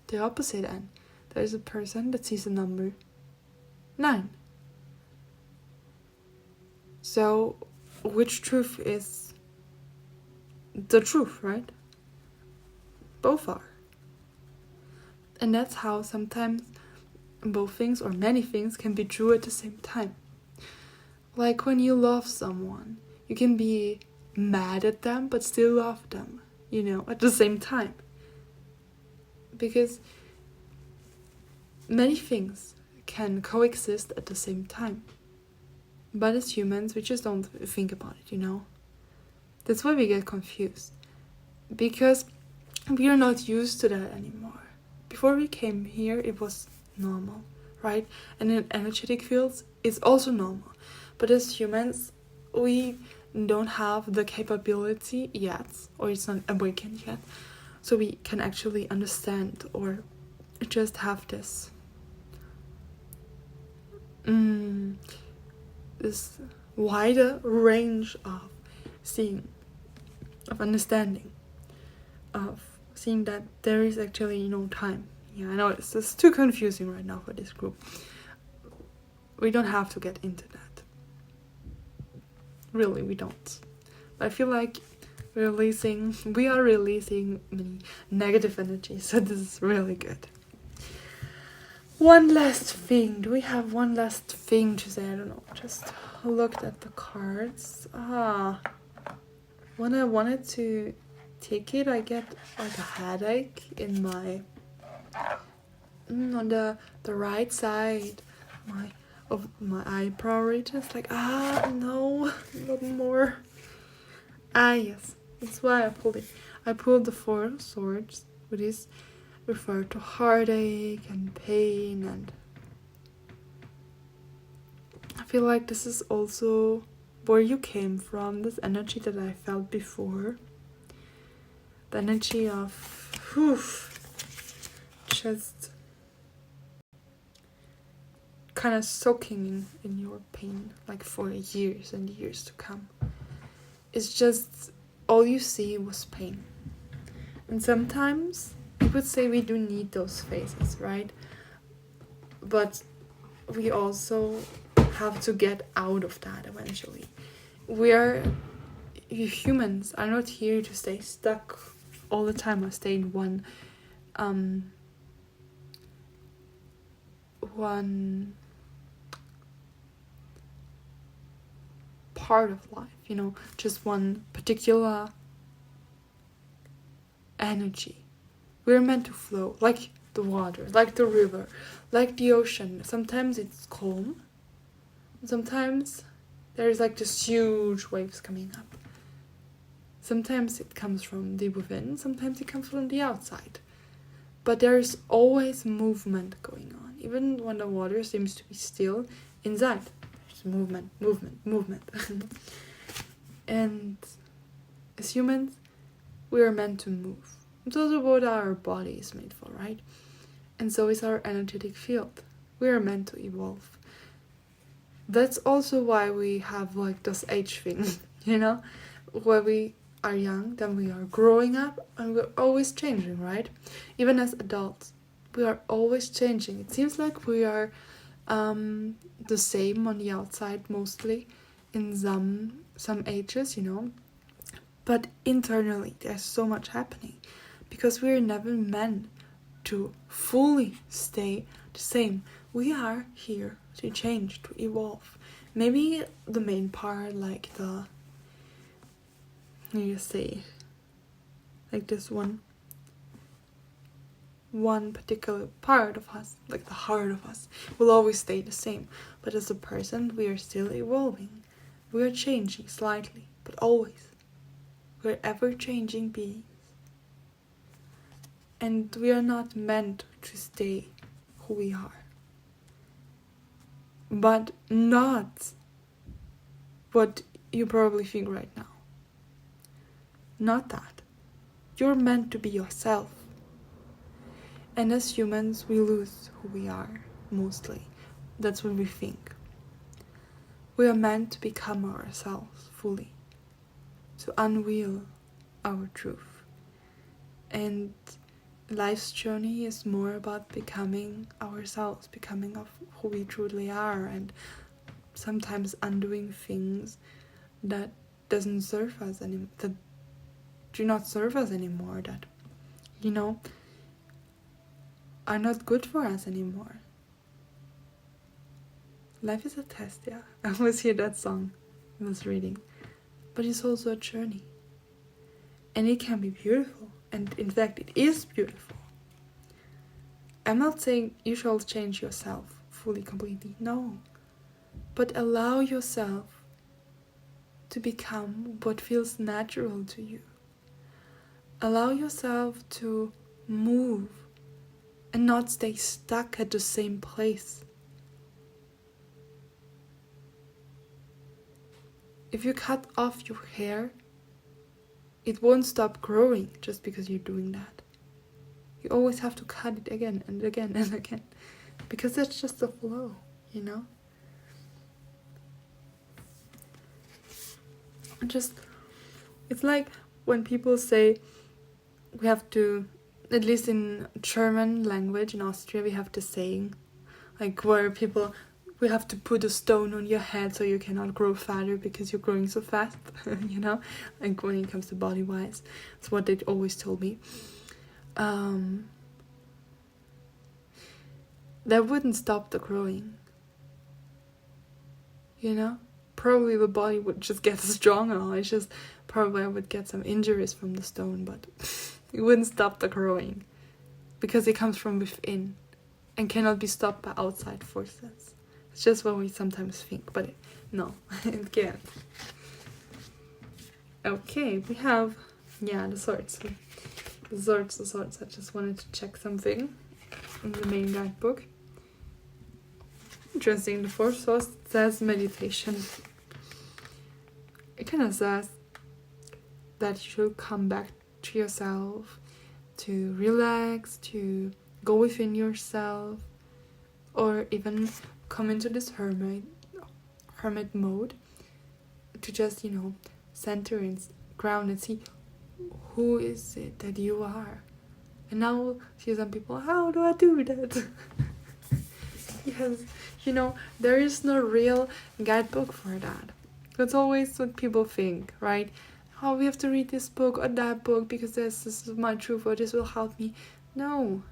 the opposite end, there's a person that sees the number 9. So which truth is the truth, right? Both are. And that's how sometimes both things or many things can be true at the same time. Like when you love someone, you can be mad at them but still love them, at the same time. Because many things can coexist at the same time. But as humans, we just don't think about it, That's why we get confused. Because we are not used to that anymore. Before we came here, it was normal, right? And in energetic fields, it's also normal. But as humans, we don't have the capability yet, or it's not awakened yet, so we can actually understand or just have this this wider range of seeing, of understanding, of seeing that there is actually no time. Yeah, I know it's too confusing right now for this group. We don't have to get into that. Really, we don't. But I feel like we are releasing many negative energy, so this is really good. One last thing. Do we have one last thing to say? I don't know. Just looked at the cards. When I wanted to take it, I get like a headache in my on the right side of my eyebrow region. It's like, no, not more. Yes, that's why I pulled it. I pulled the 4 of Swords, which is referred to heartache and pain, and I feel like this is also where you came from, this energy that I felt before. The energy of just kind of soaking in your pain, like for years and years to come. It's just all you see was pain. And sometimes I would say we do need those phases, right? But we also have to get out of that eventually. Humans are not here to stay stuck all the time or stay in one part of life, just one particular energy. We're meant to flow, like the water, like the river, like the ocean. Sometimes it's calm, sometimes there's like this huge waves coming up. Sometimes it comes from deep within, sometimes it comes from the outside. But there's always movement going on. Even when the water seems to be still, inside there's movement. And as humans, we are meant to move. It's also what our body is made for, right? And so is our energetic field. We are meant to evolve. That's also why we have like this age thing, where we are young, then we are growing up, and we're always changing, right? Even as adults, we are always changing. It seems like we are the same on the outside mostly in some ages, but internally there's so much happening because we're never meant to fully stay the same. We are here to change, to evolve. Maybe the main part, like like this one particular part of us, like the heart of us, will always stay the same. But as a person, we are still evolving. We are changing slightly, but always. We're ever-changing beings. And we are not meant to stay who we are. But not what you probably think right now. Not that. You're meant to be yourself. And as humans, we lose who we are, mostly. That's what we think. We are meant to become ourselves fully. To unveil our truth. And life's journey is more about becoming ourselves, becoming of who we truly are, and sometimes undoing things that doesn't serve us anymore, that do not serve us anymore, that, are not good for us anymore. Life is a test, yeah. I always hear that song I was reading. But it's also a journey. And it can be beautiful. And in fact, it is beautiful. I'm not saying you shall change yourself fully, completely. No. But allow yourself to become what feels natural to you. Allow yourself to move and not stay stuck at the same place. If you cut off your hair, it won't stop growing just because you're doing that. You always have to cut it again and again and again, because that's just the flow, It's like when people say we have to, at least in German language, in Austria, we have this saying, like where people, we have to put a stone on your head so you cannot grow fatter because you're growing so fast, like when it comes to body-wise. That's what they always told me. That wouldn't stop the growing. Probably the body would just get stronger. It's just probably I would get some injuries from the stone, but it wouldn't stop the growing because it comes from within and cannot be stopped by outside forces. It's just what we sometimes think, but no, it can't. Okay, we have, the swords. The swords. I just wanted to check something in the main guidebook. Interesting, the fourth sword says meditation. It kind of says that you should come back to yourself, to relax, to go within yourself, or even come into this hermit mode, to just, center and ground and see who is it that you are. And now see some people, how do I do that? Yes, there is no real guidebook for that. That's always what people think, right? Oh, we have to read this book or that book because this is my truth or this will help me. No.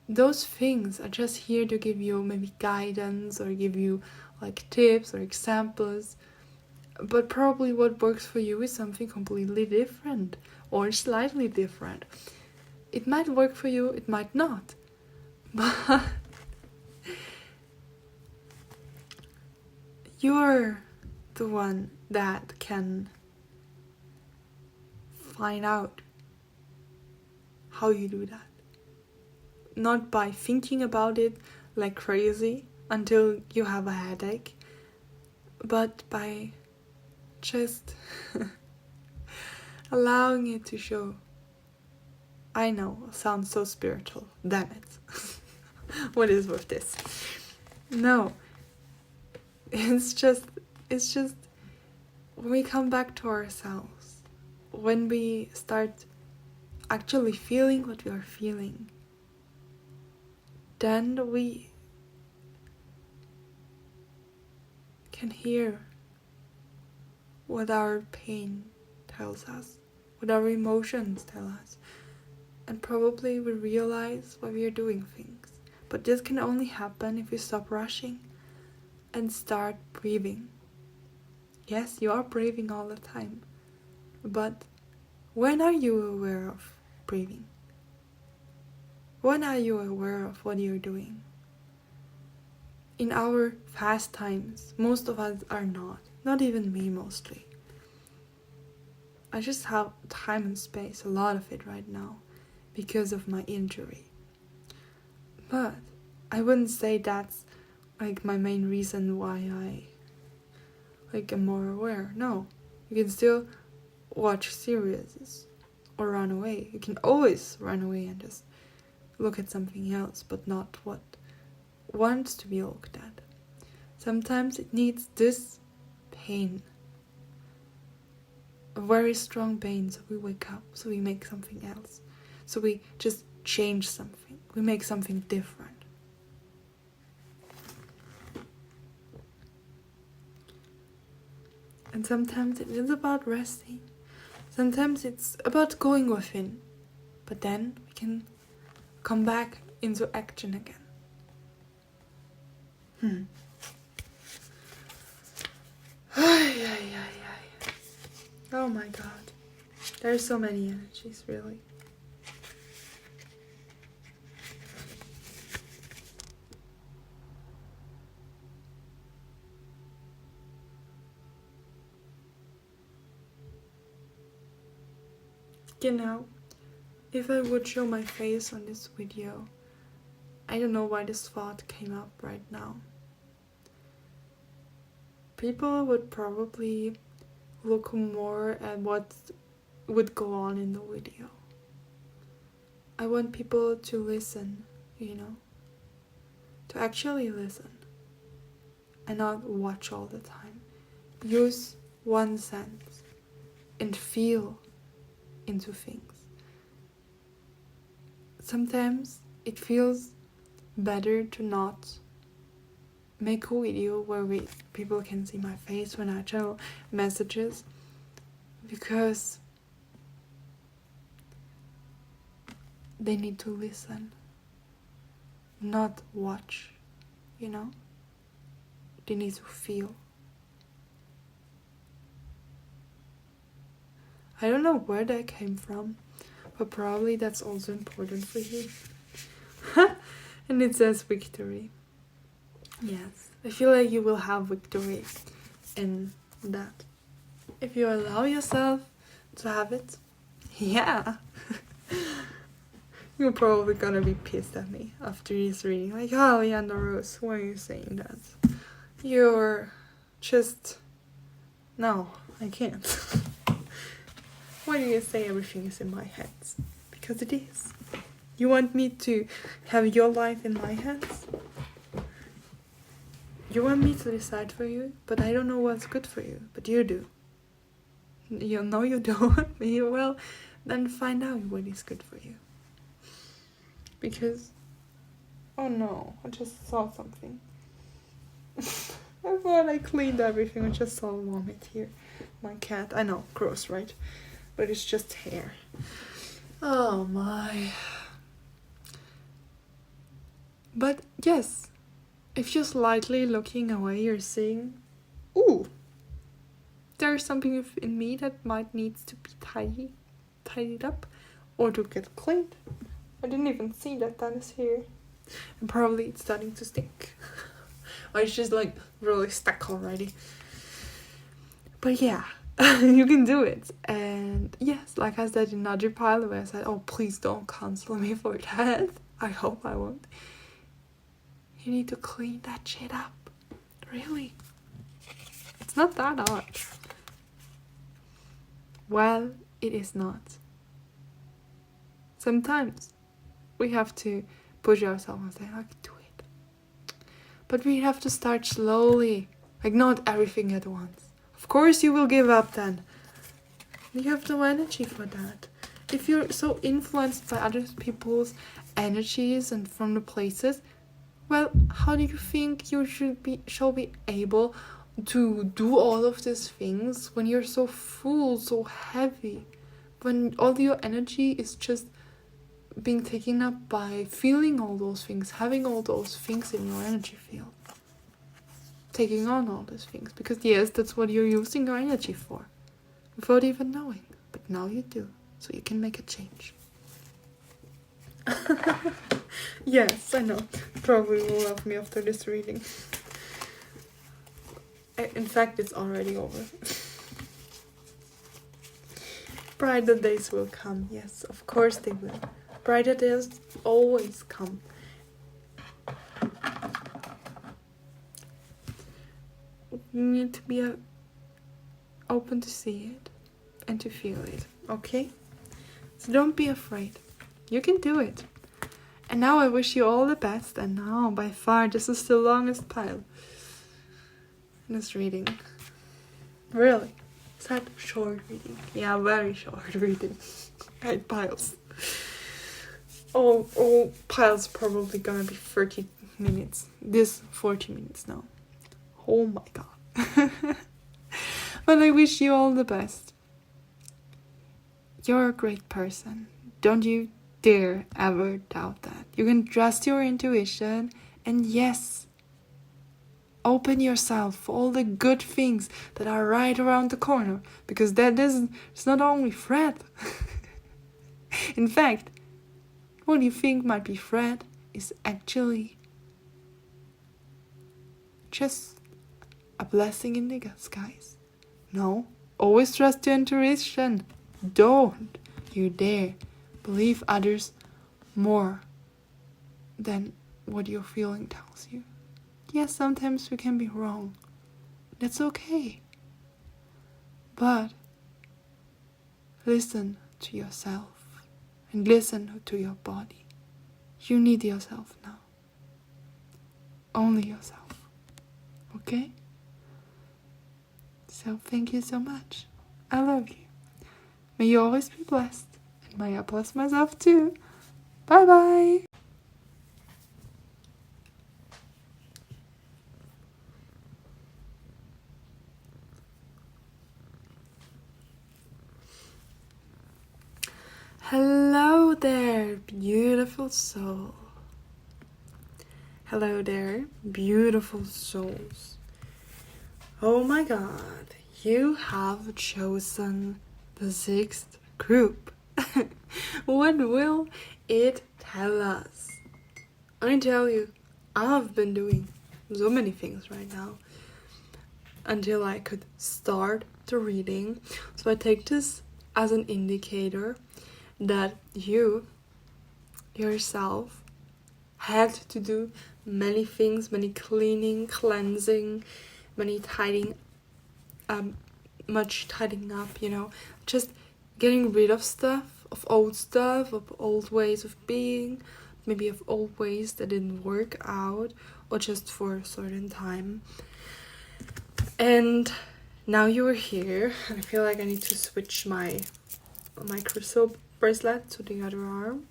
Those things are just here to give you maybe guidance or give you like tips or examples. But probably what works for you is something completely different or slightly different. It might work for you, it might not. But you're the one that can find out how you do that. Not by thinking about it like crazy until you have a headache, but by just allowing it to show. I know, it sounds so spiritual. Damn it. What is with this? No. It's just when we come back to ourselves, when we start actually feeling what we are feeling, then we can hear what our pain tells us, what our emotions tell us. and probably we realize why we are doing things. But this can only happen if you stop rushing and start breathing. Yes, you are breathing all the time, but when are you aware of breathing? When are you aware of what you're doing? In our fast times, most of us are not even me mostly. I just have time and space, a lot of it right now, because of my injury. But I wouldn't say that's like my main reason why I am more aware. No, you can still watch series or run away. You can always run away and just look at something else, but not what wants to be looked at. Sometimes it needs this pain, a very strong pain, so we wake up, so we make something else, so we just change something, we make something different. And sometimes it is about resting, sometimes it's about going within, but then we can come back into action again. Oh my god. There's so many energies, really. You know, if I would show my face on this video, I don't know why this thought came up right now. People would probably look more at what would go on in the video. I want people to listen, to actually listen and not watch all the time. Use one sense and feel into things. Sometimes it feels better to not make a video where people can see my face when I channel messages, because they need to listen, not watch, They need to feel. I don't know where that came from, but probably that's also important for you. And it says victory. Yes, I feel like you will have victory in that. If you allow yourself to have it, yeah. You're probably gonna be pissed at me after this reading. Like, oh, Leander Rose, why are you saying that? You're just... No, I can't. Why do you say everything is in my hands? Because it is. You want me to have your life in my hands? You want me to decide for you, but I don't know what's good for you, but you do. You know you don't. Well, then find out what is good for you. Because, oh no, I just saw something. I thought I cleaned everything, I just saw vomit here. My cat, I know, gross, right? But it's just hair. Oh my. But yes, if you're slightly looking away, you're seeing, ooh, there's something in me that might need to be tidied up or to get cleaned. I didn't even see that is here. And probably it's starting to stink. Or it's just like really stuck already. But yeah, you can do it. And yes, like I said in another pile where I said, oh, please don't cancel me for that. I hope I won't. You need to clean that shit up. Really. It's not that hard. Well, it is not. Sometimes we have to push ourselves and say, like, do it. But we have to start slowly. Like, not everything at once. Of course you will give up then. You have no energy for that. If you're so influenced by other people's energies and from the places, well, how do you think you shall be able to do all of these things when you're so full, so heavy? When all your energy is just being taken up by feeling all those things, having all those things in your energy field. Taking on all those things. Because yes, that's what you're using your energy for. Without even knowing. But now you do. So you can make a change. Yes, I know. Probably will love me after this reading. In fact, it's already over. Brighter days will come. Yes, of course they will. Brighter days always come. You need to be open to see it and to feel it, okay? So don't be afraid. You can do it. And now I wish you all the best. And now, by far, this is the longest pile in this reading. Really. Is that short reading? Yeah, very short reading. 8 piles. All piles probably gonna be 30 minutes. This 40 minutes now. Oh my god. But I wish you all the best. You're a great person. Don't you dare ever doubt that. You can trust your intuition, and yes, open yourself for all the good things that are right around the corner, because it's not only threat. In fact, what you think might be threat is actually just a blessing in the skies. No, always trust your intuition. Don't you dare believe others more than what your feeling tells you. Yes, sometimes we can be wrong. That's okay. But listen to yourself and listen to your body. You need yourself now. Only yourself. Okay? So thank you so much. I love you. May you always be blessed. And may I bless myself too. Bye bye. Hello there, beautiful soul. Hello there, beautiful souls. Oh my god, you have chosen the 6th group. What will it tell us? I tell you, I've been doing so many things right now until I could start the reading. So I take this as an indicator that you yourself had to do many things, many cleaning, cleansing, many tidying, much tidying up, just getting rid of stuff, of old ways of being, maybe of old ways that didn't work out, or just for a certain time. And now you are here, and I feel like I need to switch my crystal bracelet to the other arm.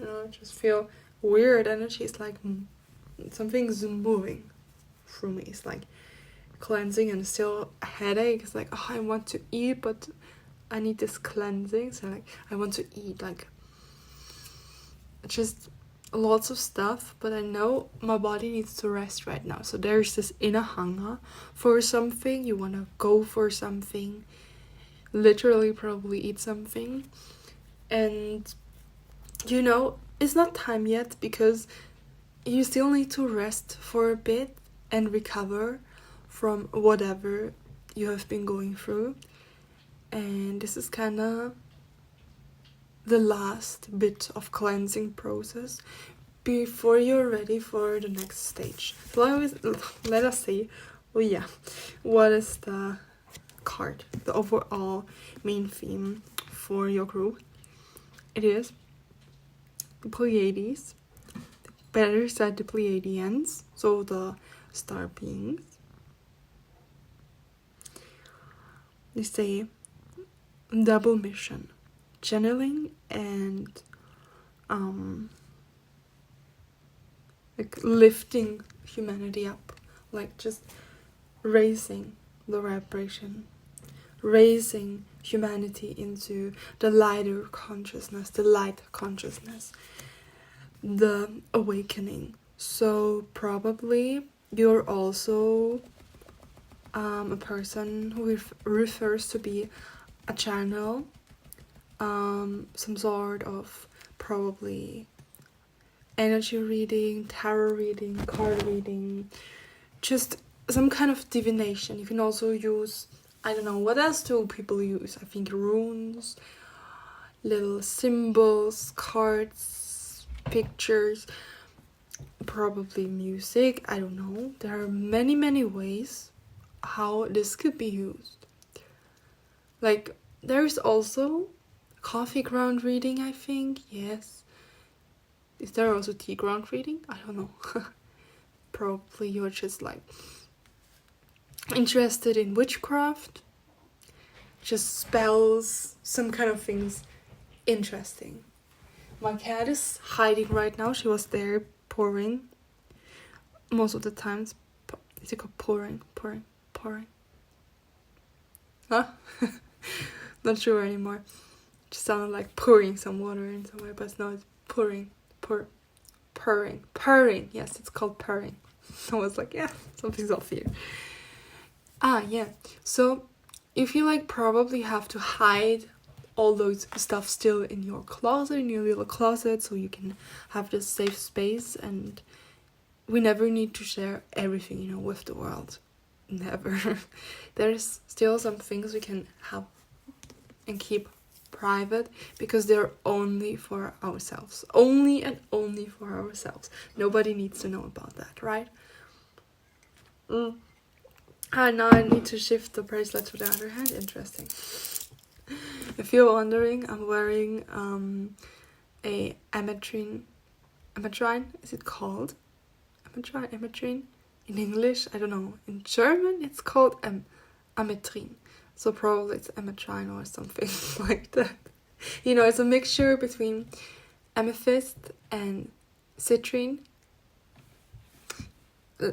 I just feel weird energy. It's like something's moving through me. It's like cleansing and still a headache. It's like, I want to eat, but I need this cleansing. So like I want to eat, like just lots of stuff, but I know my body needs to rest right now. So there's this inner hunger for something. You want to go for something, literally probably eat something. And it's not time yet, because you still need to rest for a bit and recover from whatever you have been going through. And this is kind of the last bit of cleansing process before you're ready for the next stage. So let us see, what is the card, the overall main theme for your group. It is the Pleiades, better said the Pleiadians, so the star beings. They say double mission, channeling and like lifting humanity up, like just raising the vibration, raising humanity into the lighter consciousness, the light consciousness, the awakening. So probably you're also a person who refers to be a channel, some sort of probably energy reading, tarot reading, card reading, just some kind of divination. You can also use, I don't know, what else do people use? I think runes, little symbols, cards, pictures, probably music, I don't know. There are many ways how this could be used. Like, there's also coffee ground reading, I think, yes. Is there also tea ground reading? I don't know. Probably you're just like interested in witchcraft, just spells, some kind of things interesting. My cat is hiding right now. She was there pouring. Most of the times, is it called pouring? Huh? Not sure anymore. It just sounded like pouring some water in somewhere, but no, it's purring. Purring. Yes, it's called purring. I was like, yeah, something's off here. Yeah. So if you like probably have to hide all those stuff still in your closet, in your little closet, so you can have this safe space, and we never need to share everything, you know, with the world. Never. There's still some things we can have and keep private, because they're only for ourselves. Only and only for ourselves. Nobody needs to know about that, right? Now I need to shift the bracelet to the other hand. Interesting. If you're wondering, I'm wearing a ametrine, is it called? Ametrine? In English, I don't know. In German, it's called ametrine. So probably it's ametrine or something like that. You know, it's a mixture between amethyst and citrine.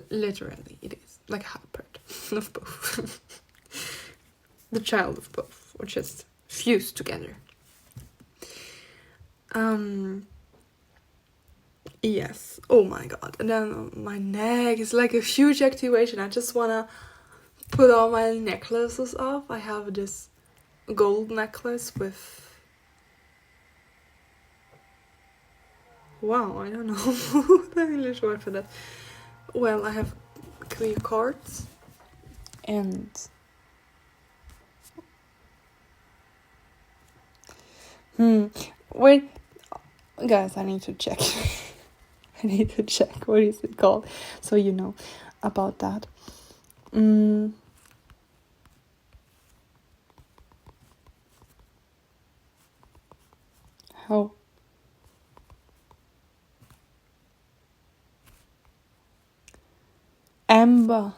Literally, it is. Like a hybrid of both. The child of both, or just fused together. Yes. Oh my god. And then my neck is like a huge activation. I just wanna put all my necklaces off. I have this gold necklace with... Wow, I don't know the English word for that. Well, I have clear cards and... Wait, guys, I need to check. I need to check what is it called, so you know about that. How? Amber.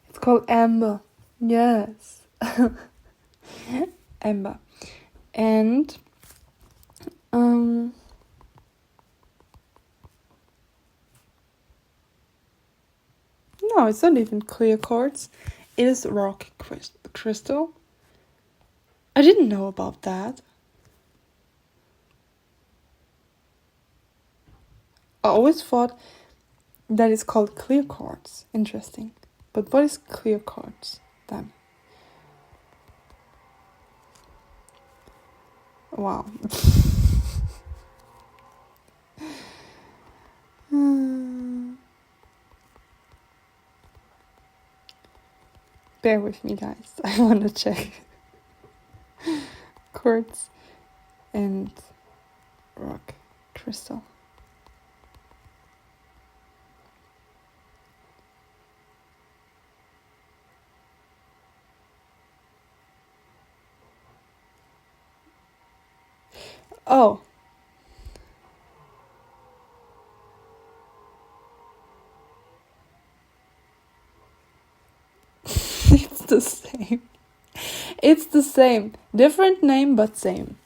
It's called amber. Yes. Amber. And no, it's not even clear quartz. It is rock crystal. I didn't know about that. I always thought that it's called clear quartz. Interesting. But what is clear quartz then? Wow. Bear with me, guys. I want to check. Quartz and rock crystal. Oh. It's the same. It's the same. Different name, but same.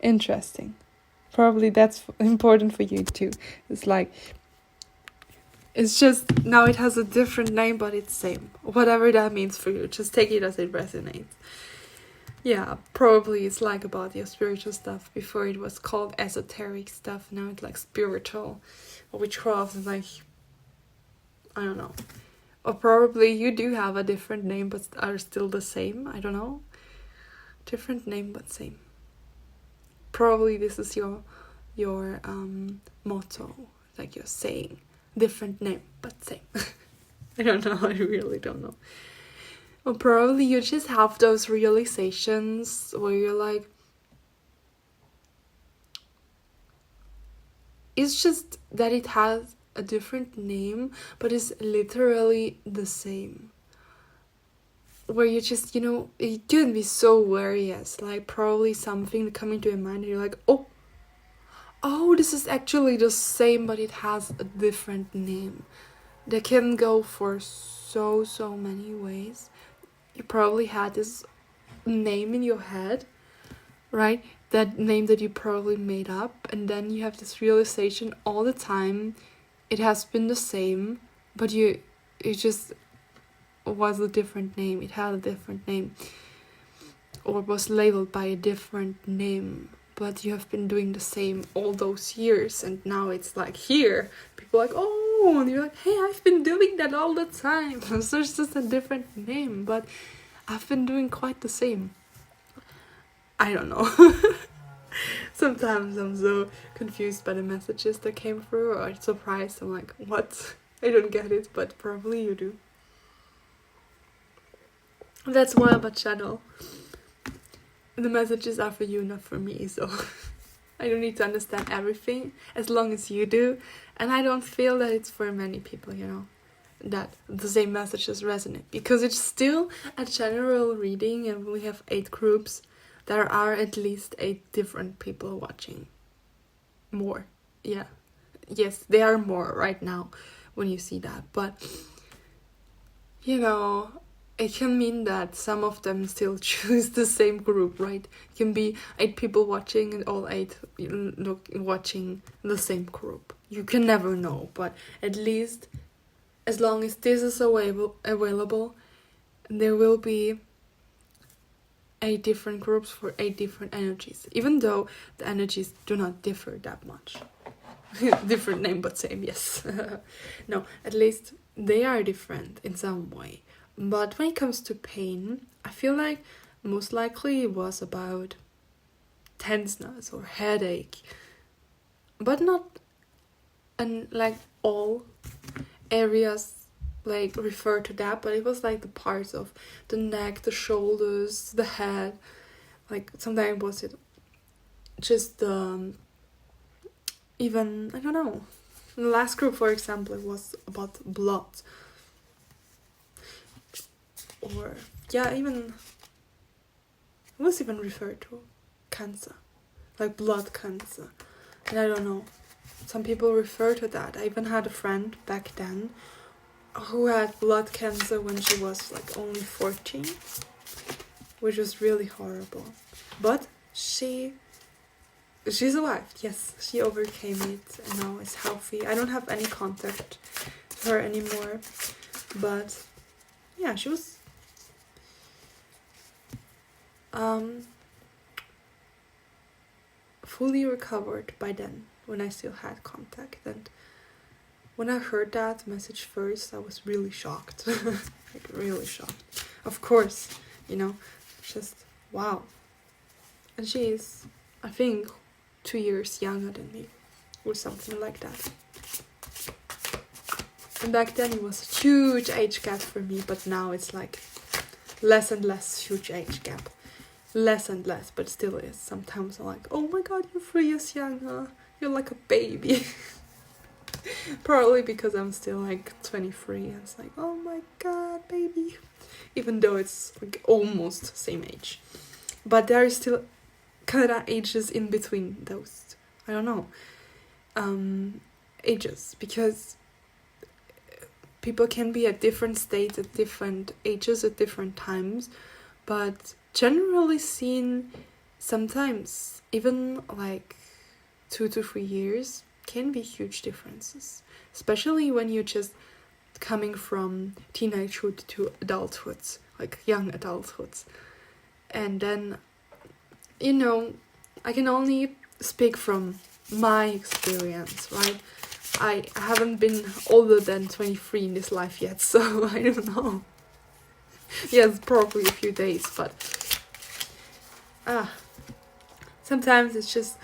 Interesting. Probably that's important for you too. It's like... It's just... Now it has a different name, but it's same. whatever that means for you. Just take it as it resonates. Yeah, probably it's like about your spiritual stuff. Before it was called esoteric stuff, now it's like spiritual or witchcraft is like, I don't know. Or probably you do have a different name but are still the same. I don't know. Different name but same. Probably this is your motto, like you're saying. Different name but same. I don't know. I really don't know. Or probably you just have those realizations where you're like, it's just that it has a different name, but it's literally the same. Where you just, it couldn't be so various. Like probably something coming to your mind and you're like, oh, this is actually the same, but it has a different name. They can go for so many ways. You probably had this name in your head, right? That name that you probably made up, and then you have this realization all the time it has been the same, but it just was a different name. It had a different name, or was labeled by a different name, but you have been doing the same all those years, and now it's like here. People are like, oh, and you're like, hey, I've been doing that all the time. So it's just a different name, but I've been doing quite the same. I don't know. Sometimes I'm so confused by the messages that came through, or surprised. I'm like, what? I don't get it, but probably you do. That's why I'm a channel. The messages are for you, not for me, so I don't need to understand everything as long as you do. And I don't feel that it's for many people, that the same messages resonate, because it's still a general reading and we have 8 groups. There are at least 8 different people watching. More. Yeah. Yes, there are more right now when you see that. But, it can mean that some of them still choose the same group, right? It can be 8 people watching and all 8 watching the same group. You can never know, but at least as long as this is available, there will be 8 different groups for 8 different energies, even though the energies do not differ that much. Different name but same, yes. No, at least they are different in some way. But when it comes to pain, I feel like most likely it was about tenseness or headache, but not like all areas like refer to that, but it was like the parts of the neck, the shoulders, the head. Like sometimes was it just even, I don't know. The last group, for example, it was about blood. Or even it was even referred to cancer, like blood cancer. And I don't know. Some people refer to that. I even had a friend back then who had blood cancer when she was like only 14, which was really horrible. But she survived. Yes, she overcame it and now is healthy. I don't have any contact with her anymore, but yeah, she was fully recovered by then, when I still had contact. And when I heard that message first, I was really shocked. Like really shocked. Of course, just wow. And she is, I think, 2 years younger than me, or something like that. And back then it was a huge age gap for me, but now it's like less and less huge age gap. Less and less, but still is. Sometimes I'm like, oh my god, you're 3 years younger. You're like a baby. Probably because I'm still like 23 and it's like, oh my god, baby. Even though it's like almost same age. But there is still kind of ages in between those. I don't know. Ages. Because people can be at different states at different ages at different times. But generally seen, sometimes even like 2 to 3 years can be huge differences, especially when you just coming from teenagehood to adulthood, like young adulthood. And then, you know, I can only speak from my experience, right? I haven't been older than 23 in this life yet, so I don't know. Yes, probably a few days, but sometimes it's just,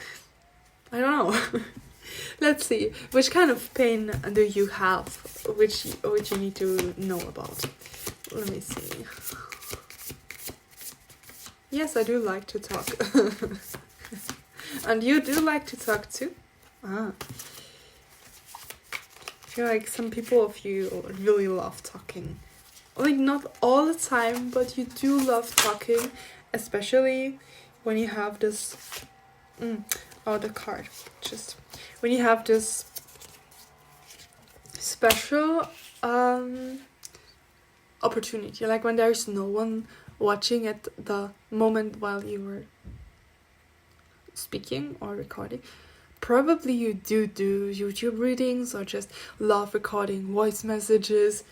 I don't know. Let's see, which kind of pain do you have, which you need to know about? Let me see. Yes, I do like to talk. And you do like to talk too? I feel like some people of you really love talking. Like, not all the time, but you do love talking, especially when you have this... the card. Just when you have this special opportunity, like when there's no one watching at the moment while you were speaking or recording. Probably you do YouTube readings or just love recording voice messages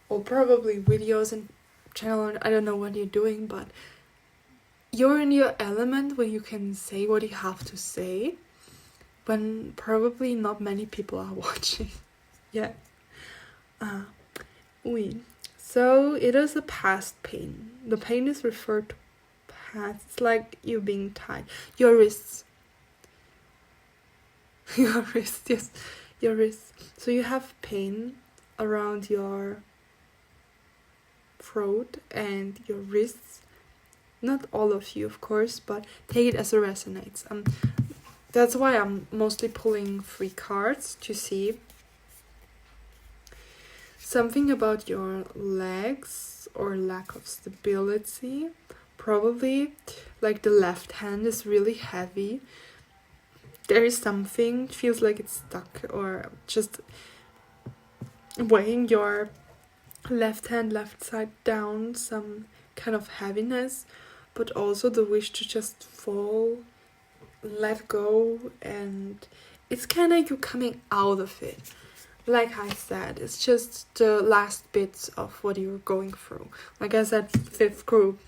or probably videos and channel. I don't know what you're doing, but you're in your element when you can say what you have to say when probably not many people are watching. Yeah. So it is a past pain. The pain is referred to past. It's like you being tied. Your wrists. Your wrists, yes. Your wrists. So you have pain around your throat and your wrists. Not all of you, of course, but take it as it resonates. That's why I'm mostly pulling 3 cards to see something about your legs or lack of stability. Probably like the left hand is really heavy. There is something, feels like it's stuck or just weighing your left hand, left side down, some kind of heaviness, but also the wish to just fall, let go, and it's kind of you coming out of it. Like I said, it's just the last bits of what you're going through. Like I said, 5th group.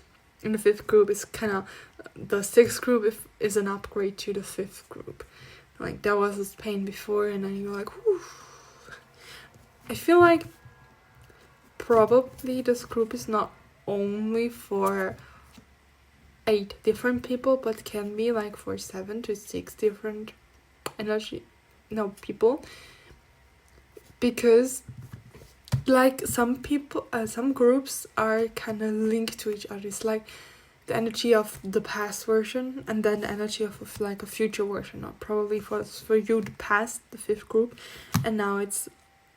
In the 5th group is kind of, the 6th group is an upgrade to the 5th group. Like there was this pain before and then you're like, whew. I feel like probably this group is not only for 8 different people, but can be like for 7 to 6 different people. Because like some people, some groups are kind of linked to each other. It's like the energy of the past version and then the energy of like a future version. Or probably for you the past, the 5th group, and now it's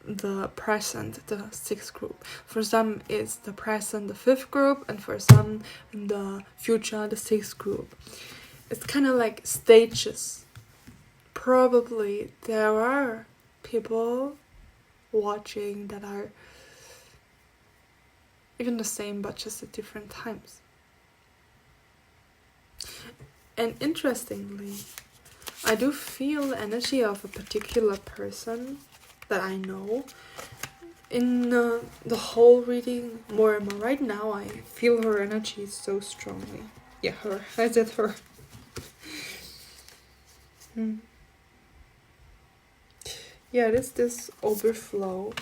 the present, the 6th group. For some it's the present, the 5th group, and for some in the future, the 6th group. It's kind of like stages. Probably there are people watching that are even the same but just at different times. And interestingly, I do feel the energy of a particular person that I know in the whole reading more and more. Right now I feel her energy so strongly. Yeah, her. I said her. Yeah, it is this overflow,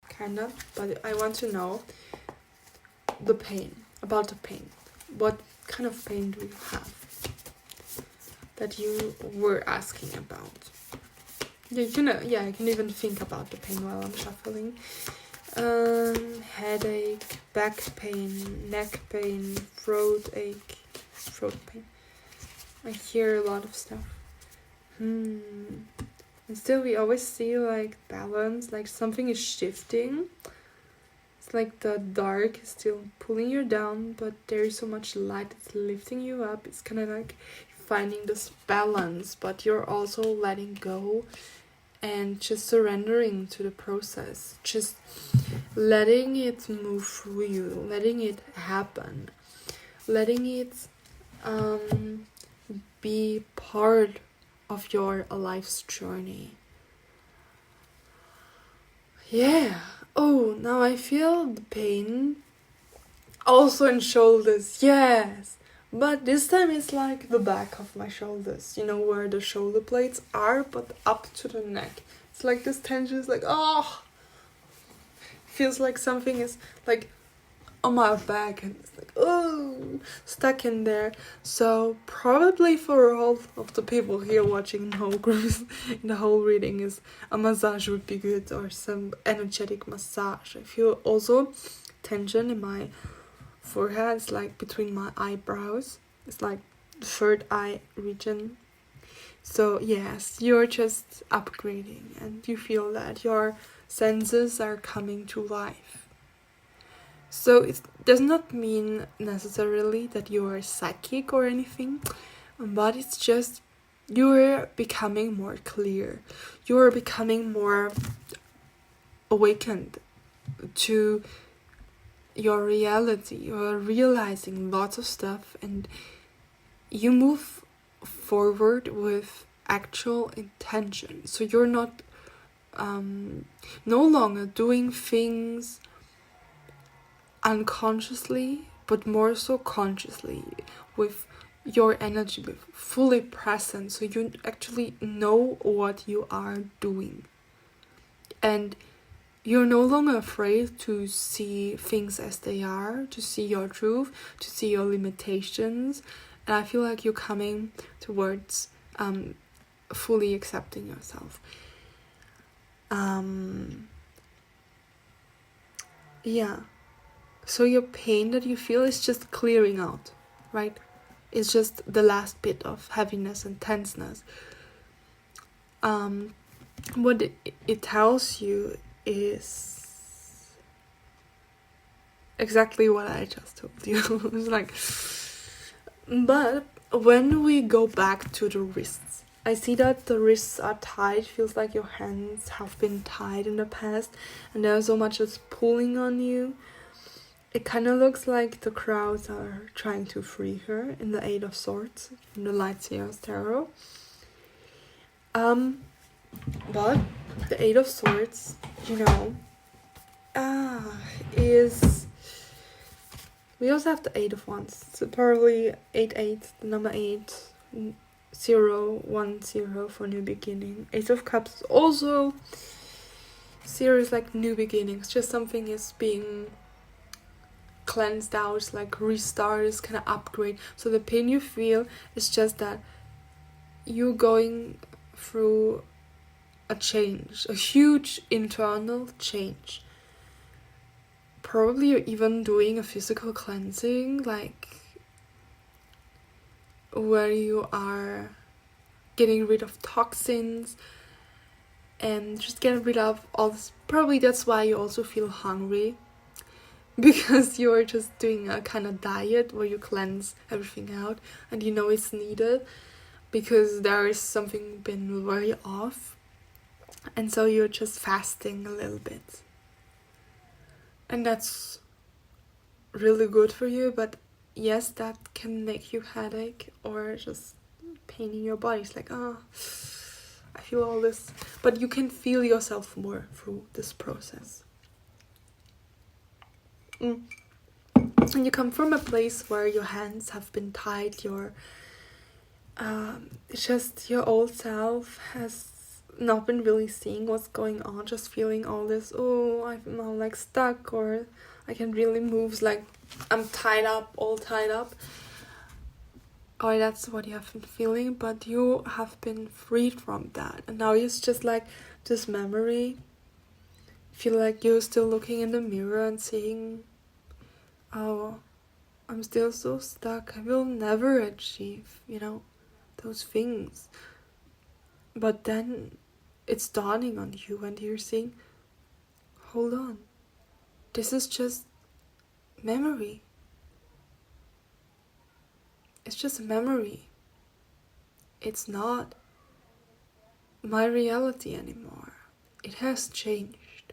kind of, but I want to know the pain, about the pain. What kind of pain do you have that you were asking about? Yeah, I can even think about the pain while I'm shuffling. Headache, back pain, neck pain, throat ache, throat pain. I hear a lot of stuff. And still we always see like balance, like something is shifting. It's like the dark is still pulling you down, but there is so much light that's lifting you up. It's kind of like finding this balance, but you're also letting go and just surrendering to the process. Just letting it move through you, letting it happen, letting it be part of your life's journey. Yeah, Oh, now I feel the pain. Also in shoulders, yes. But this time it's like the back of my shoulders. You know where the shoulder blades are, but up to the neck. It's like this tension is like, oh! Feels like something is like on my back and it's like, oh, stuck in there. So probably for all of the people here watching the whole group, the whole reading is a massage would be good, or some energetic massage. I feel also tension in my forehead. It's like between my eyebrows. It's like the third eye region. So yes, you're just upgrading and you feel that your senses are coming to life. So it does not mean necessarily that you are psychic or anything, but it's just you're becoming more clear. You're becoming more awakened to your reality. You're realizing lots of stuff and you move forward with actual intention. So you're not no longer doing things unconsciously, but more so consciously, with your energy fully present, so you actually know what you are doing. And you're no longer afraid to see things as they are, to see your truth, to see your limitations. And I feel like you're coming towards fully accepting yourself. Yeah. So your pain that you feel is just clearing out, right? It's just the last bit of heaviness and tenseness. What it tells you is exactly what I just told you. It's like, but when we go back to the wrists, I see that the wrists are tied. Feels like your hands have been tied in the past, and there's so much that's pulling on you. It kind of looks like the crowds are trying to free her in the Eight of Swords, in the Light Seer's Tarot. But the Eight of Swords, you know, is... We also have the Eight of Wands, so probably 8-8, the number 8, 0-1-0 for new beginning. Ace of Cups also... 0 is like new beginnings, just something is being cleansed out, it's like restart, is kind of upgrade. So the pain you feel is just that you're going through a change, a huge internal change. Probably you're even doing a physical cleansing, like where you are getting rid of toxins and just getting rid of all this. Probably that's why you also feel hungry, because you're just doing a kind of diet where you cleanse everything out and you know it's needed because there is something been very off, and so you're just fasting a little bit, and that's really good for you. But yes, that can make you headache or just pain in your body. It's like, oh, I feel all this, but you can feel yourself more through this process. And you come from a place where your hands have been tied, your just your old self has not been really seeing what's going on, just feeling all this, oh, I'm now like stuck, or I can't really move, like I'm tied up, all tied up. Or that's what you have been feeling, but you have been freed from that, and now it's just like this memory. Feel like you're still looking in the mirror and seeing, oh, I'm still so stuck, I will never achieve, those things. But then it's dawning on you and you're saying, hold on, this is just memory. It's just a memory. It's not my reality anymore. It has changed,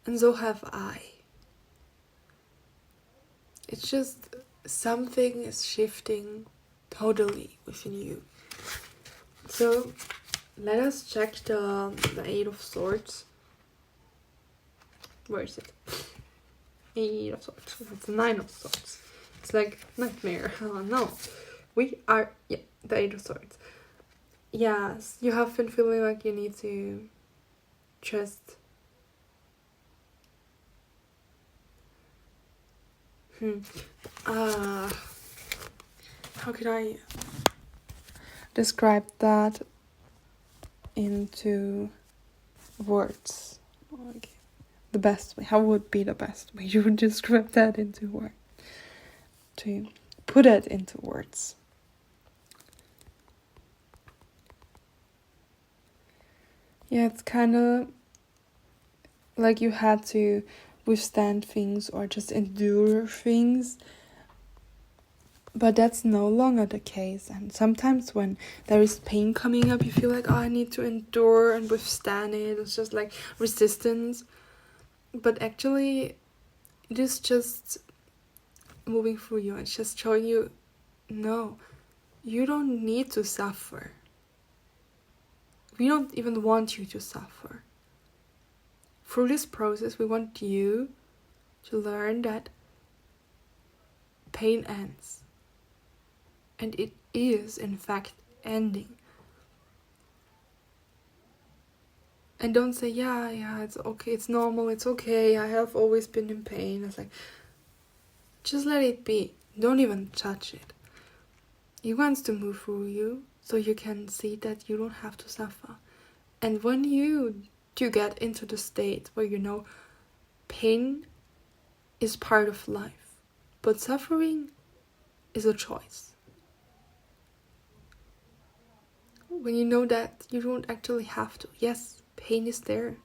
and so have I. It's just something is shifting totally within you. So let us check the Eight of Swords. Where is it? 8 of Swords. That's 9 of Swords. It's like nightmare. Oh no. We are, yeah, the 8 of Swords. Yes, you have been feeling like you need to just how could I describe that into words? Okay. The best way. How would be the best way you would describe that into words? To put it into words. Yeah, it's kind of like you had to withstand things or just endure things. But that's no longer the case. And sometimes when there is pain coming up, you feel like, oh, I need to endure and withstand it. It's just like resistance. But actually, it is just moving through you. It's just showing you, no, you don't need to suffer. We don't even want you to suffer. Through this process, we want you to learn that pain ends. And it is, in fact, ending. And don't say, yeah, it's okay, it's normal, it's okay, I have always been in pain. It's like, just let it be. Don't even touch it. It wants to move through you, so you can see that you don't have to suffer. And when you do get into the state where you know pain is part of life, but suffering is a choice. When you know that you don't actually have to. Yes, pain is there,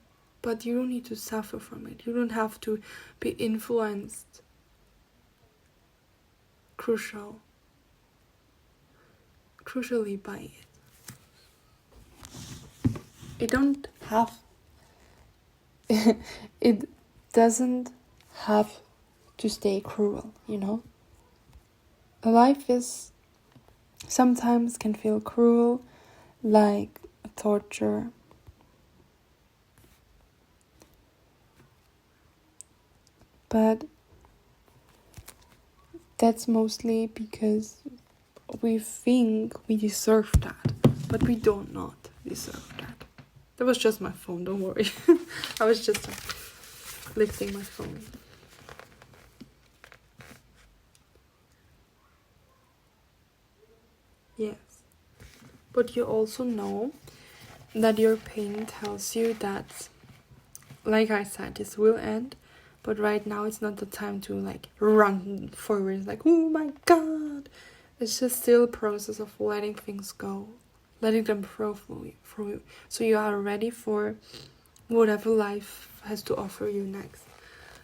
but you don't need to suffer from it. You don't have to be influenced crucially by it. It don't have it doesn't have to stay cruel, you know? Life is sometimes can feel cruel, like a torture. But that's mostly because we think we deserve that, but we don't not deserve that. That was just my phone, don't worry. I was just lifting my phone. Yes. But you also know that your pain tells you that, like I said, this will end. But right now it's not the time to like run forward. Like, oh my god. It's just still a process of letting things go. Letting them flow through you. So you are ready for whatever life has to offer you next.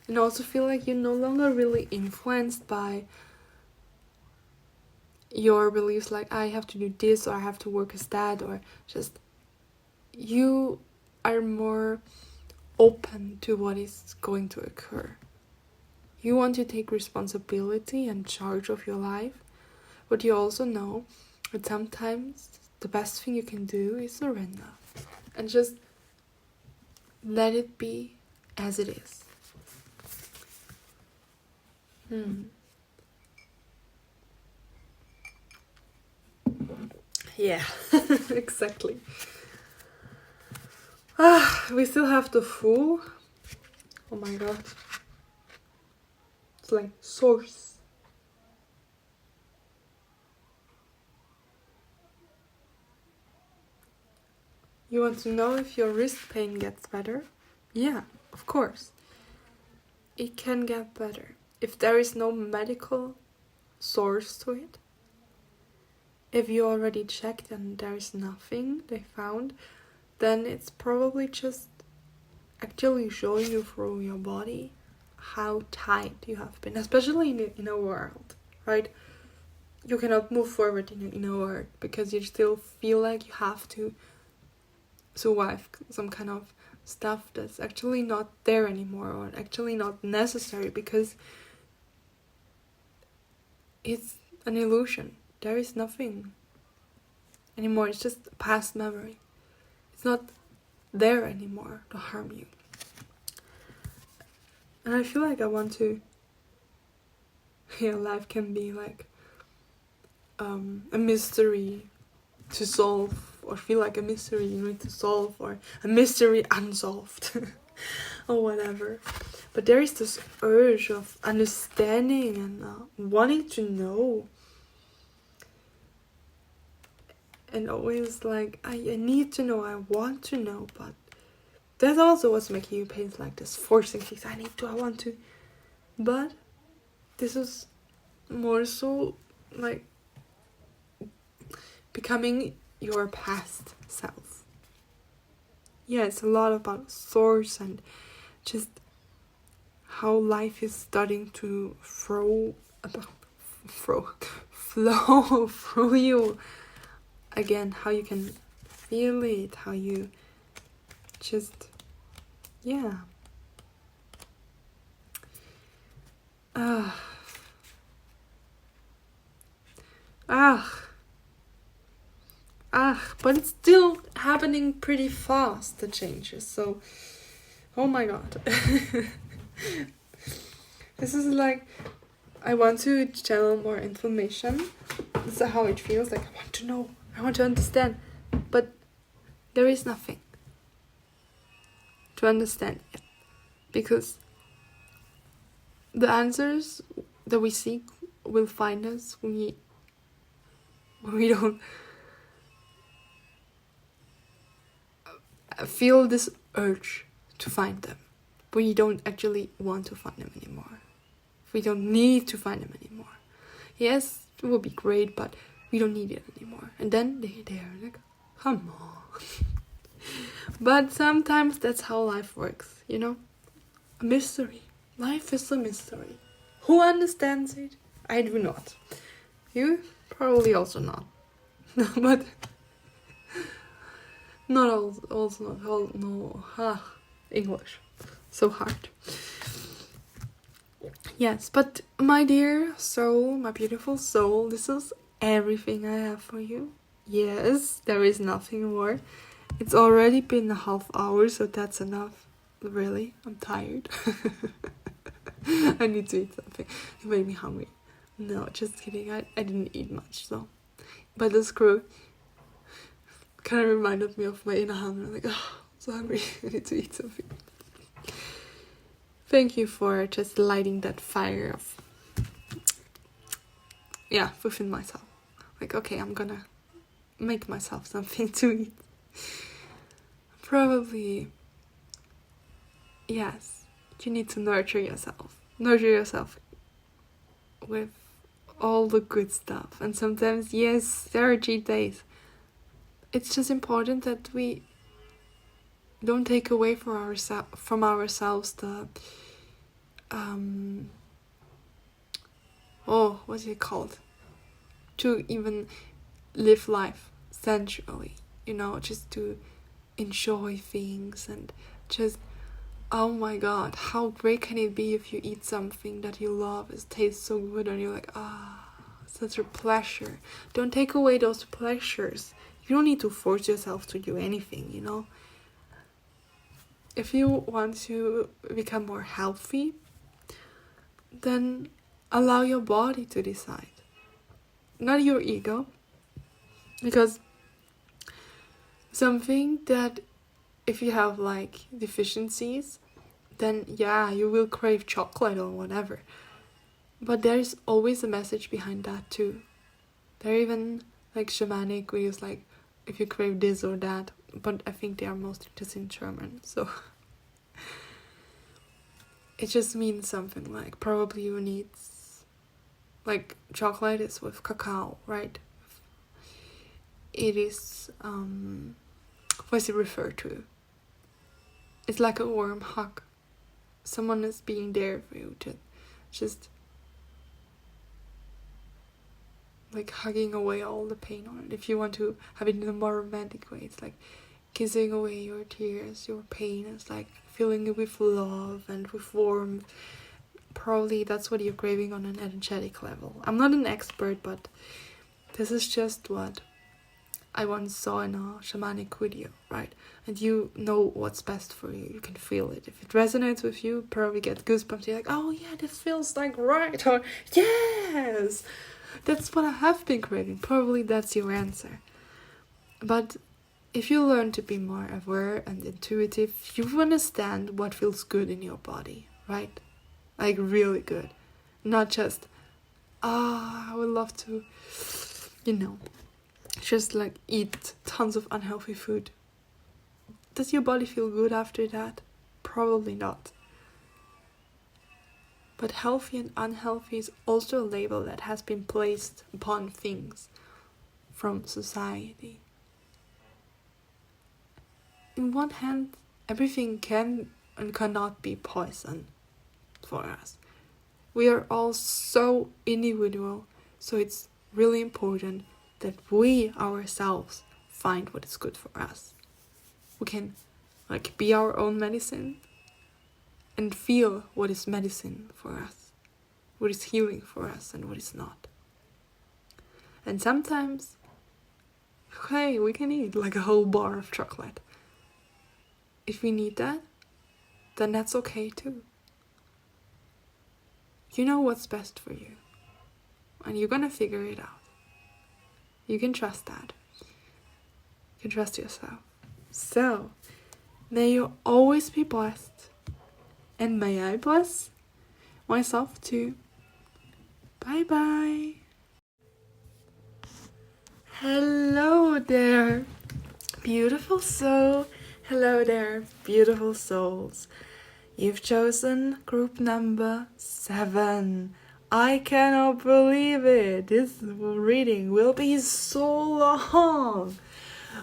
And also feel like you're no longer really influenced by your beliefs like I have to do this or I have to work as that, or just you are more open to what is going to occur. You want to take responsibility and charge of your life, but you also know that sometimes the best thing you can do is surrender and just let it be as it is. Yeah, exactly. We still have the Fool. Oh my god. It's like source. You want to know if your wrist pain gets better? Yeah, of course. It can get better. If there is no medical source to it, if you already checked and there is nothing they found, then it's probably just actually showing you through your body how tight you have been, especially in a world, right? You cannot move forward in a world because you still feel like you have to survive some kind of stuff that's actually not there anymore, or actually not necessary, because it's an illusion. There is nothing anymore. It's just a past memory. It's not there anymore to harm you. And I feel like I want to, life can be like a mystery to solve, or feel like a mystery you need to solve, or a mystery unsolved, or whatever. But there is this urge of understanding and wanting to know. And always like, I need to know, I want to know, but that's also what's making you pain, like this forcing things. I need to, I want to. But this is more so like becoming your past self. Yeah, it's a lot about source and just how life is starting to flow through you again, how you can feel it, how you just, yeah. But it's still happening pretty fast, the changes, so, oh my god. This is like, I want to channel more information. This is how it feels, like I want to know, I want to understand, but there is nothing to understand yet, because the answers that we seek will find us when we don't feel this urge to find them. We don't actually want to find them anymore. We don't need to find them anymore. Yes, it would be great, but we don't need it anymore. And then they're like, come on. But sometimes that's how life works, you know? A mystery. Life is a mystery. Who understands it? I do not. You? Probably also not. But not all, also not all, no. English. So hard. Yes, but my dear soul, my beautiful soul, this is everything I have for you. Yes, there is nothing more. It's already been a half hour, so that's enough. Really, I'm tired. I need to eat something. It made me hungry. No, just kidding. I didn't eat much, so. But the screw kind of reminded me of my inner hunger. Like, oh, I'm so hungry. I need to eat something. Thank you for just lighting that fire of, within myself. Like, okay, I'm gonna make myself something to eat. Probably, yes, you need to nurture yourself. Nurture yourself with all the good stuff. And sometimes, yes, there are cheat days. It's just important that we don't take away from ourselves the what's it called? To even live life sensually, just to enjoy things and just, oh my god, how great can it be if you eat something that you love, it tastes so good and you're like, such a pleasure. Don't take away those pleasures. You don't need to force yourself to do anything, If you want to become more healthy, then allow your body to decide. Not your ego. Because something that if you have like deficiencies, then you will crave chocolate or whatever. But there's always a message behind that too. There are even like shamanic videos like if you crave this or that, but I think they are mostly just in German, so it just means something like probably you need, like chocolate is with cacao, right? It is, what's it referred to? It's like a warm hug. Someone is being there for you to just like hugging away all the pain on it. If you want to have it in a more romantic way, it's like kissing away your tears, your pain. It's like filling it with love and with warmth. Probably that's what you're craving on an energetic level. I'm not an expert, but this is just what I once saw in a shamanic video, right? And you know what's best for you. You can feel it. If it resonates with you, probably get goosebumps. You're like, oh yeah, this feels like right. Or yes, that's what I have been craving. Probably that's your answer. But if you learn to be more aware and intuitive, you understand what feels good in your body, right? Like really good. Not just, I would love to, just like eat tons of unhealthy food. Does your body feel good after that? Probably not. But healthy and unhealthy is also a label that has been placed upon things from society. In one hand, everything can and cannot be poison for us. We are all so individual, so it's really important that we ourselves find what is good for us. We can be our own medicine and feel what is medicine for us, what is healing for us and what is not. And sometimes, hey, we can eat like a whole bar of chocolate. If we need that, then that's okay too. You know what's best for you, and you're gonna figure it out. You can trust that. You can trust yourself. So, may you always be blessed, and may I bless myself too. Bye bye. Hello there, beautiful soul. Hello there, beautiful souls. You've chosen group number 7. I cannot believe it. This reading will be so long.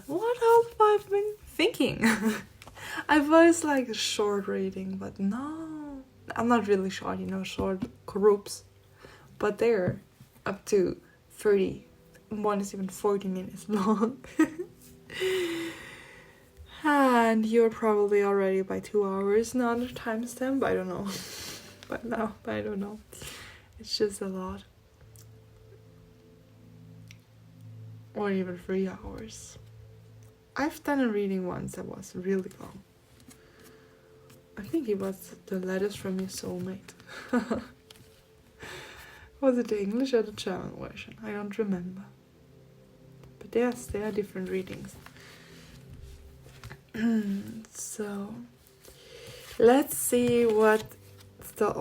What have I been thinking? I was like a short reading, but no. I'm not really short, short groups. But they're up to 30. One is even 40 minutes long. And you're probably already by 2 hours now on the timestamp. I don't know. But no, I don't know. It's just a lot. Or even 3 hours. I've done a reading once that was really long. I think it was the letters from your soulmate. Was it the English or the German version? I don't remember. But yes, there are different readings. So, let's see what the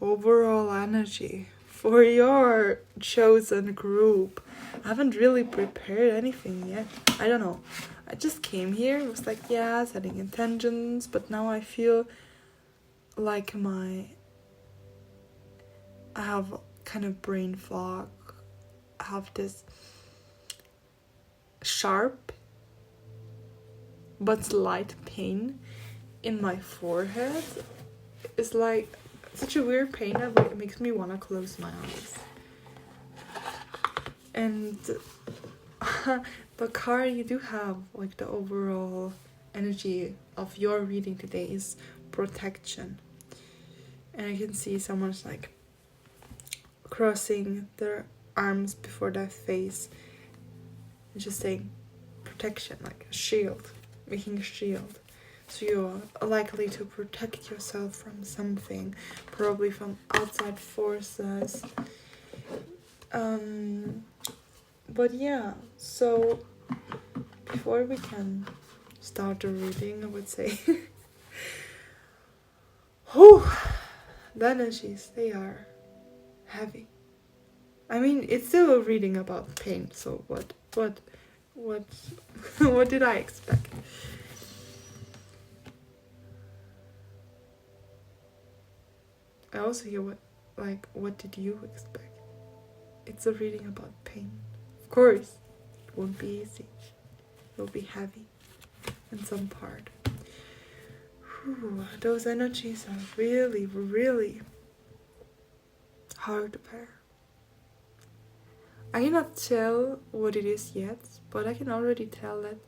overall energy for your chosen group. I haven't really prepared anything yet. I don't know. I just came here. It was like, yeah, setting intentions. But now I feel like I have kind of brain fog. I have this sharp but slight pain in my forehead. It's like such a weird pain that it makes me want to close my eyes. And the card you do have, like the overall energy of your reading today is protection. And I can see someone's like crossing their arms before their face and just saying protection, like a shield. Making a shield, so you're likely to protect yourself from something, probably from outside forces. But yeah, so before we can start the reading, I would say, the energies, they are heavy. I mean, it's still a reading about pain, so what what did I expect? I also hear what did you expect? It's a reading about pain. Of course, it won't be easy. It will be heavy in some part. Those energies are really, really hard to bear. I cannot tell what it is yet, but I can already tell that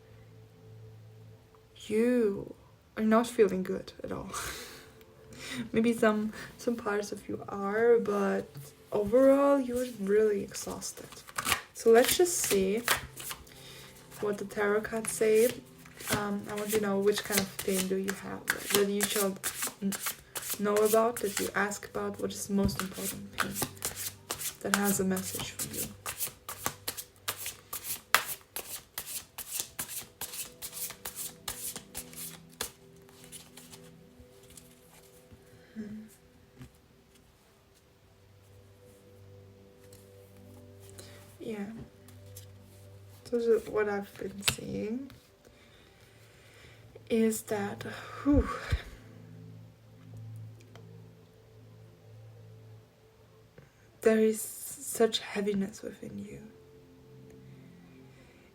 you are not feeling good at all. Maybe some parts of you are, but overall you're really exhausted. So let's just see what the tarot cards say. I want to know which kind of pain do you have that you should know about, that you ask about. What is the most important pain that has a message for you? Yeah. So what I've been seeing is that there is such heaviness within you.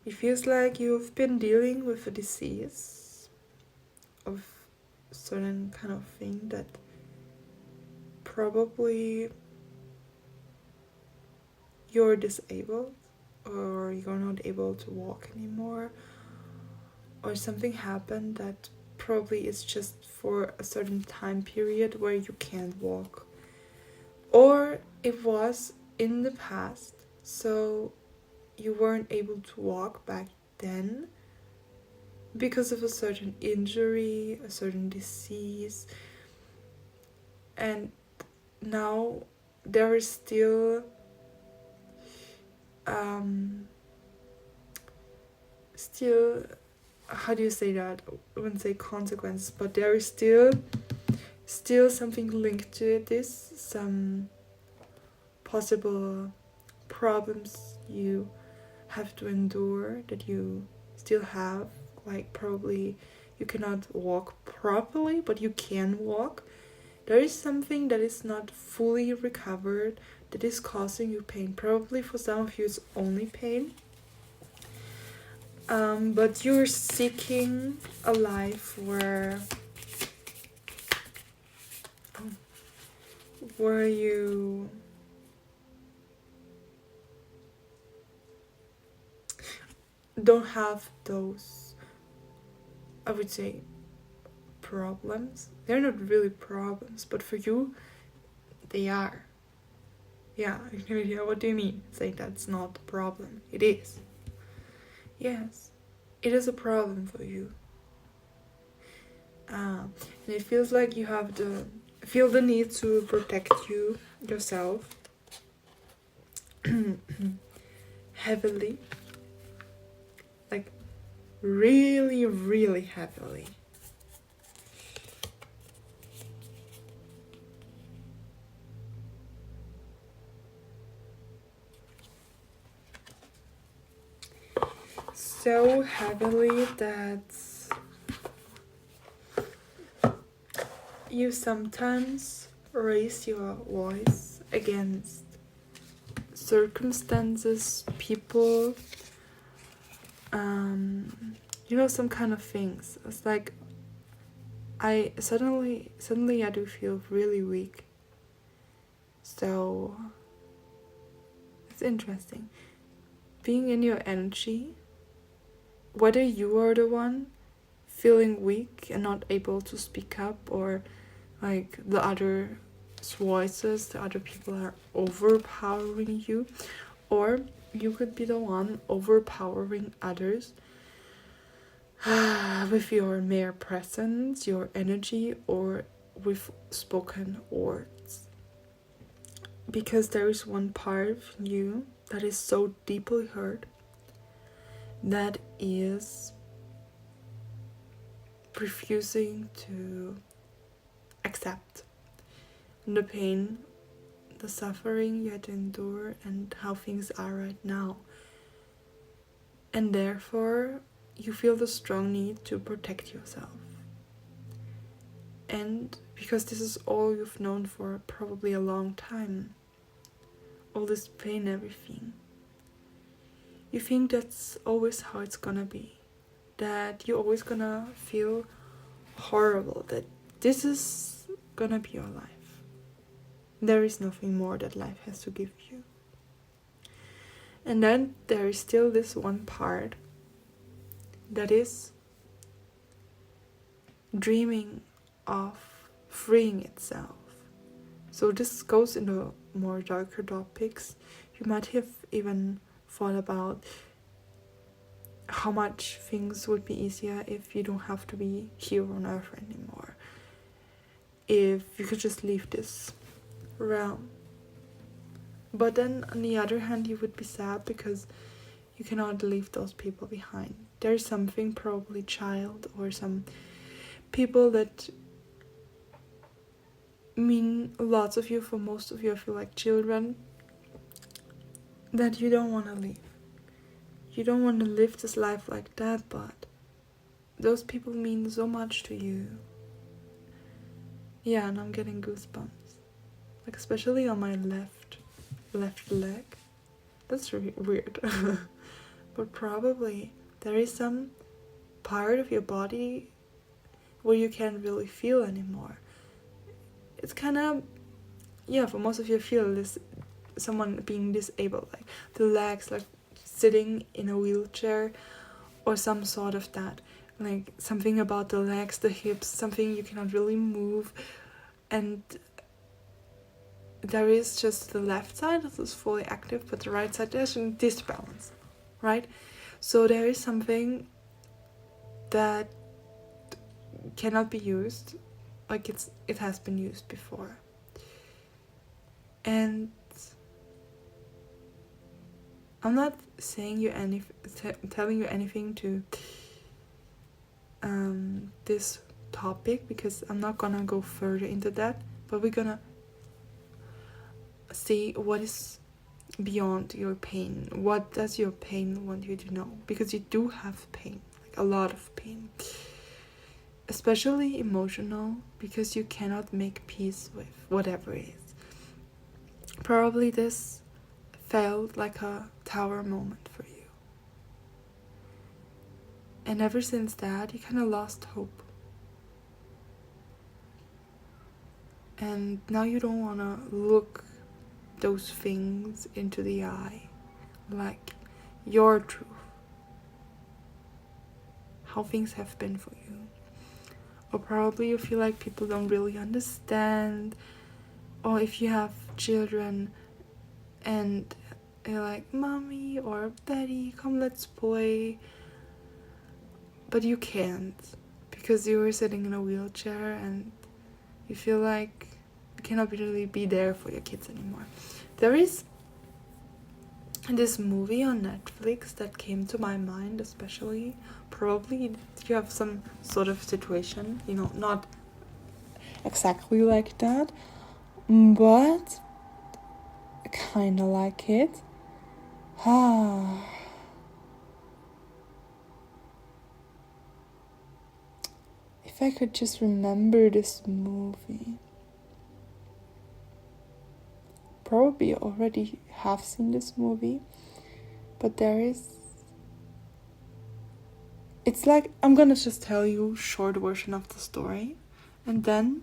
It feels like you've been dealing with a disease of a certain kind of thing that probably you're disabled, or you're not able to walk anymore, or something happened that probably is just for a certain time period where you can't walk, or it was in the past, so you weren't able to walk back then because of a certain injury, a certain disease, and now there is still how do you say that? I wouldn't say consequences, but there is still something linked to this, some possible problems you have to endure, that you still have, like probably you cannot walk properly, but you can walk. There is something that is not fully recovered that is causing you pain. Probably for some of you it's only pain. But you're seeking a life where you don't have those, I would say, problems. They're not really problems, but for you they are. Yeah, what do you mean? Say that's not a problem. It is. Yes, it is a problem for you. And it feels like you have feel the need to protect yourself heavily, like really, really heavily. So heavily that you sometimes raise your voice against circumstances, people, some kind of things. It's like I suddenly I do feel really weak. So it's interesting. Being in your energy, whether you are the one feeling weak and not able to speak up, or like the other voices, the other people are overpowering you, or you could be the one overpowering others with your mere presence, your energy, or with spoken words. Because there is one part of you that is so deeply hurt, that is refusing to accept the pain, the suffering you had to endure, and how things are right now. And therefore, you feel the strong need to protect yourself. And because this is all you've known for probably a long time, all this pain, everything, you think that's always how it's gonna be. That you're always gonna feel horrible, that this is gonna be your life. There is nothing more that life has to give you. And then there is still this one part that is dreaming of freeing itself. So this goes into more darker topics. You might have even thought about how much things would be easier if you don't have to be here on Earth anymore. If you could just leave this realm. But then on the other hand, you would be sad because you cannot leave those people behind. There's something, probably child or some people that mean lots of you. For most of you, I feel like children, that you don't want to leave. You don't want to live this life like that, but those people mean so much to you. Yeah, and I'm getting goosebumps. Like, especially on my left leg. That's really weird. But probably there is some part of your body where you can't really feel anymore. It's kind of, yeah, for most of you feel this, someone being disabled, like the legs, like sitting in a wheelchair or some sort of that, like something about the legs, the hips, something you cannot really move. And there is just the left side that is fully active, but the right side there's a disbalance, right? So there is something that cannot be used, like it has been used before. And I'm not saying you telling you anything to this topic, because I'm not gonna go further into that, but we're gonna see what is beyond your pain. What does your pain want you to know? Because you do have pain, like a lot of pain, especially emotional, because you cannot make peace with whatever it is. Probably this felt like a tower moment for you, and ever since that you kind of lost hope, and now you don't want to look those things into the eye, like your truth, how things have been for you. Or probably you feel like people don't really understand, or if you have children and you're like, mommy or daddy, come let's play, but you can't because you were sitting in a wheelchair and you feel like you cannot really be there for your kids anymore. There is this movie on Netflix that came to my mind, especially probably you have some sort of situation, not exactly like that, but kind of like it. If I could just remember this movie. Probably already have seen this movie, but it's like, I'm gonna just tell you short version of the story, and then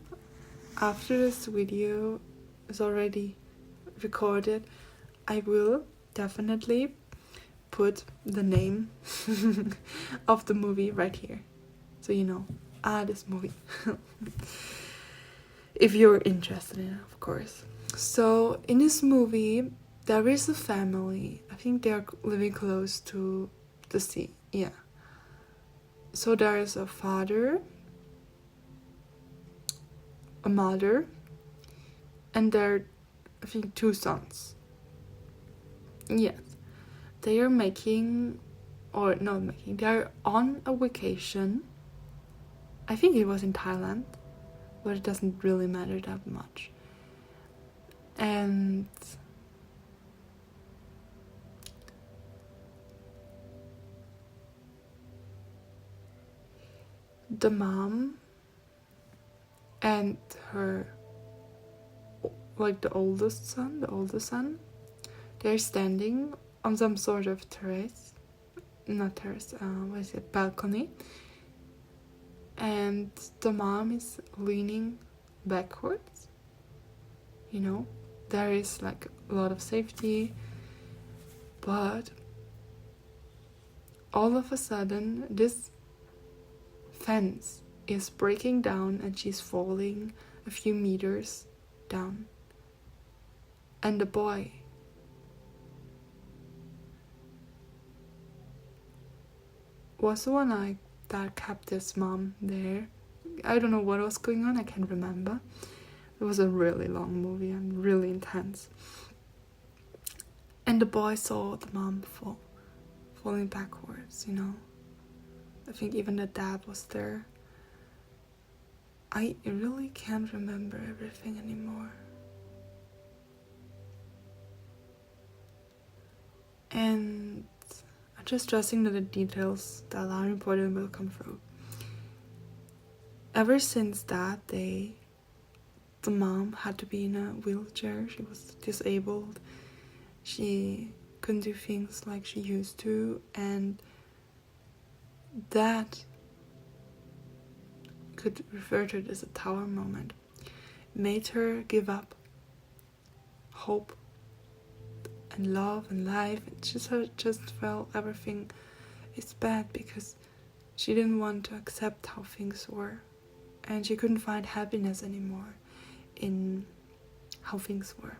after this video is already recorded, I will definitely put the name of the movie right here, so this movie. If you're interested in it, of course. So in this movie there is a family. I think they are living close to the sea. Yeah. So there is a father, a mother, and I think 2 sons. Yes. They are they are on a vacation. I think it was in Thailand, but it doesn't really matter that much. And the mom and her, like the oldest son, they're standing on some sort of balcony, and the mom is leaning backwards. There is like a lot of safety, but all of a sudden this fence is breaking down and she's falling a few meters down, and the boy was the one that kept his mom there. I don't know what was going on, I can't remember. It was a really long movie and really intense. And the boy saw the mom falling backwards, I think even the dad was there. I really can't remember everything anymore. And I'm just stressing that the details that are important will come through. Ever since that day, the mom had to be in a wheelchair. She was disabled. She couldn't do things like she used to, and that could refer to it as a tower moment. Made her give up hope and love and life. It just felt everything is bad because she didn't want to accept how things were, and she couldn't find happiness anymore in how things were.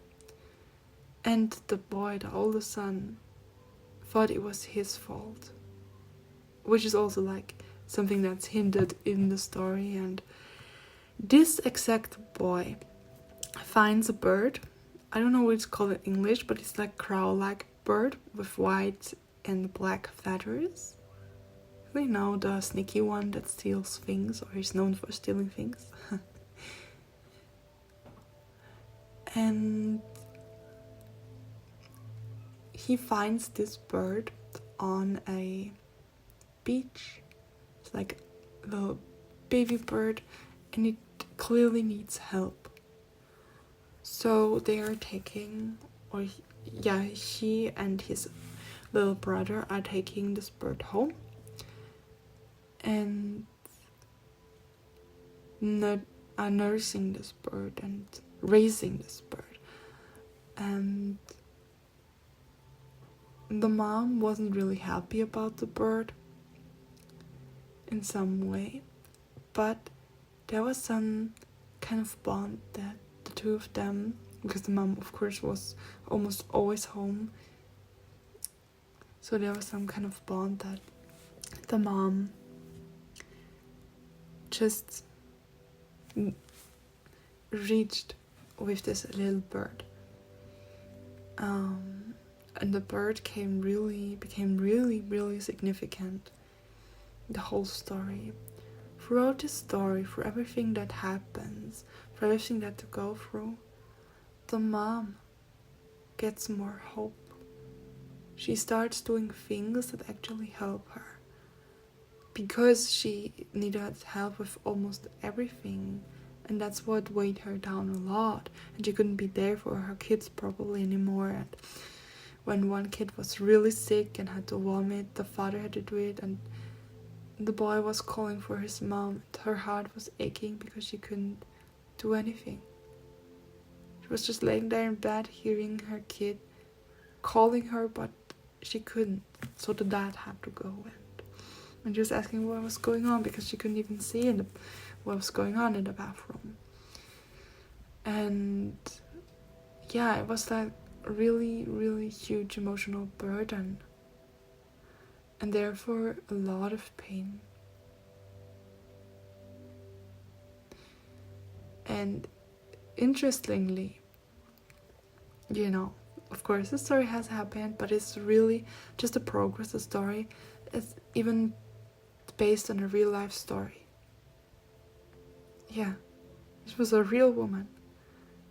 And the boy, the older son, thought it was his fault, which is also like something that's hinted in the story. And this exact boy finds a bird. I don't know what it's called in English, but it's like crow-like bird with white and black feathers. You know, the sneaky one that steals things, or is known for stealing things. And he finds this bird on a beach. It's like a little baby bird, and it clearly needs help. So they are taking, he and his little brother are taking this bird home and are nursing this bird and raising this bird. And the mom wasn't really happy about the bird in some way, but there was some kind of bond that the two of them, because the mom of course was almost always home, so there was some kind of bond that the mom just reached with this little bird. And the bird became really significant. The whole story. Throughout this story, for everything that happens, for everything that to go through, the mom gets more hope. She starts doing things that actually help her. Because she needed help with almost everything, and that's what weighed her down a lot. And she couldn't be there for her kids probably anymore. And when one kid was really sick and had to vomit, the father had to do it, and the boy was calling for his mom. Her heart was aching because she couldn't do anything. She was just laying there in bed, hearing her kid calling her, but she couldn't. So the dad had to go and she was asking what was going on because she couldn't even see what was going on in the bathroom. And yeah, it was like really huge emotional burden, and therefore a lot of pain. And interestingly, of course the story has happened, but it's really just a progress. The story is even based on a real life story. Yeah, it was a real woman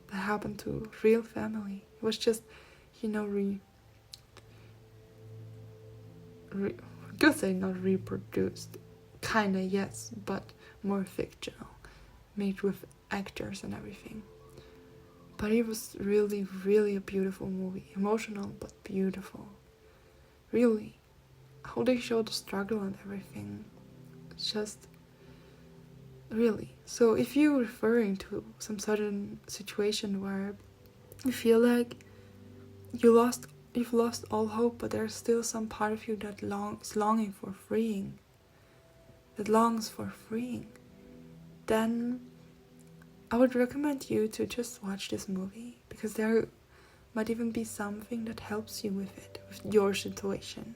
that happened to a real family. It was just, I could say not reproduced, kinda yes, but more fictional, made with actors and everything. But it was really a beautiful movie, emotional but beautiful. Really, how they show the struggle and everything, it's just really. So if you're referring to some sudden situation where you feel like you've lost all hope, but there's still some part of you that longs for freeing, then I would recommend you to just watch this movie, because there might even be something that helps you with it, with your situation.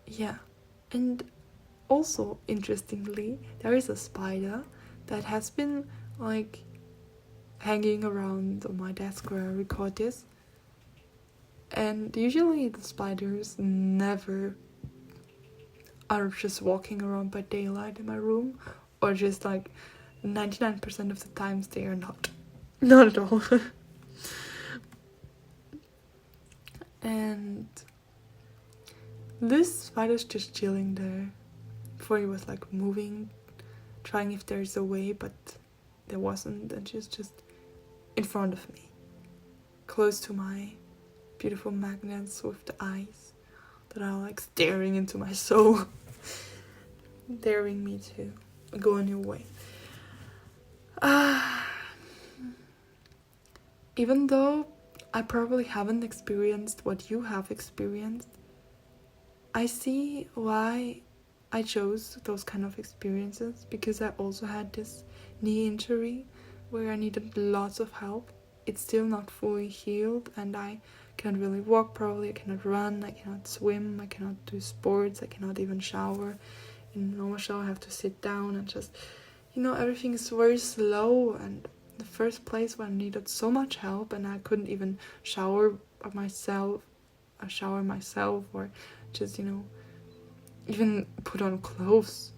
Yeah, and also interestingly, there is a spider that has been like hanging around on my desk where I record this. And usually the spiders never are just walking around by daylight in my room, or just like 99% of the times they are not. Not at all. And this spider's just chilling there. Before he was like moving, trying if there's a way, but there wasn't, and she's just in front of me, close to my beautiful magnets with the eyes that are like staring into my soul, daring me to go a new way. Even though I probably haven't experienced what you have experienced, I see why I chose those kind of experiences, because I also had this knee injury where I needed lots of help. It's still not fully healed, and I cannot really walk properly, I cannot run, I cannot swim, I cannot do sports, I cannot even shower. In a normal shower I have to sit down and just, everything is very slow. And the first place where I needed so much help and I couldn't even shower myself, or just, even put on clothes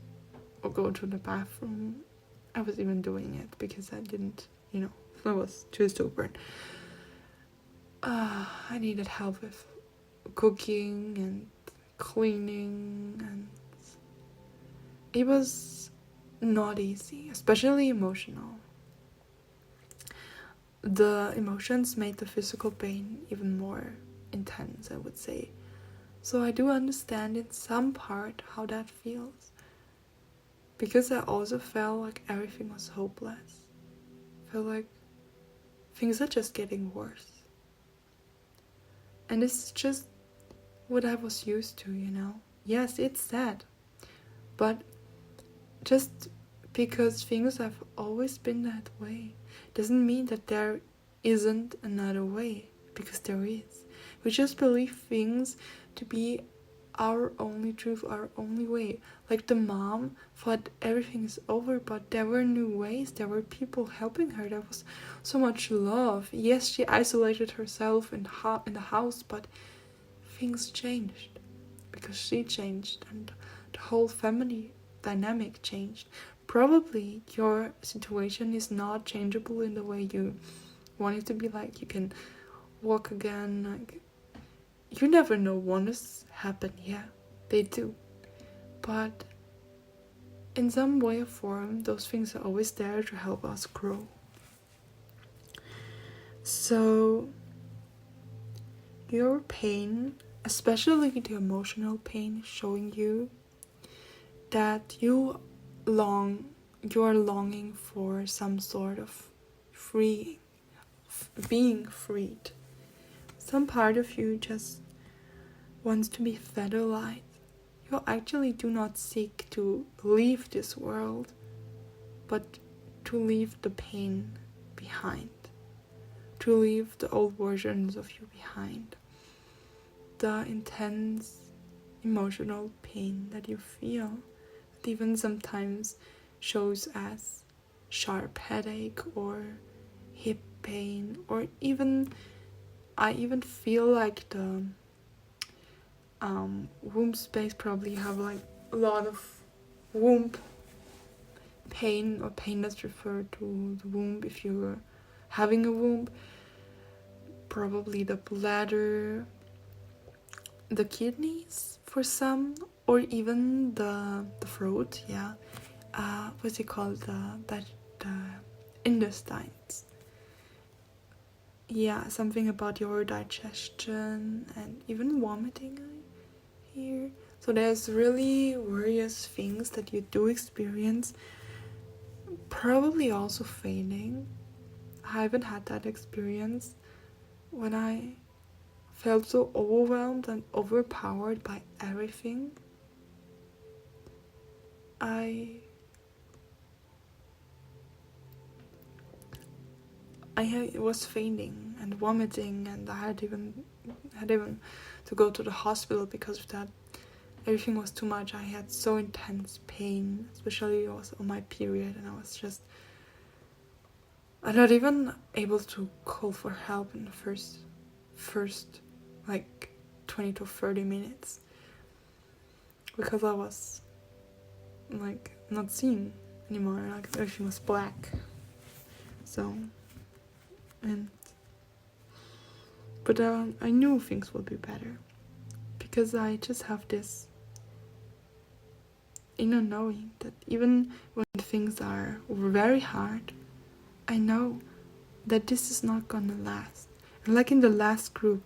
or go to the bathroom. I was even doing it because I didn't, I was too stubborn. I needed help with cooking and cleaning, and it was not easy, especially emotional. The emotions made the physical pain even more intense, I would say. So I do understand in some part how that feels. Because I also felt like everything was hopeless. I felt like things are just getting worse. And this is just what I was used to, Yes, it's sad. But just because things have always been that way doesn't mean that there isn't another way, because there is. We just believe things to be our only truth, our only way. Like the mom thought everything is over, but there were new ways, there were people helping her, there was so much love. Yes, she isolated herself in the house, but things changed because she changed, and the whole family dynamic changed. Probably your situation is not changeable in the way you want it to be, like you can walk again, like you never know. Wonders happen, yeah, they do. But in some way or form, those things are always there to help us grow. So your pain, especially the emotional pain, is showing you that you are longing for some sort of being freed. Some part of you just wants to be fed a light. You actually do not seek to leave this world, but to leave the pain behind, to leave the old versions of you behind, the intense emotional pain that you feel, that even sometimes shows as sharp headache or hip pain, or I even feel like the womb space probably have like a lot of womb pain, or pain that's referred to the womb if you're having a womb. Probably the bladder, the kidneys for some, or even the throat, yeah. What's it called? The intestines. Yeah, something about your digestion and even vomiting here. So there's really various things that you do experience. Probably also fainting. I haven't had that experience. When I felt so overwhelmed and overpowered by everything, I was fainting and vomiting, and I had even to go to the hospital because of that. everything was too much. I had so intense pain, especially it was on my period, and I was just, I'm not even able to call for help in the first like 20 to 30 minutes, because I was like not seeing anymore, like everything was black. So, but I knew things would be better, because I just have this inner knowing that even when things are very hard, I know that this is not gonna last. And like in the last group,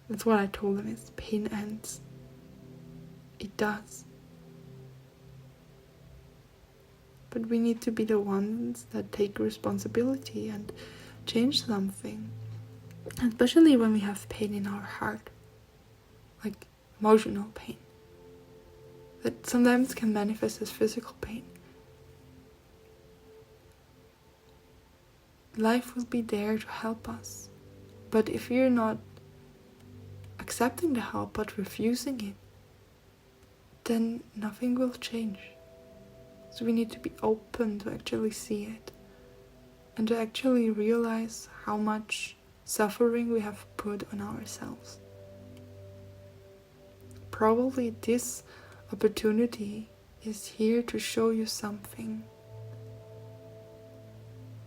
that's what I told them, is pain ends. It does. But we need to be the ones that take responsibility and change something. Especially when we have pain in our heart, like emotional pain, that sometimes can manifest as physical pain. Life will be there to help us, but if you're not accepting the help but refusing it, then nothing will change. So we need to be open to actually see it and to actually realize how much suffering we have put on ourselves. Probably this opportunity is here to show you something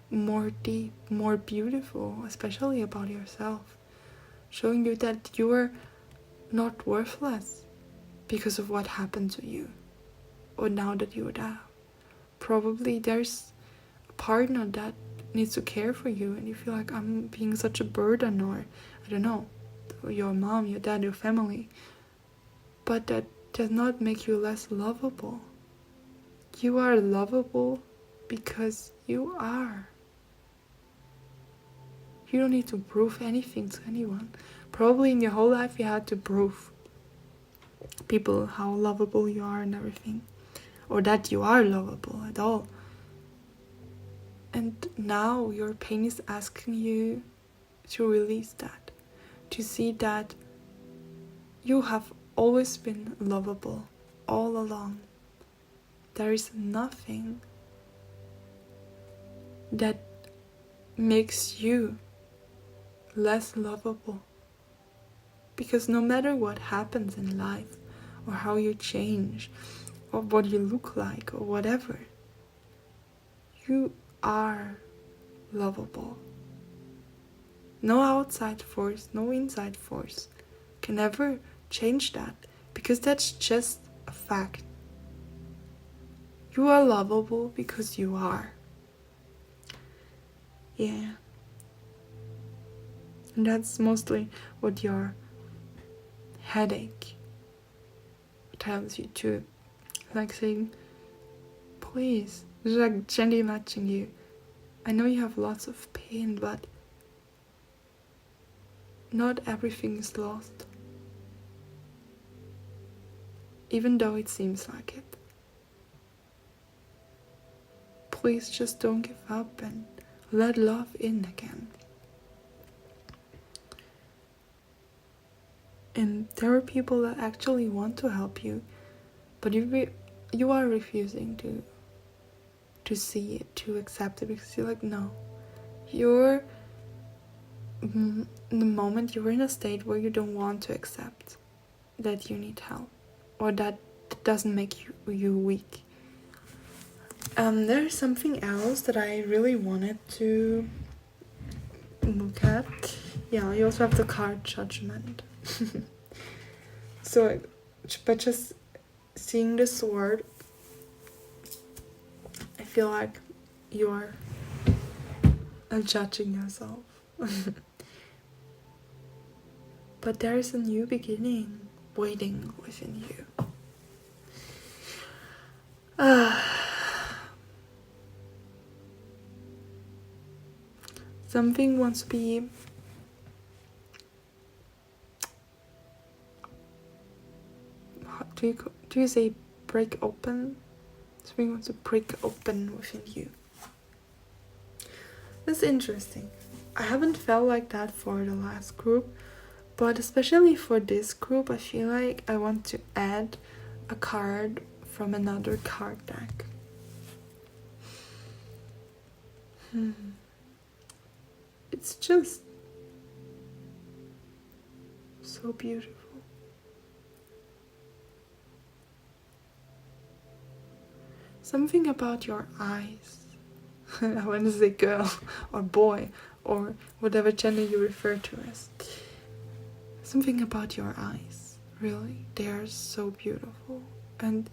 more deep, more beautiful, especially about yourself. Showing you that you are not worthless because of what happened to you, or now that you are. Probably there's a partner that needs to care for you, and you feel like, I'm being such a burden, or I don't know, your mom, your dad, your family. But that does not make you less lovable. You are lovable because you are. You don't need to prove anything to anyone. Probably in your whole life you had to prove people how lovable you are and everything, or that you are lovable at all. And now your pain is asking you to release that, to see that you have always been lovable all along. There is nothing that makes you less lovable, because no matter what happens in life, or how you change, or what you look like, or whatever, you are lovable. No outside force, no inside force can ever change that, because that's just a fact. You are lovable because you are. Yeah. And that's mostly what your headache tells you too. Like saying, please, it's like gently nudging you. I know you have lots of pain, but not everything is lost. Even though it seems like it. Please just don't give up and let love in again. And there are people that actually want to help you, but you are refusing to see it, to accept it, because you're like, no. You're in the moment you're in a state where you don't want to accept that you need help, or that doesn't make you weak. There's something else that I really wanted to look at. Yeah, you also have the card Judgment. So, but just seeing the sword, I feel like you're judging yourself. But there is a new beginning waiting within you. Something wants to be do you say break open? Something wants to break open within you. That's interesting. I haven't felt like that for the last group, but especially for this group, I feel like I want to add a card from another card deck. It's just so beautiful. Something about your eyes. I want to say girl or boy or whatever gender you refer to as. Something about your eyes, really. They are so beautiful. And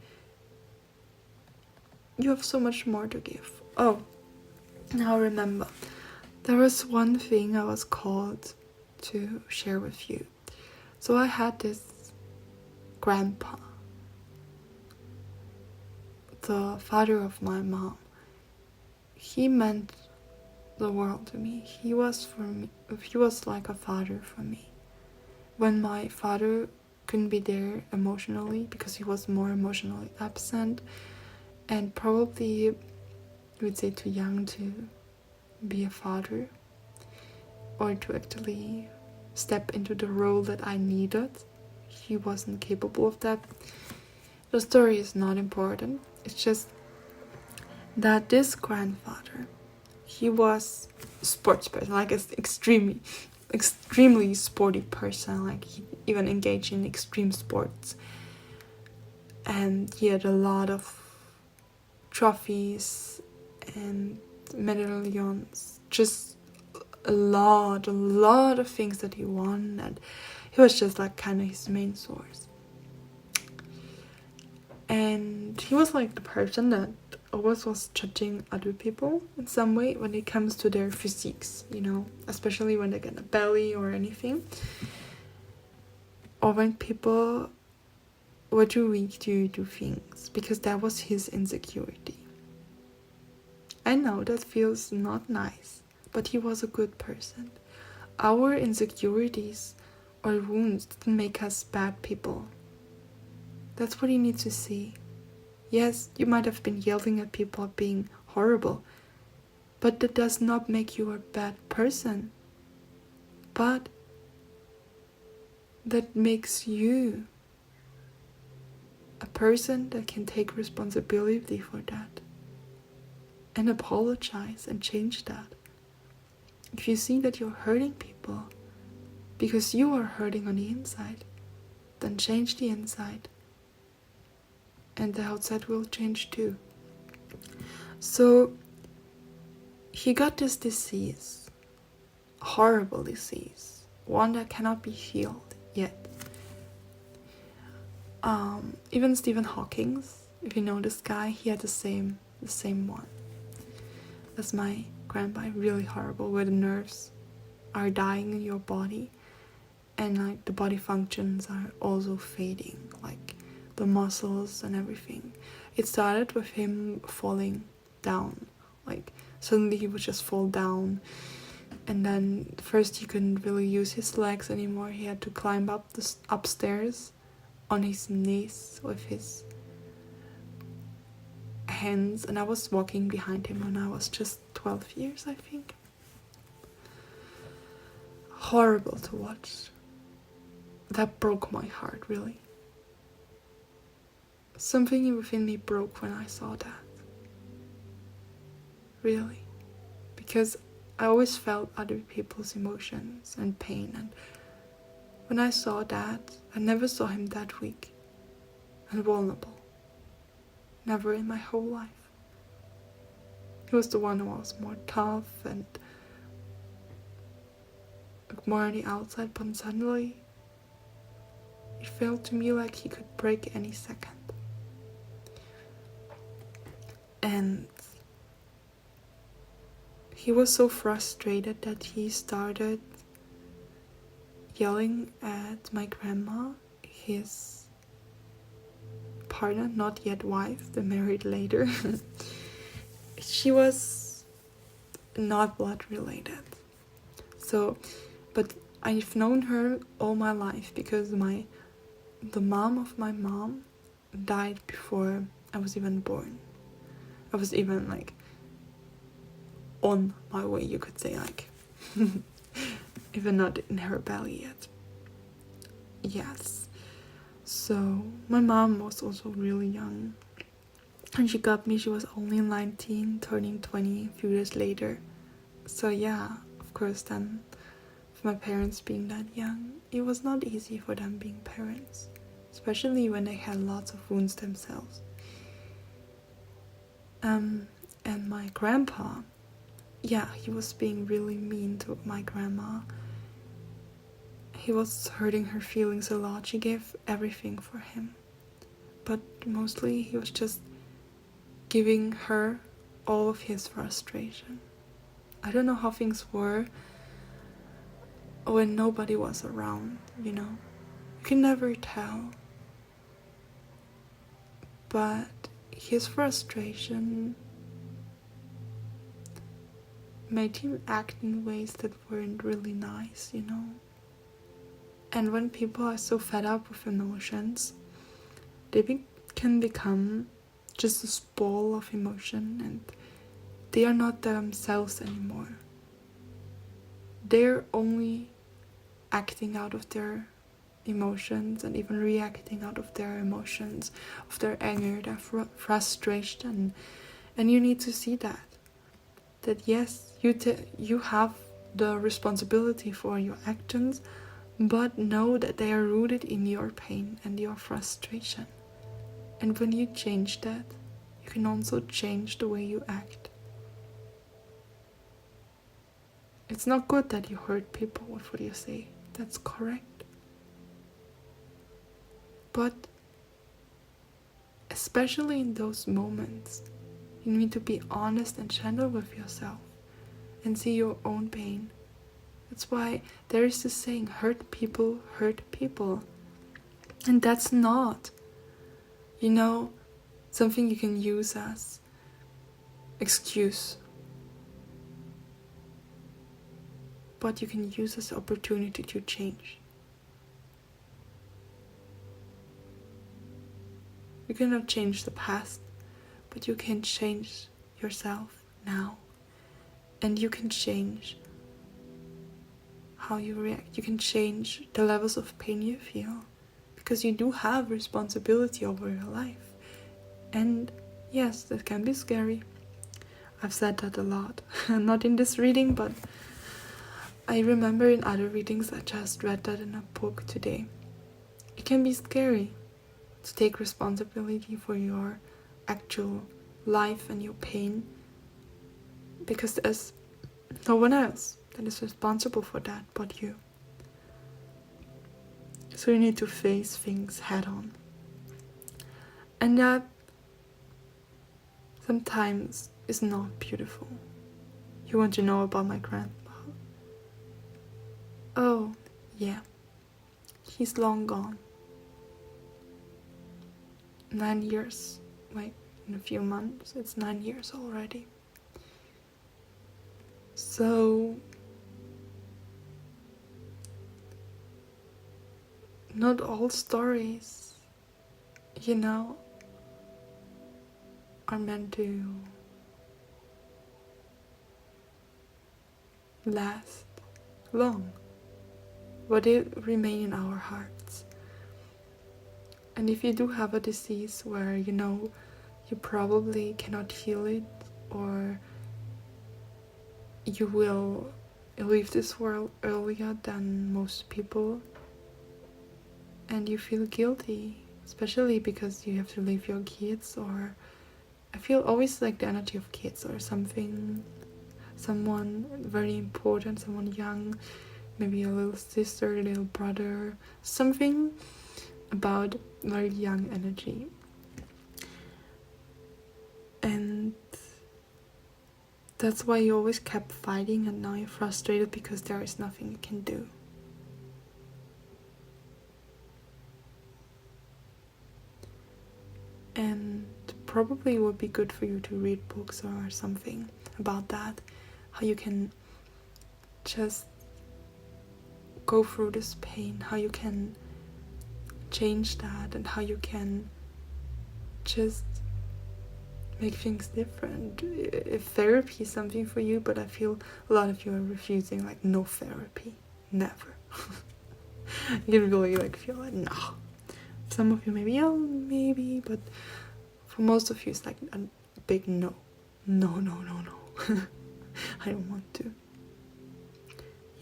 you have so much more to give. Oh, now remember. There was one thing I was called to share with you. So I had this grandpa, the father of my mom. He meant the world to me. He was like a father for me. When my father couldn't be there emotionally because he was more emotionally absent and probably, I would say, too young to be a father or to actually step into the role that I needed. He wasn't capable of that. The story is not important. It's just that this grandfather, he was a sports person, like an extremely sporty person. Like he even engaged in extreme sports, and he had a lot of trophies and medallions, just a lot of things that he won, and he was just like kind of his main source. And he was like the person that always was judging other people in some way when it comes to their physiques, you know, especially when they get a belly or anything, or when people were too weak to do things, because that was his insecurity. I know that feels not nice, but he was a good person. Our insecurities or wounds didn't make us bad people. That's what you need to see. Yes, you might have been yelling at people being horrible, but that does not make you a bad person. But that makes you a person that can take responsibility for that and apologize and change that. If you see that you're hurting people because you are hurting on the inside, then change the inside. And the outside will change too. So he got this disease, a horrible disease, one that cannot be healed yet. Even Stephen Hawking, if you know this guy, he had the same one as my grandpa. Really horrible, where the nerves are dying in your body, and like the body functions are also fading, like the muscles and everything. It started with him falling down. Like suddenly he would just fall down, and then first he couldn't really use his legs anymore. He had to climb up the upstairs on his knees with his hands, and I was walking behind him when I was just 12 years, I think. Horrible to watch. That broke my heart, really. Something within me broke when I saw that. Really. Because I always felt other people's emotions and pain, and when I saw that, I never saw him that weak and vulnerable. Never in my whole life. He was the one who was more tough and more on the outside, but suddenly it felt to me like he could break any second. And he was so frustrated that he started yelling at my grandma, his partner, not yet wife, the married later. She was not blood related. So, but I've known her all my life because the mom of my mom died before I was even born. I was even like on my way, you could say, like even not in her belly yet. Yes. So my mom was also really young. And she got me, she was only 19, turning 20 a few years later. So yeah, of course then, for my parents being that young, it was not easy for them being parents. Especially when they had lots of wounds themselves. And my grandpa, yeah, he was being really mean to my grandma. He was hurting her feelings a lot. She gave everything for him. But mostly he was just giving her all of his frustration. I don't know how things were when nobody was around, you know. You can never tell. But his frustration made him act in ways that weren't really nice, you know. And when people are so fed up with emotions, they can become just a ball of emotion, and they are not themselves anymore. They're only acting out of their emotions and even reacting out of their emotions, of their anger, their frustration. And you need to see that yes, you have the responsibility for your actions, but know that they are rooted in your pain and your frustration. And when you change that, you can also change the way you act. It's not good that you hurt people with what you say. That's correct. But especially in those moments, you need to be honest and gentle with yourself and see your own pain. That's why there is this saying, hurt people hurt people. And that's not, you know, something you can use as excuse. But you can use as an opportunity to change. You cannot change the past, but you can change yourself now. And you can change how you react. You can change the levels of pain you feel, because you do have responsibility over your life. And yes, that can be scary. I've said that a lot. Not in this reading, but I remember in other readings I just read that in a book today. It can be scary to take responsibility for your actual life and your pain, because there's no one else that is responsible for that but you. So you need to face things head on. And that sometimes is not beautiful. You want to know about my grandpa? Oh, yeah. He's long gone. 9 years. Wait, in a few months, it's 9 years already. So, not all stories, you know, are meant to last long, but they remain in our hearts. And if you do have a disease where, you know, you probably cannot heal it, or you will leave this world earlier than most people, and you feel guilty, especially because you have to leave your kids, or I feel always like the energy of kids or something, someone very important, someone young, maybe a little sister, a little brother, something about very young energy. And that's why you always kept fighting, and now you're frustrated because there is nothing you can do. And probably it would be good for you to read books or something about that, how you can just go through this pain, how you can change that, and how you can just make things different. If therapy is something for you, but I feel a lot of you are refusing, like, no therapy, never. You really like feel like, no, some of you maybe, oh, maybe, but for most of you it's like a big no. No. I don't want to.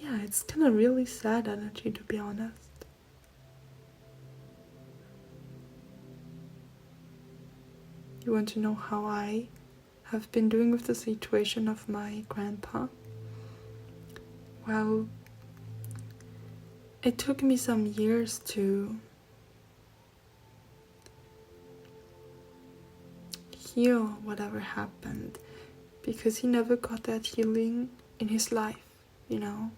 Yeah, it's kind of really sad energy, to be honest. You want to know how I have been doing with the situation of my grandpa? Well, it took me some years to heal whatever happened, because he never got that healing in his life, you know?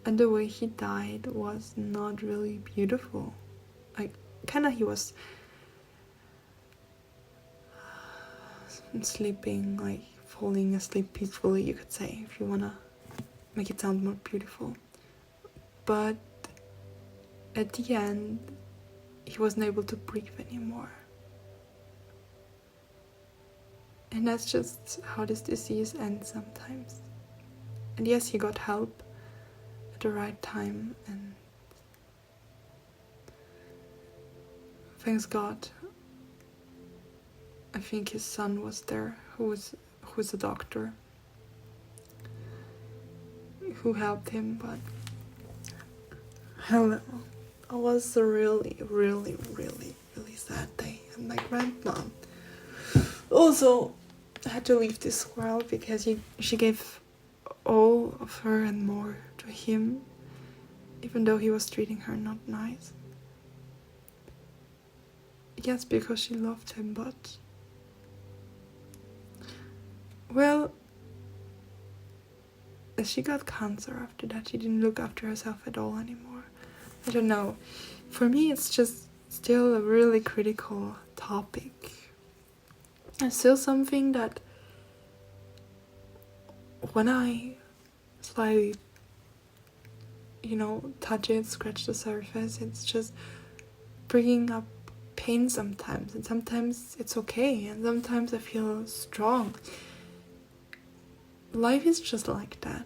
And the way he died was not really beautiful. Like, kinda he was sleeping, like falling asleep peacefully, you could say, if you wanna make it sound more beautiful. But at the end, he wasn't able to breathe anymore. And that's just how this disease ends sometimes. And yes, he got help at the right time, and thanks God, I think his son was there, who was a doctor, who helped him. But hello, it was a really sad day. And my grandma also had to leave this world because she gave all of her and more to him, even though he was treating her not nice. Yes, because she loved him, but well, she got cancer after that. She didn't look after herself at all anymore. I don't know. For me, it's just still a really critical topic. It's still something that when I slightly, touch it, scratch the surface, it's just bringing up pain sometimes. And sometimes it's okay. And sometimes I feel strong. Life is just like that,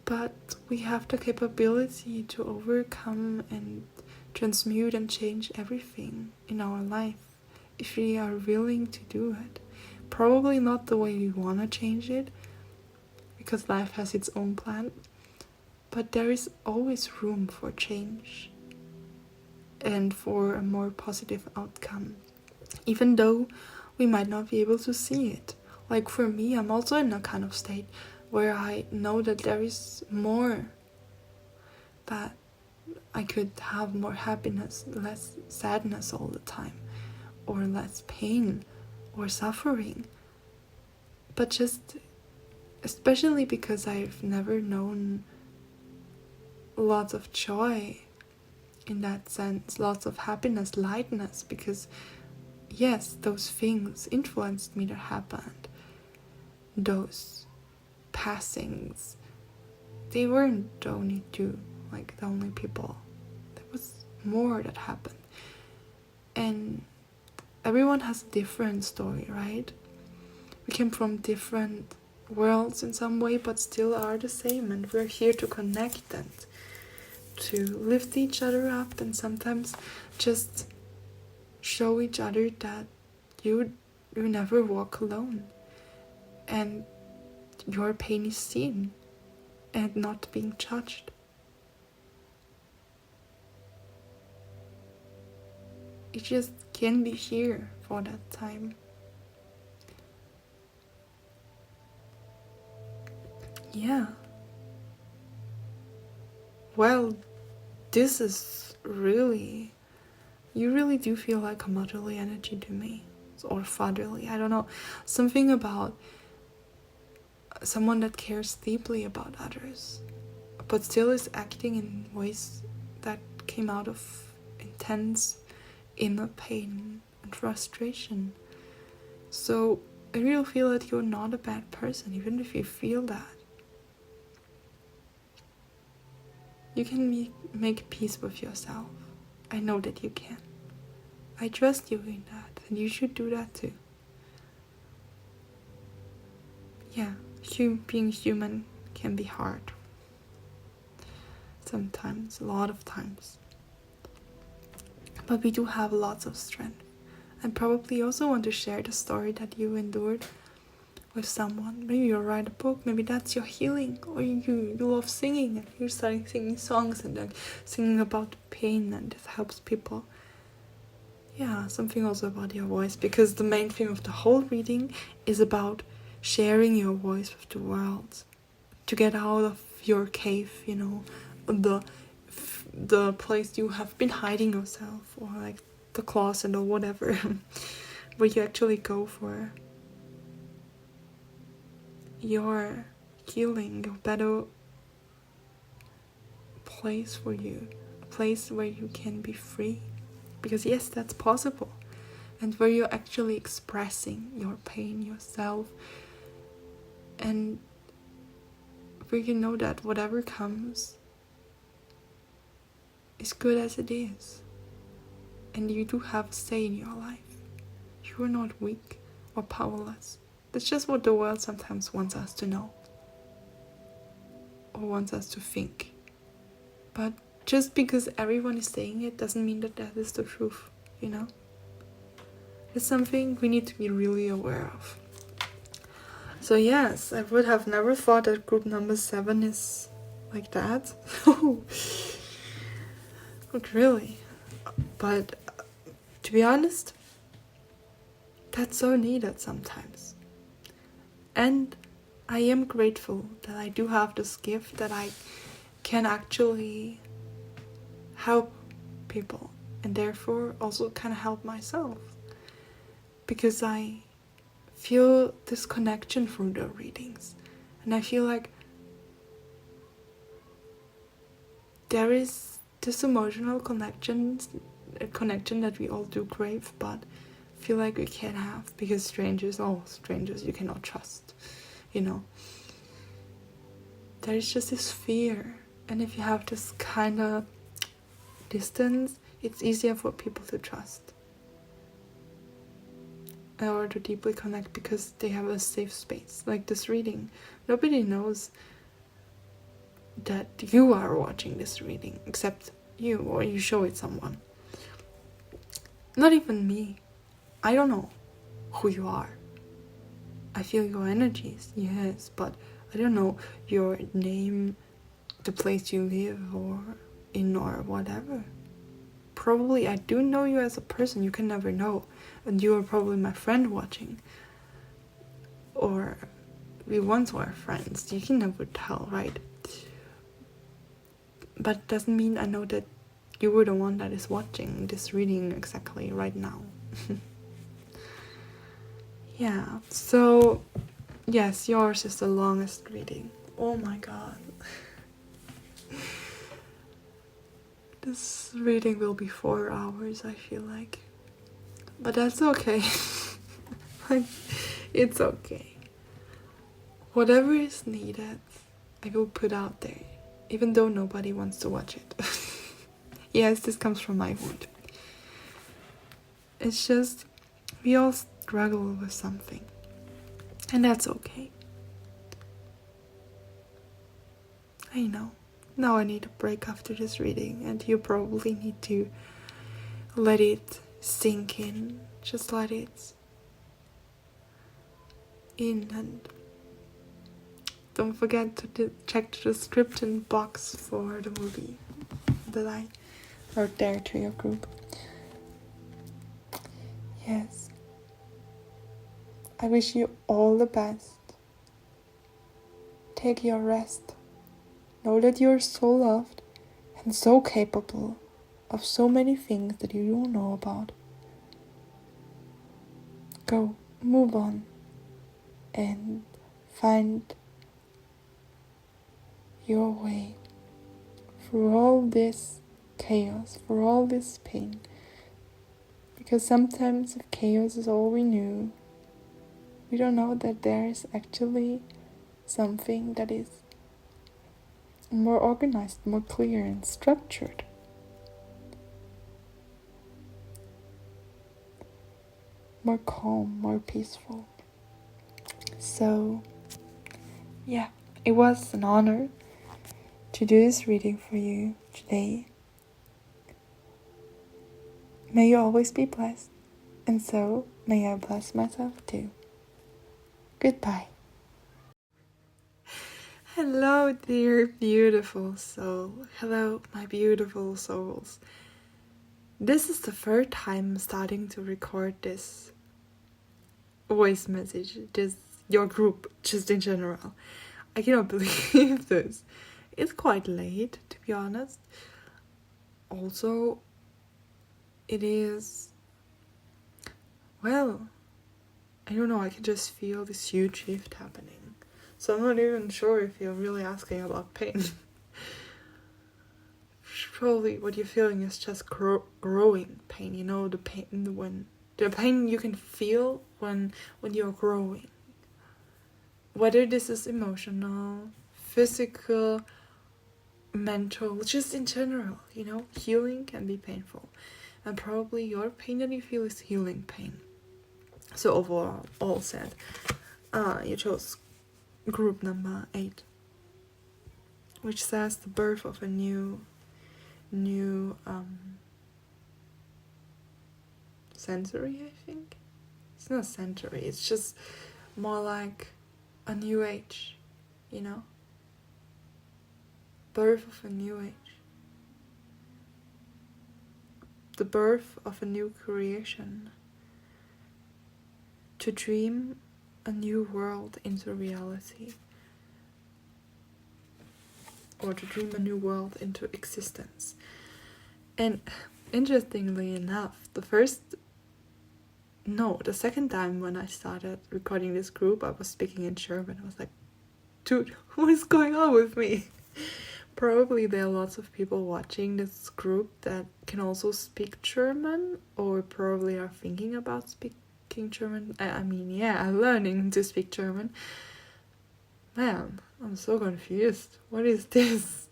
But we have the capability to overcome and transmute and change everything in our life if we are willing to do it. Probably not the way we want to change it, because life has its own plan, but there is always room for change and for a more positive outcome, even though we might not be able to see it. Like for me, I'm also in a kind of state where I know that there is more, that I could have more happiness, less sadness all the time, or less pain or suffering. But just, especially because I've never known lots of joy in that sense, lots of happiness, lightness, because yes, those things influenced me that happened. Those passings, they weren't the only two, like the only people. There was more that happened. And everyone has a different story, right? We came from different worlds in some way, but still are the same, and we're here to connect and to lift each other up, and sometimes just show each other that you never walk alone, and your pain is seen and not being judged. It just can be here for that time. Yeah. Well, this is really, you really do feel like a motherly energy to me, or fatherly, I don't know, something about someone that cares deeply about others, but still is acting in ways that came out of intense inner pain and frustration. So I really feel that you're not a bad person, even if you feel that. You can make peace with yourself. I know that you can. I trust you in that, and you should do that too. Yeah, being human can be hard. sometimes, a lot of times. But we do have lots of strength. And probably also want to share the story that you endured with someone. Maybe you write a book, maybe that's your healing, or you love singing and you're starting singing songs and then singing about pain and it helps people. Yeah, something also about your voice, because the main thing of the whole reading is about sharing your voice with the world, to get out of your cave, you know, the place you have been hiding yourself, or like the closet or whatever, where you actually go for your healing, your better place for you, a place where you can be free, because yes, that's possible, and where you're actually expressing your pain yourself, and where you know that whatever comes is good as it is, and you do have a say in your life. You are not weak or powerless. That's just what the world sometimes wants us to know, or wants us to think. But just because everyone is saying it doesn't mean that that is the truth, you know? It's something we need to be really aware of. So yes, I would have never thought that group number 7 is like that. Not really. But to be honest, that's so needed sometimes. And I am grateful that I do have this gift, that I can actually help people, and therefore also can help myself, because I feel this connection through the readings, and I feel like there is this emotional connection that we all do crave, but feel like we can't have, because strangers you cannot trust, you know. There is just this fear, and if you have this kind of distance, it's easier for people to trust or to deeply connect, because they have a safe space. Like this reading, nobody knows that you are watching this reading except you, or you show it someone. Not even me. I don't know who you are. I feel your energies, yes, but I don't know your name, the place you live or in, or whatever. Probably I do know you as a person, you can never know. And you are probably my friend watching. Or we once were friends, you can never tell, right? But it doesn't mean I know that you were the one that is watching this reading exactly right now. Yeah, so yes, yours is the longest reading. Oh my god. This reading will be 4 hours, I feel like. But that's okay. Like, it's okay. Whatever is needed, I will put out there, even though nobody wants to watch it. Yes, this comes from my wound. It's just, we all struggle with something, and that's okay. I know. Now I need a break after this reading, and you probably need to let it sink in. Just let it in, and don't forget to check the description box for the movie that I wrote there to your group. Yes. I wish you all the best. Take your rest. Know that you're so loved and so capable of so many things that you don't know about. Go, move on, and find your way through all this chaos, through all this pain. Because sometimes if chaos is all we knew, we don't know that there is actually something that is more organized, more clear and structured. More calm, more peaceful. So, yeah, it was an honor to do this reading for you today. May you always be blessed, and so may I bless myself too. Goodbye. Hello, dear beautiful soul. Hello, my beautiful souls. This is the third time I'm starting to record this voice message, just your group, just in general. I cannot believe this. It's quite late, to be honest. Also, it is, well, I don't know, I can just feel this huge shift happening. So I'm not even sure if you're really asking about pain. Probably what you're feeling is just growing pain, you know, the pain you can feel when you're growing. Whether this is emotional, physical, mental, just in general, you know, healing can be painful. And probably your pain that you feel is healing pain. So overall, all said, you chose group number 8, which says the birth of a new century, I think. It's not a century, it's just more like a new age, you know? Birth of a new age. The birth of a new creation. To dream a new world into reality. Or to dream a new world into existence. And interestingly enough, the second time when I started recording this group, I was speaking in German. I was like, dude, what is going on with me? Probably there are lots of people watching this group that can also speak German, or probably are thinking about speaking German. I'm learning to speak German. Man, I'm so confused. What is this?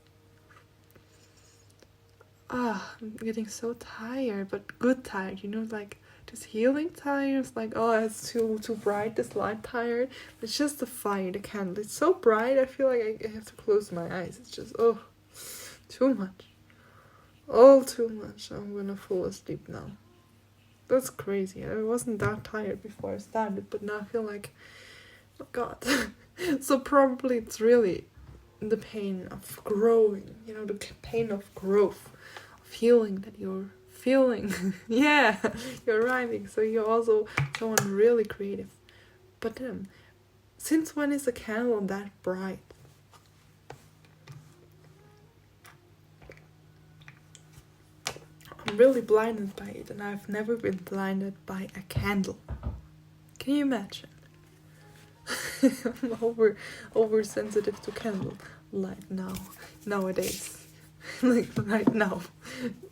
I'm getting so tired, but good tired, you know, like just healing tired. It's like, it's too bright, this light tired. It's just the fire, the candle. It's so bright, I feel like I have to close my eyes. It's just, too much. All too much. I'm gonna fall asleep now. That's crazy. I wasn't that tired before I started, but now I feel like, oh God. So probably it's really the pain of growing, you know, the pain of growth, of healing that you're feeling. Yeah, you're rhyming, so you're also someone really creative. But then, since when is a candle that bright? I'm really blinded by it, and I've never been blinded by a candle. Can you imagine? I'm oversensitive to candle light nowadays. Like right now.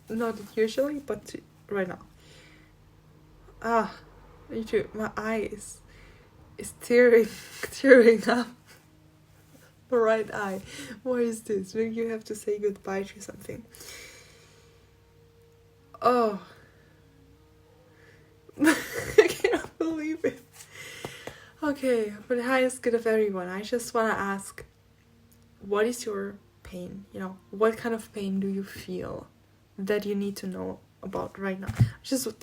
Not usually, but right now. Me too. My eyes is tearing up. The right eye. What is this? Maybe you have to say goodbye to something. Oh. I cannot believe it. Okay, for the highest good of everyone, I just want to ask, what is your pain? You know, what kind of pain do you feel that you need to know about right now?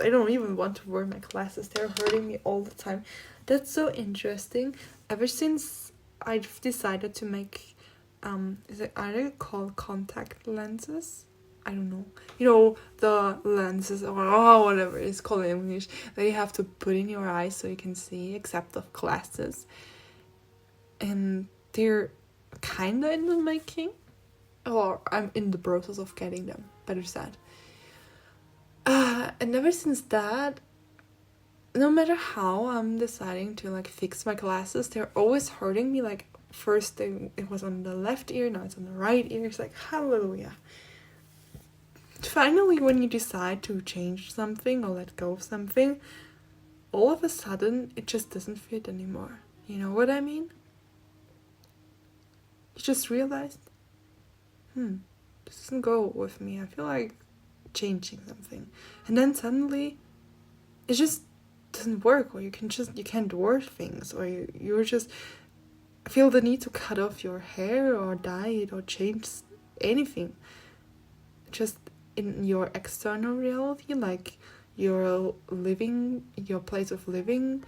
I don't even want to wear my glasses. They're hurting me all the time. That's so interesting. Ever since I've decided to make, are they called contact lenses? I don't know. You know, the lenses, or whatever it's called in English, that you have to put in your eyes so you can see, except of glasses. And they're kinda in the making. Or I'm in the process of getting them. Better said. And ever since that, no matter how I'm deciding to like fix my glasses, they're always hurting me. Like first it was on the left ear, now it's on the right ear. It's like, hallelujah. Finally, when you decide to change something or let go of something, all of a sudden it just doesn't fit anymore. You know what I mean? You just realized, this doesn't go with me. I feel like changing something. And then suddenly it just doesn't work, or you can't wear things, or you're just feel the need to cut off your hair or dye it or change anything, just in your external reality, like your living, your place of living,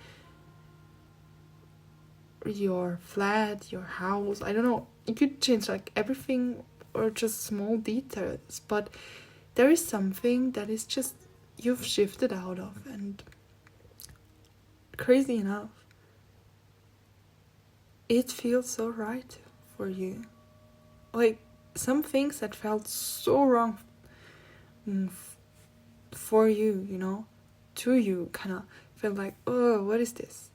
your flat, your house, I don't know, you could change like everything or just small details, but there is something that is just you've shifted out of, and crazy enough, it feels so right for you. Like some things that felt so wrong for you, you know, to you, kind of feel like, oh, what is this?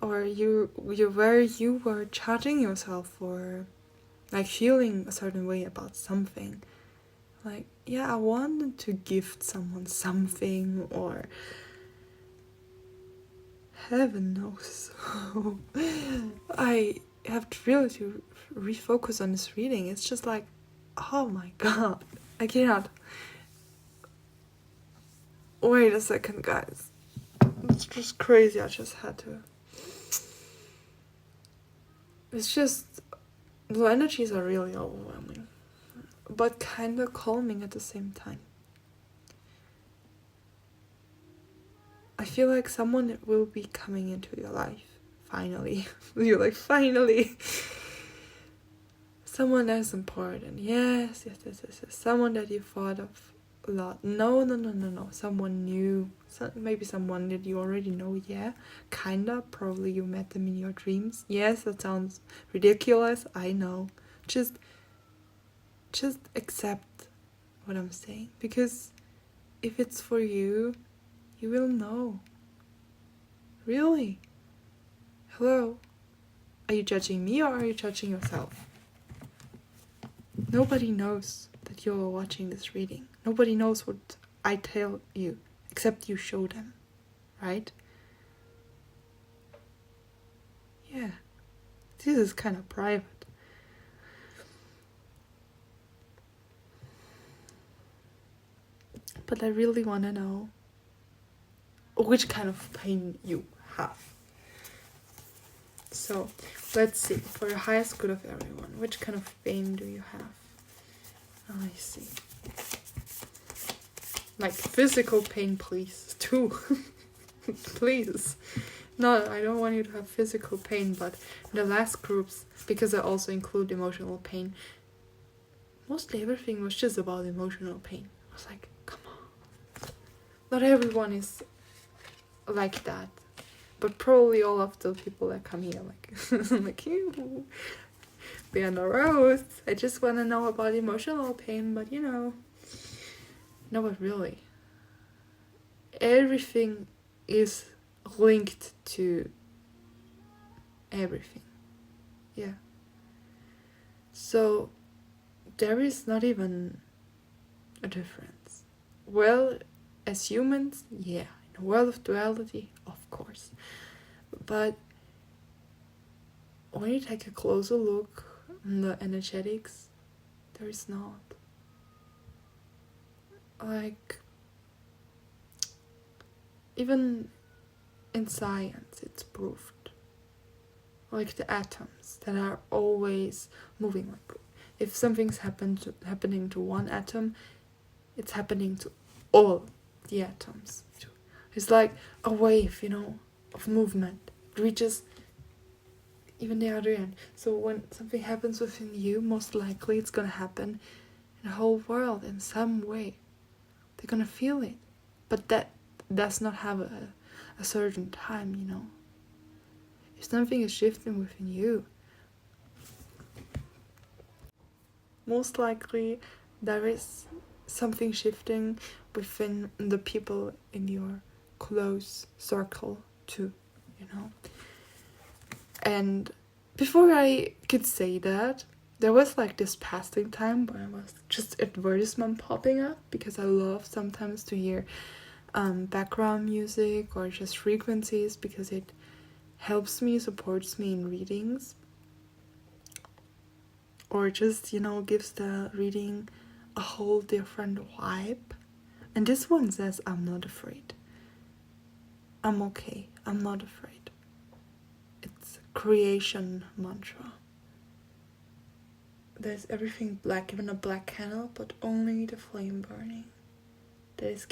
Or you were judging yourself for like feeling a certain way about something. Like, yeah, I wanted to gift someone something, or heaven knows. I have to really to refocus on this reading. It's just like, oh my god, I cannot. Wait a second, guys. It's just crazy. I just had to. It's just, the energies are really overwhelming, but kind of calming at the same time. I feel like someone will be coming into your life, finally. You're like, finally. Someone that's important. Yes. Someone that you thought of a lot. No. Someone new. Maybe someone that you already know, yeah. Kinda. Probably you met them in your dreams. Yes, that sounds ridiculous. I know. Just accept what I'm saying. Because if it's for you, you will know. Really? Hello? Are you judging me or are you judging yourself? Nobody knows that you're watching this reading. Nobody knows what I tell you, except you show them, right? Yeah, this is kind of private. But I really want to know which kind of pain you have. So, let's see, for the highest good of everyone, which kind of pain do you have? I see. Like physical pain, please, too. Please. No, I don't want you to have physical pain, but in the last groups, because I also include emotional pain, mostly everything was just about emotional pain. I was like, come on. Not everyone is like that. But probably all of the people that come here, like you, be on the road. I just want to know about emotional pain, but no, but really, everything is linked to everything. Yeah. So there is not even a difference. Well, as humans, yeah. In the world of duality, of course. But when you take a closer look on the energetics, there is not. Like, even in science, it's proved. Like the atoms that are always moving. Like, if something's happening to one atom, it's happening to all the atoms. It's like a wave, of movement. It reaches even the other end. So when something happens within you, most likely it's gonna happen in the whole world in some way. They're gonna feel it. But that does not have a certain time, If something is shifting within you, most likely there is something shifting within the people in your close circle too, And before I could say that, there was like this passing time where I was just advertisement popping up, because I love sometimes to hear background music or just frequencies, because it helps me, supports me in readings, or just, gives the reading a whole different vibe. And this one says, I'm not afraid. I'm okay. I'm not afraid. It's a creation mantra there's everything black, even a black candle, but only the flame burning. That is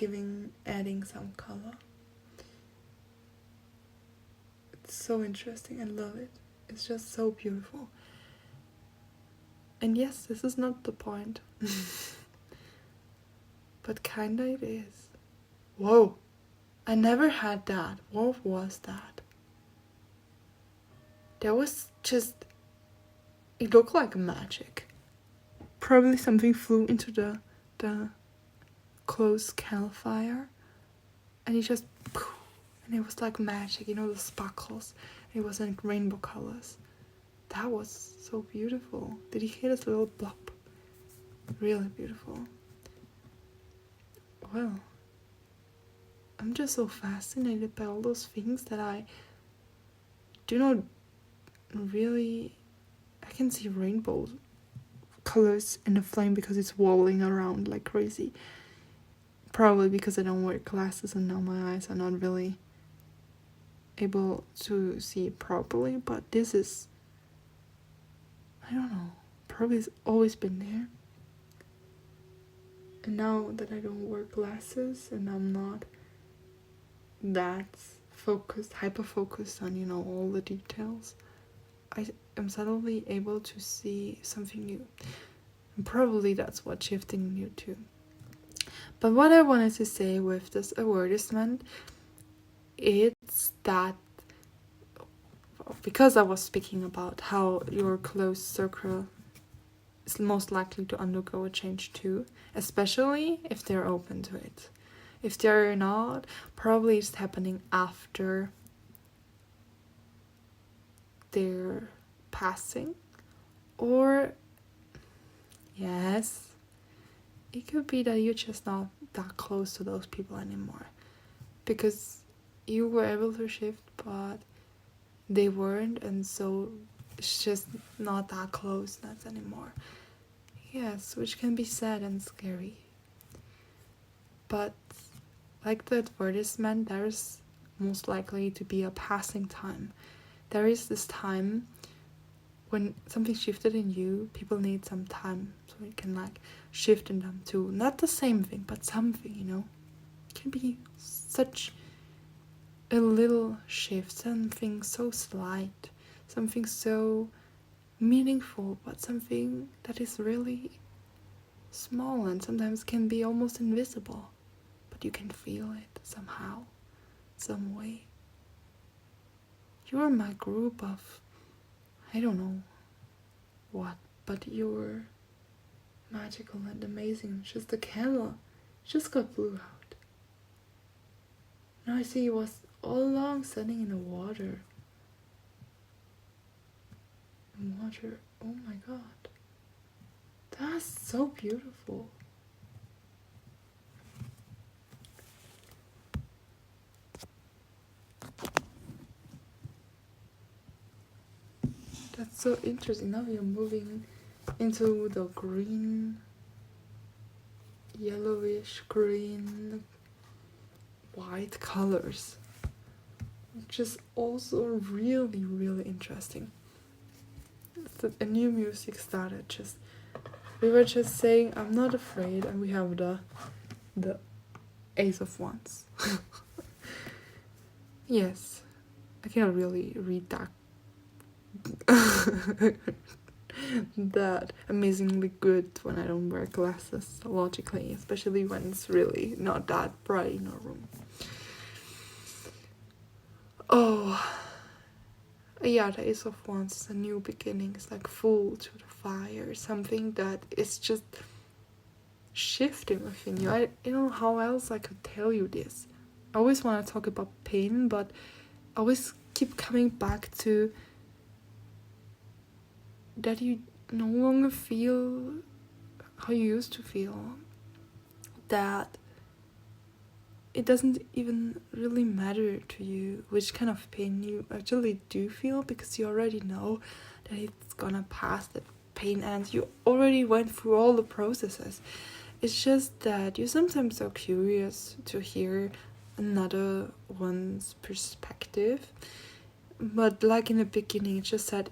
adding some color. It's so interesting. I love it. It's just so beautiful. And yes, this is not the point. But kinda it is. Whoa! I never had that. What was that? There was just... It looked like magic. Probably something flew into the closed campfire. And it just... And it was like magic, you know, the sparkles. It was in rainbow colors. That was so beautiful. Did you hear this little blop? Really beautiful. Well, I'm just so fascinated by all those things that I do not really... I can see rainbow colors in the flame because it's walling around like crazy. Probably because I don't wear glasses and now my eyes are not really able to see it properly, but this is... I don't know. Probably it's always been there. And now that I don't wear glasses and I'm not that hyper-focused on, you know, all the details, I am suddenly able to see something new. And probably that's what shifting you to. But what I wanted to say with this advertisement, it's that because I was speaking about how your close circle is most likely to undergo a change too, especially if they're open to it. If they're not, probably it's happening after their passing, or yes, it could be that you're just not that close to those people anymore because you were able to shift but they weren't, and so it's just not that closeness anymore. Yes, which can be sad and scary. But like the advertisement, there's most likely to be a passing time. There is this time when something shifted in you, people need some time so it can like shift in them too. Not the same thing, but something, you know. It can be such a little shift, something so slight, something so meaningful, but something that is really small and sometimes can be almost invisible, but you can feel it somehow, some way. You're my group of, I don't know what, but you're magical and amazing. Just the candle just got blew out. Now I see it was all along standing in the water. Water, oh my god. That's so beautiful. That's so interesting. Now we are moving into the green, yellowish green, white colors, which is also really, really interesting. A new music started. We were just saying, I'm not afraid, and we have the Ace of Wands. Yes, I cannot really read that amazingly good when I don't wear glasses, logically, especially when it's really not that bright in our room. Oh, yeah, the Ace of Wands is a new beginning. It's like full to the fire, something that is just shifting within you. I don't know how else I could tell you this. I always want to talk about pain, but I always keep coming back to that you no longer feel how you used to feel. That it doesn't even really matter to you which kind of pain you actually do feel, because you already know that it's gonna pass, that pain ends. You already went through all the processes. It's just that you sometimes are curious to hear another one's perspective. But like in the beginning, it's just that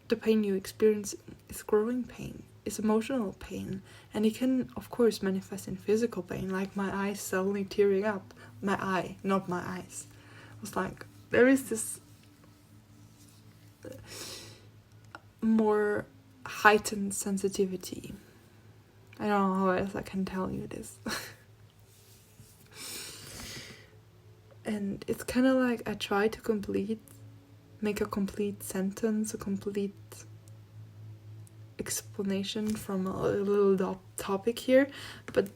the pain you experience is growing pain. is emotional pain, and it can of course manifest in physical pain, like my eyes suddenly tearing up. My eye, not my eyes. It was like, there is this more heightened sensitivity. I don't know how else I can tell you this. And it's kind of like I try to make a complete sentence, a complete explanation from a little topic here, but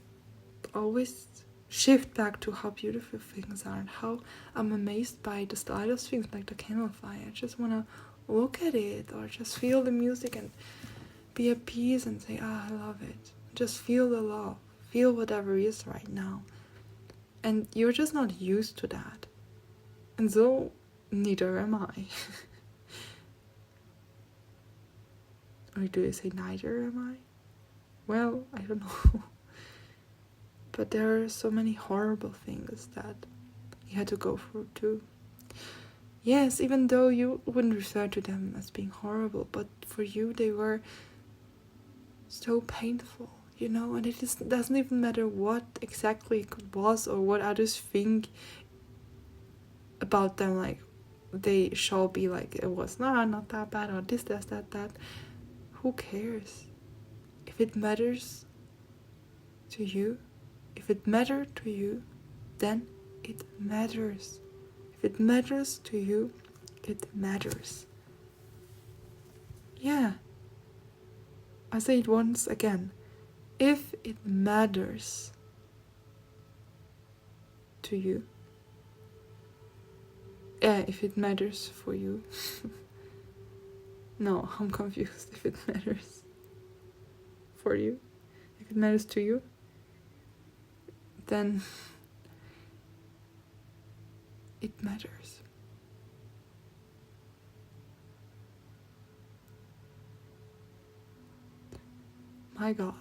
always shift back to how beautiful things are and how I'm amazed by the slightest things, like the candle fire. I just want to look at it or just feel the music and be at peace and say, I love it. Just feel the love, feel whatever is right now. And you're just not used to that, and so neither am I. Or do you say neither am I? Well, I don't know. But there are so many horrible things that you had to go through too. Yes, even though you wouldn't refer to them as being horrible, but for you they were so painful, you know, and it doesn't even matter what exactly it was or what others think about them, like they shall be like it was not that bad or this, that. Who cares? If it matters to you, if it mattered to you, then it matters. If it matters to you, it matters. Yeah. I say it once again. If it matters to you, if it matters for you. No, I'm confused. If it matters for you, if it matters to you, then it matters. My God,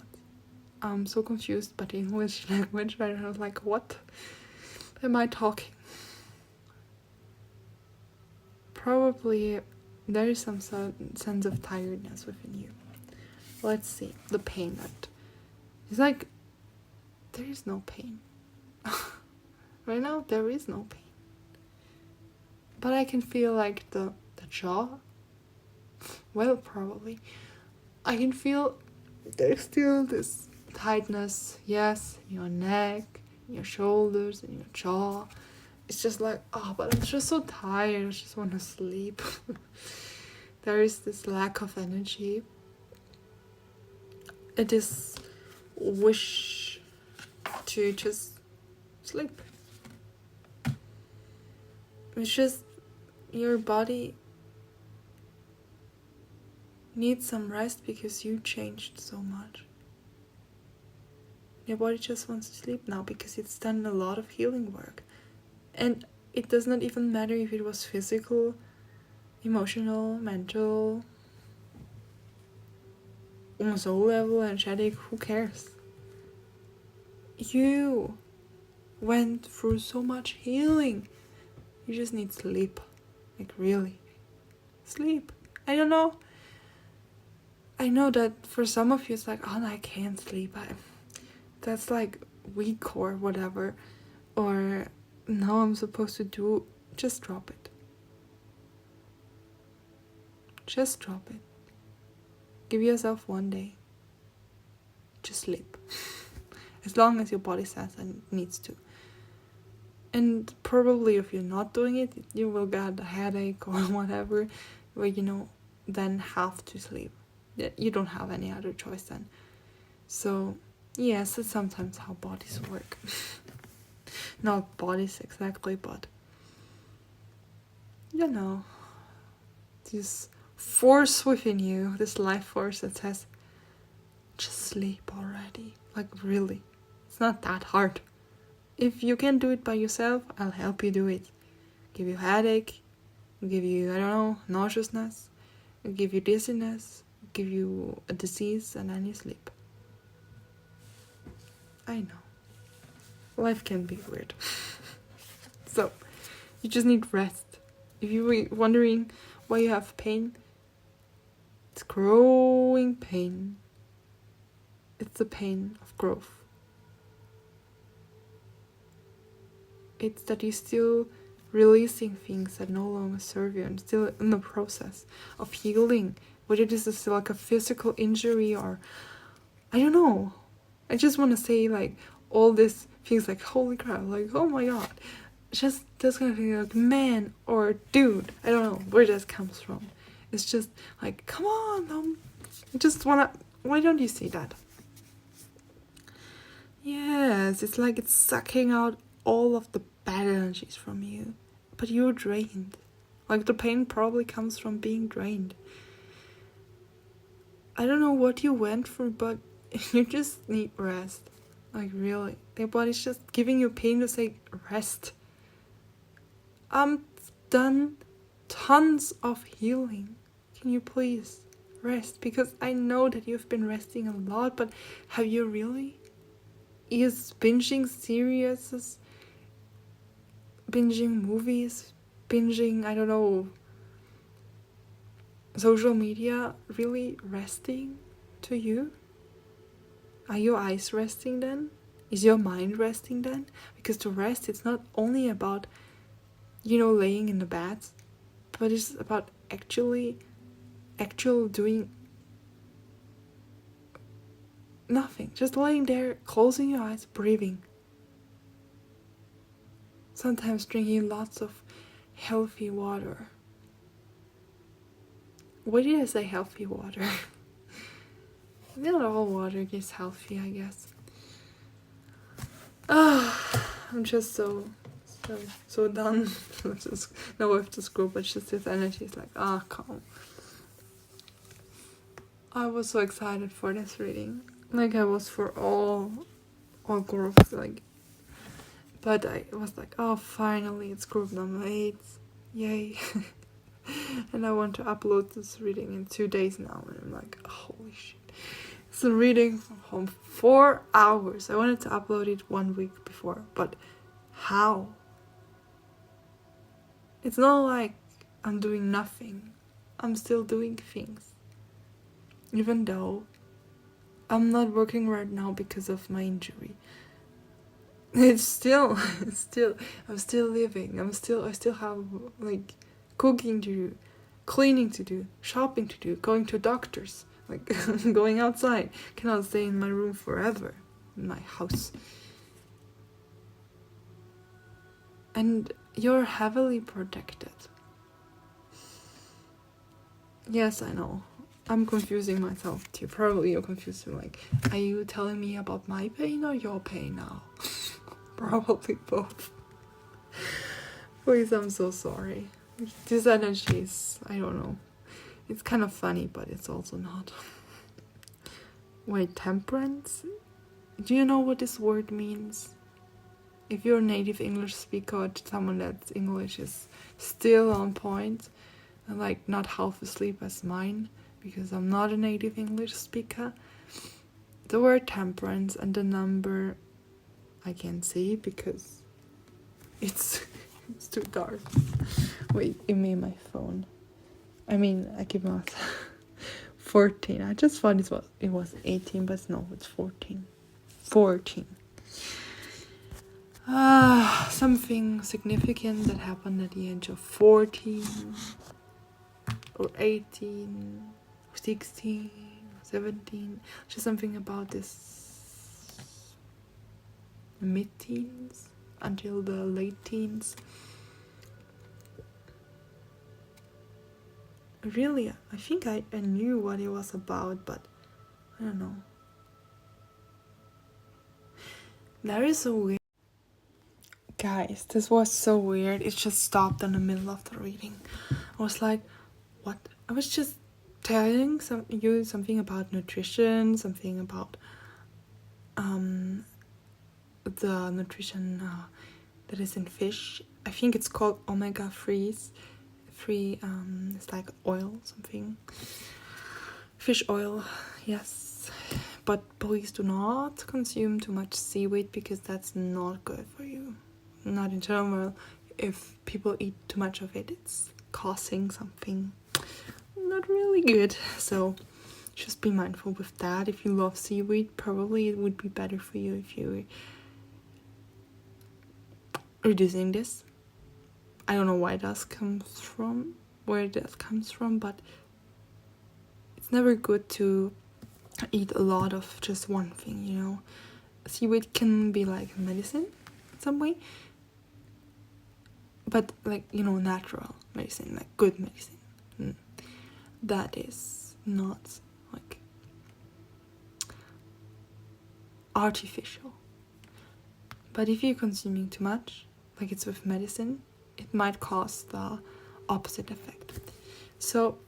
I'm so confused by the English language right now. I was like, what am I talking? Probably there is some sense of tiredness within you. Let's see, the pain that it's like there is no pain. Right now there is no pain. But I can feel like the jaw. Well, probably. I can feel there's still this tightness, yes, in your neck, in your shoulders, in your jaw. It's just like, but I'm just so tired, I just want to sleep. There is this lack of energy. It is wish to just sleep. It's just your body needs some rest because you changed so much. Your body just wants to sleep now because it's done a lot of healing work. And it does not even matter if it was physical, emotional, mental, on a soul level, energetic, who cares? You went through so much healing. You just need sleep. Like, really. Sleep. I don't know. I know that for some of you it's like, I can't sleep. That's like weak or whatever. Or, no, I'm supposed to do. Just drop it. Just drop it. Give yourself one day. Just sleep. As long as your body says it needs to. And probably if you're not doing it, you will get a headache or whatever, where then have to sleep. You don't have any other choice then. So, yes, it's sometimes how bodies work. Not bodies exactly, but this force within you, this life force that says, just sleep already. Like, really. It's not that hard. If you can do it by yourself, I'll help you do it. Give you headache, give you, nauseousness, give you dizziness, give you a disease, and then you sleep. I know. Life can be weird. So, you just need rest. If you were wondering why you have pain, it's growing pain. It's the pain of growth. It's that you're still releasing things that no longer serve you and still in the process of healing. Whether this is like a physical injury or I don't know. I just want to say like all these things like holy crap, like oh my god. Just this kind of thing like man or dude. I don't know where this comes from. It's just like come on, I just wanna. Why don't you see that? Yes, it's like it's sucking out all of the bad energies from you. But you're drained. Like the pain probably comes from being drained. I don't know what you went through, but you just need rest. Like really. Your body's just giving you pain to say rest. I'm done tons of healing. Can you please rest? Because I know that you've been resting a lot, but have you really? Is binging series, binging movies, binging, I don't know, social media really resting to you? Are your eyes resting then? Is your mind resting then? Because to rest, it's not only about, laying in the bed, but it's about actual doing nothing. Just laying there, closing your eyes, breathing. Sometimes drinking lots of healthy water. Why did I say healthy water? Not all water is healthy, I guess. I'm just so done with this group. It's just this energy is like, calm. I was so excited for this reading. Like I was for all groups, like. But I was like, finally, it's group number 8. Yay. And I want to upload this reading in 2 days now. And I'm like, holy shit. It's a reading from 4 hours. I wanted to upload it 1 week before. But how? It's not like I'm doing nothing. I'm still doing things. Even though I'm not working right now because of my injury. I'm still living. I still have like cooking to do, cleaning to do, shopping to do, going to doctors, like going outside. Cannot stay in my room forever, in my house. And you're heavily protected. Yes, I know. I'm confusing myself too. Probably you're confused. Like, are you telling me about my pain or your pain now? Probably both. Please, I'm so sorry. This energy is, I don't know. It's kind of funny, but it's also not. Wait, temperance? Do you know what this word means? If you're a native English speaker or someone that's English is still on point and like not half asleep as mine, because I'm not a native English speaker, the word temperance and the number I can't see because it's too dark. Wait, give me my phone. I mean, I give myself 14. I just thought it was 18, but no, it's 14. 14. Something significant that happened at the age of 14 or 18, 16, 17. Just something about this mid-teens until the late teens. Really, I think I knew what it was about, but I don't know. That is so weird. Guys, this was so weird. It just stopped in the middle of the reading. I was like, what? I was just telling you something about nutrition, something about the nutrition that is in fish. I think it's called omega-3. It's like oil, something. Fish oil, yes. But please do not consume too much seaweed because that's not good for you. Not in general. If people eat too much of it, it's causing something not really good. So just be mindful with that. If you love seaweed, probably it would be better for you if you were reducing this. I don't know where that comes from, but it's never good to eat a lot of just one thing, you know. Seaweed can be like medicine in some way, but like, you know, natural medicine, like good medicine. That is not like artificial. But if you're consuming too much, like it's with medicine, it might cause the opposite effect. So,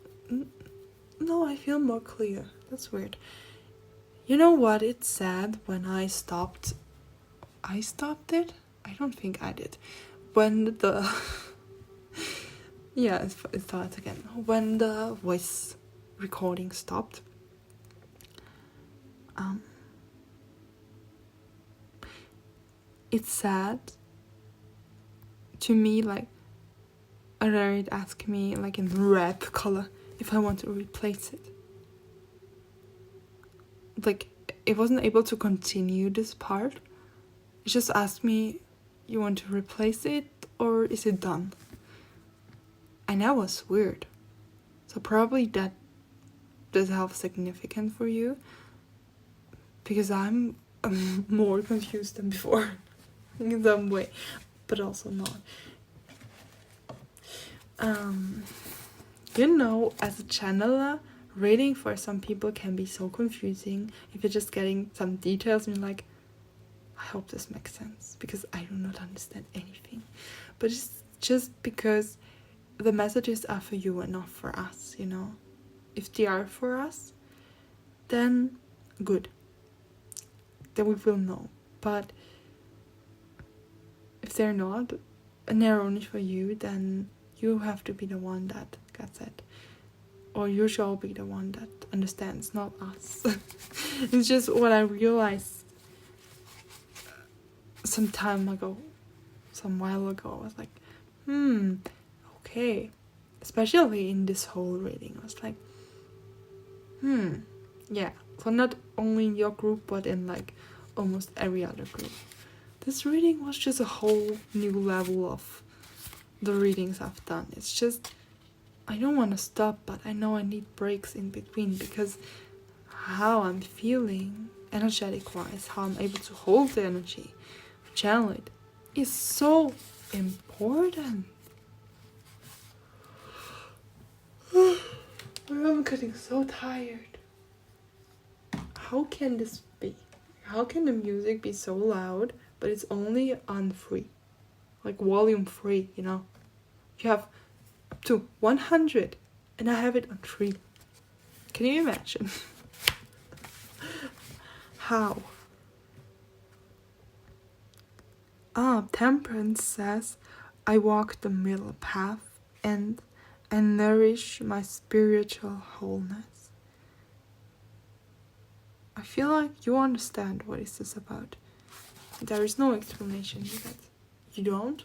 no, I feel more clear. That's weird. You know what? It's sad when I stopped it? I don't think I did. When the... yeah, it starts again. When the voice recording stopped, it's sad to me, like, it asked me, like, in red color, if I want to replace it. Like, it wasn't able to continue this part. It just asked me, you want to replace it, or is it done? And that was weird. So probably that does have significance for you, because I'm more confused than before in some way, but also not. You know, as a channeler, reading for some people can be so confusing if you're just getting some details and you're like, I hope this makes sense, because I do not understand anything. But it's just because the messages are for you and not for us, you know. If they are for us, then good. Then we will know. But if they're not, and they're only for you, then you have to be the one that gets it. Or you shall be the one that understands, not us. It's just what I realized some while ago. I was like, okay. Especially in this whole reading. I was like, yeah. So not only in your group, but in like almost every other group. This reading was just a whole new level of the readings I've done. It's just, I don't want to stop, but I know I need breaks in between, because how I'm feeling energetic wise, how I'm able to hold the energy, channel it, is so important. I'm getting so tired. How can this be? How can the music be so loud, but it's only on 3? Like volume 3, you know? You have up to 100, and I have it on 3. Can you imagine? How? Temperance says, I walk the middle path and nourish my spiritual wholeness. I feel like you understand what is this about. There is no explanation yet. You don't?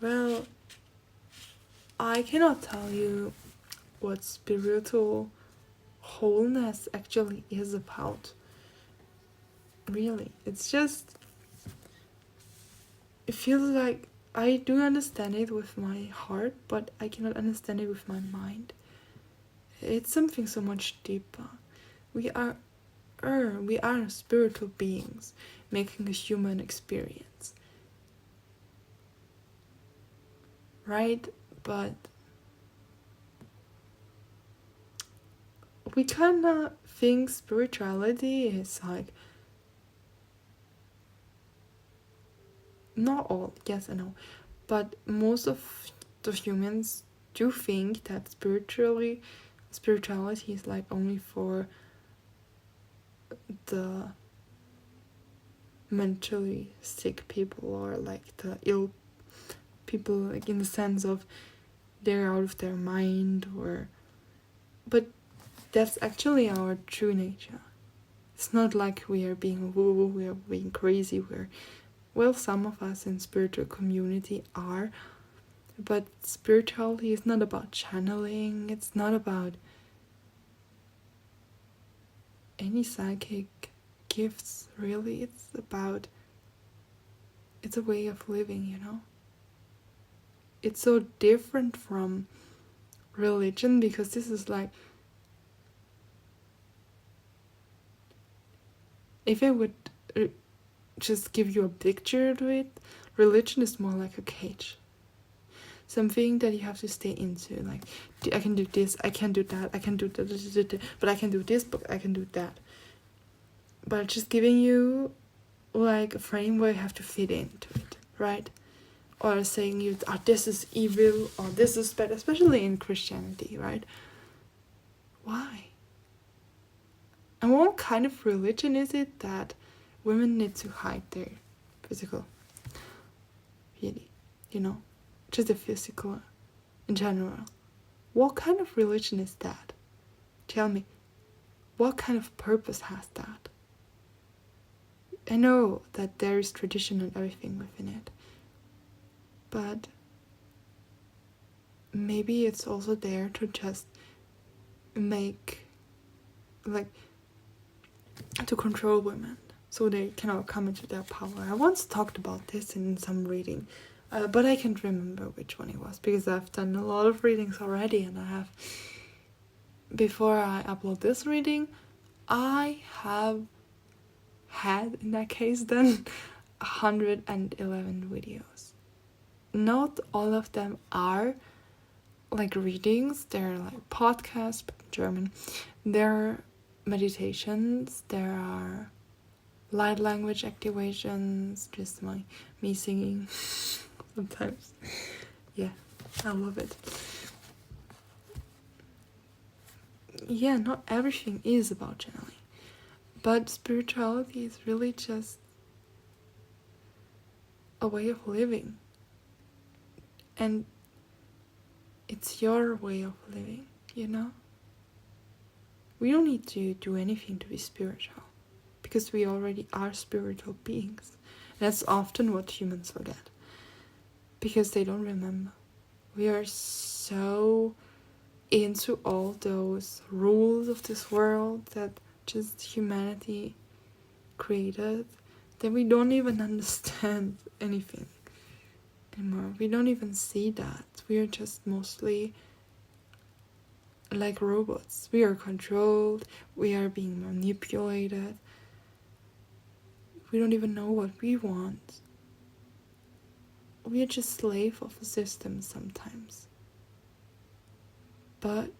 Well, I cannot tell you what spiritual wholeness actually is about. Really, it's just, it feels like I do understand it with my heart, but I cannot understand it with my mind. It's something so much deeper. We are spiritual beings making a human experience, right? But we kind of think spirituality is like, not all, yes I know, but most of the humans do think that spirituality is like only for the mentally sick people, or like the ill people, like in the sense of they're out of their mind, but that's actually our true nature. It's not like we are being woo-woo, we are being crazy, well, some of us in spiritual community are, but spirituality is not about channeling, it's not about any psychic gifts, really. It's a way of living, you know? It's so different from religion, because this is like, if I would just give you a picture to it, religion is more like a cage. Something that you have to stay into. Like, I can do this, I can do that, I can do that, but I can do this, but I can do that. But just giving you like a frame where you have to fit into it, right? Or saying you, oh, this is evil, or this is bad, especially in Christianity, right? Why? And what kind of religion is it that women need to hide their physical beauty? You know, just the physical in general. What kind of religion is that? Tell me, what kind of purpose has that? I know that there is tradition and everything within it, but maybe it's also there to just make, like, to control women so they cannot come into their power. I once talked about this in some reading, but I can't remember which one it was, because I've done a lot of readings already, and I have, before I upload this reading, I have had, in that case then, 111 videos. Not all of them are like readings, they're like podcasts, but in German. There are meditations, there are light language activations, just me singing sometimes. Yeah, I love it. Yeah, not everything is about channeling, but spirituality is really just a way of living, and it's your way of living, you know? We don't need to do anything to be spiritual, because we already are spiritual beings. That's often what humans forget, because they don't remember. We are so into all those rules of this world that just humanity created, that we don't even understand anything anymore. We don't even see that. We are just mostly like robots. We are controlled, we are being manipulated. We don't even know what we want. We are just slave of the system sometimes. But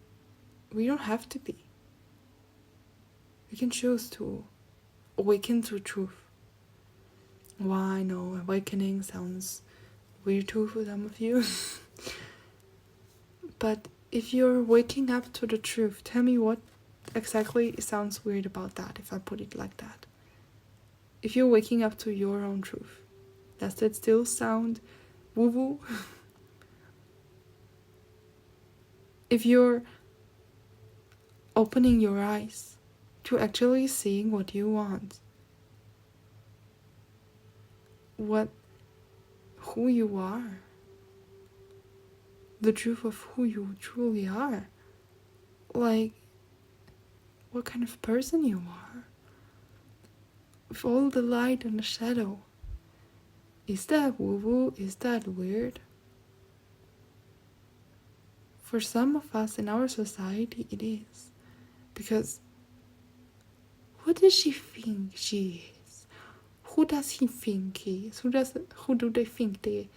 we don't have to be. We can choose to awaken to truth. Why? No, awakening sounds weird too for some of you. But if you're waking up to the truth, tell me what exactly sounds weird about that, if I put it like that. If you're waking up to your own truth, does that still sound woo-woo? If you're opening your eyes to actually seeing what you want, who you are, the truth of who you truly are, like what kind of person you are, with all the light and the shadow. Is that woo-woo? Is that weird? For some of us in our society, it is. Because who does she think she is? Who does he think he is? Who do they think they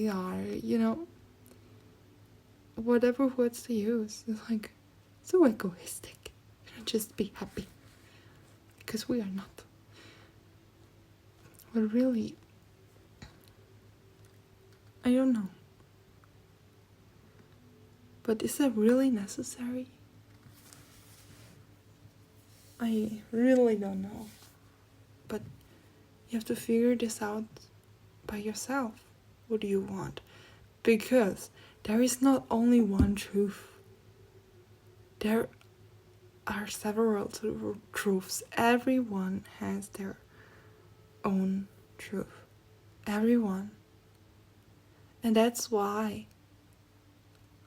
are, you know? Whatever words they use, it's like so egoistic. Just be happy. Because we are not. We're really, I don't know. But is that really necessary? I really don't know. But you have to figure this out by yourself. What do you want? Because there is not only one truth. There are several truths. Everyone has their own truth. Everyone. And that's why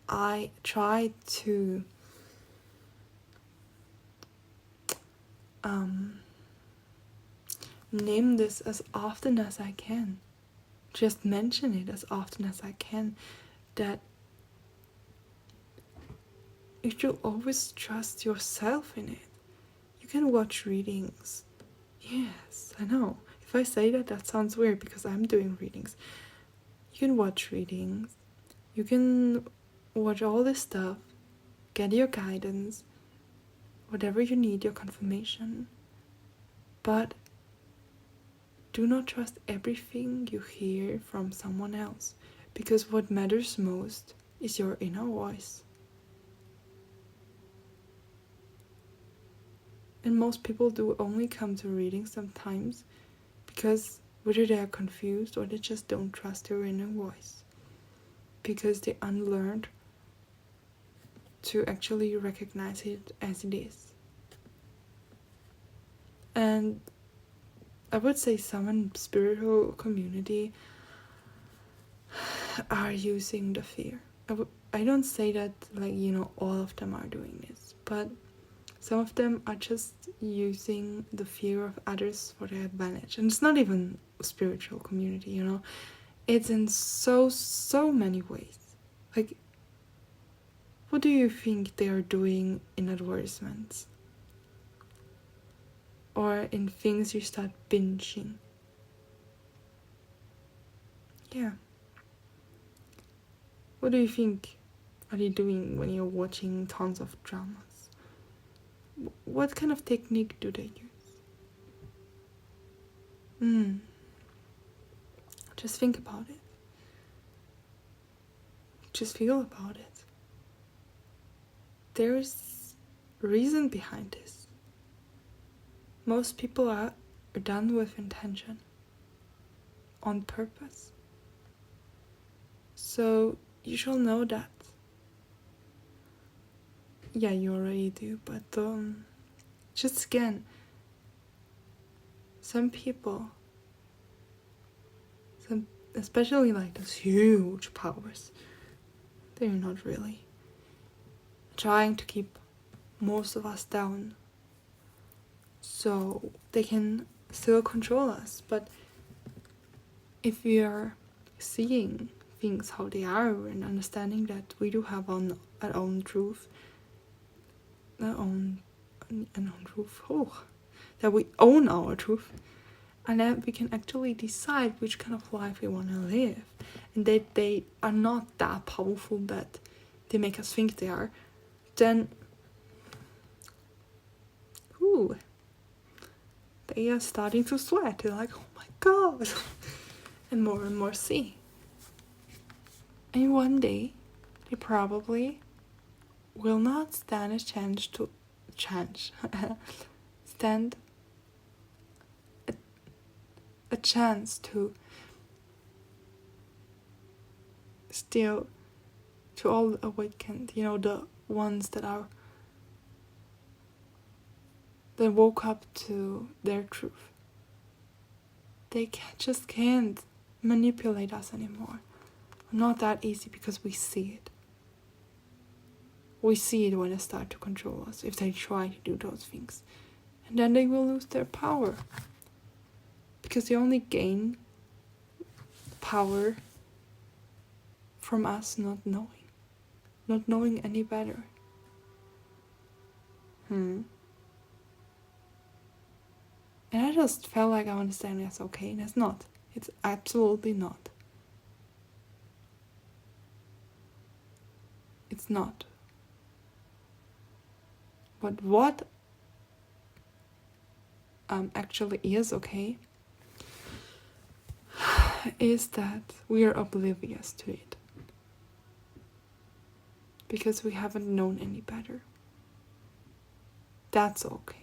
I try to name this as often as I can. Just mention it as often as I can, that you should always trust yourself in it. You can watch readings. Yes, I know. If I say that, that sounds weird because I'm doing readings. You can watch readings. You can watch all this stuff. Get your guidance. Whatever you need, your confirmation. But do not trust everything you hear from someone else, because what matters most is your inner voice. And most people do only come to readings sometimes because whether they are confused or they just don't trust their inner voice, because they unlearned to actually recognize it as it is. And I would say some in spiritual community are using the fear. I don't say that, like, all of them are doing this, but some of them are just using the fear of others for their advantage. And it's not even a spiritual community, It's in so many ways. Like, what do you think they are doing in advertisements? Or in things you start binging? Yeah. What do you think are they doing when you're watching tons of dramas? What kind of technique do they use? Just think about it. Just feel about it. There's reason behind this. Most people are done with intention, on purpose. So you shall know that. Yeah, you already do, but just again, some people, especially like those huge powers, they're not really trying to keep most of us down so they can still control us. But if we are seeing things how they are and understanding that we do have our own truth, that we own our truth, and that we can actually decide which kind of life we want to live, and that they are not that powerful that they make us think they are, then they are starting to sweat. They're like, oh my god, and more see. And one day, they probably will not stand a chance to stand a chance to still to all awakened, the ones that woke up to their truth. They just can't manipulate us anymore. Not that easy, because we see it. We see it when they start to control us, if they try to do those things. And then they will lose their power. Because they only gain power from us not knowing any better. And I just felt like I understand that's okay, and it's not. It's absolutely not. It's not. But what actually is okay is that we are oblivious to it. Because we haven't known any better. That's okay.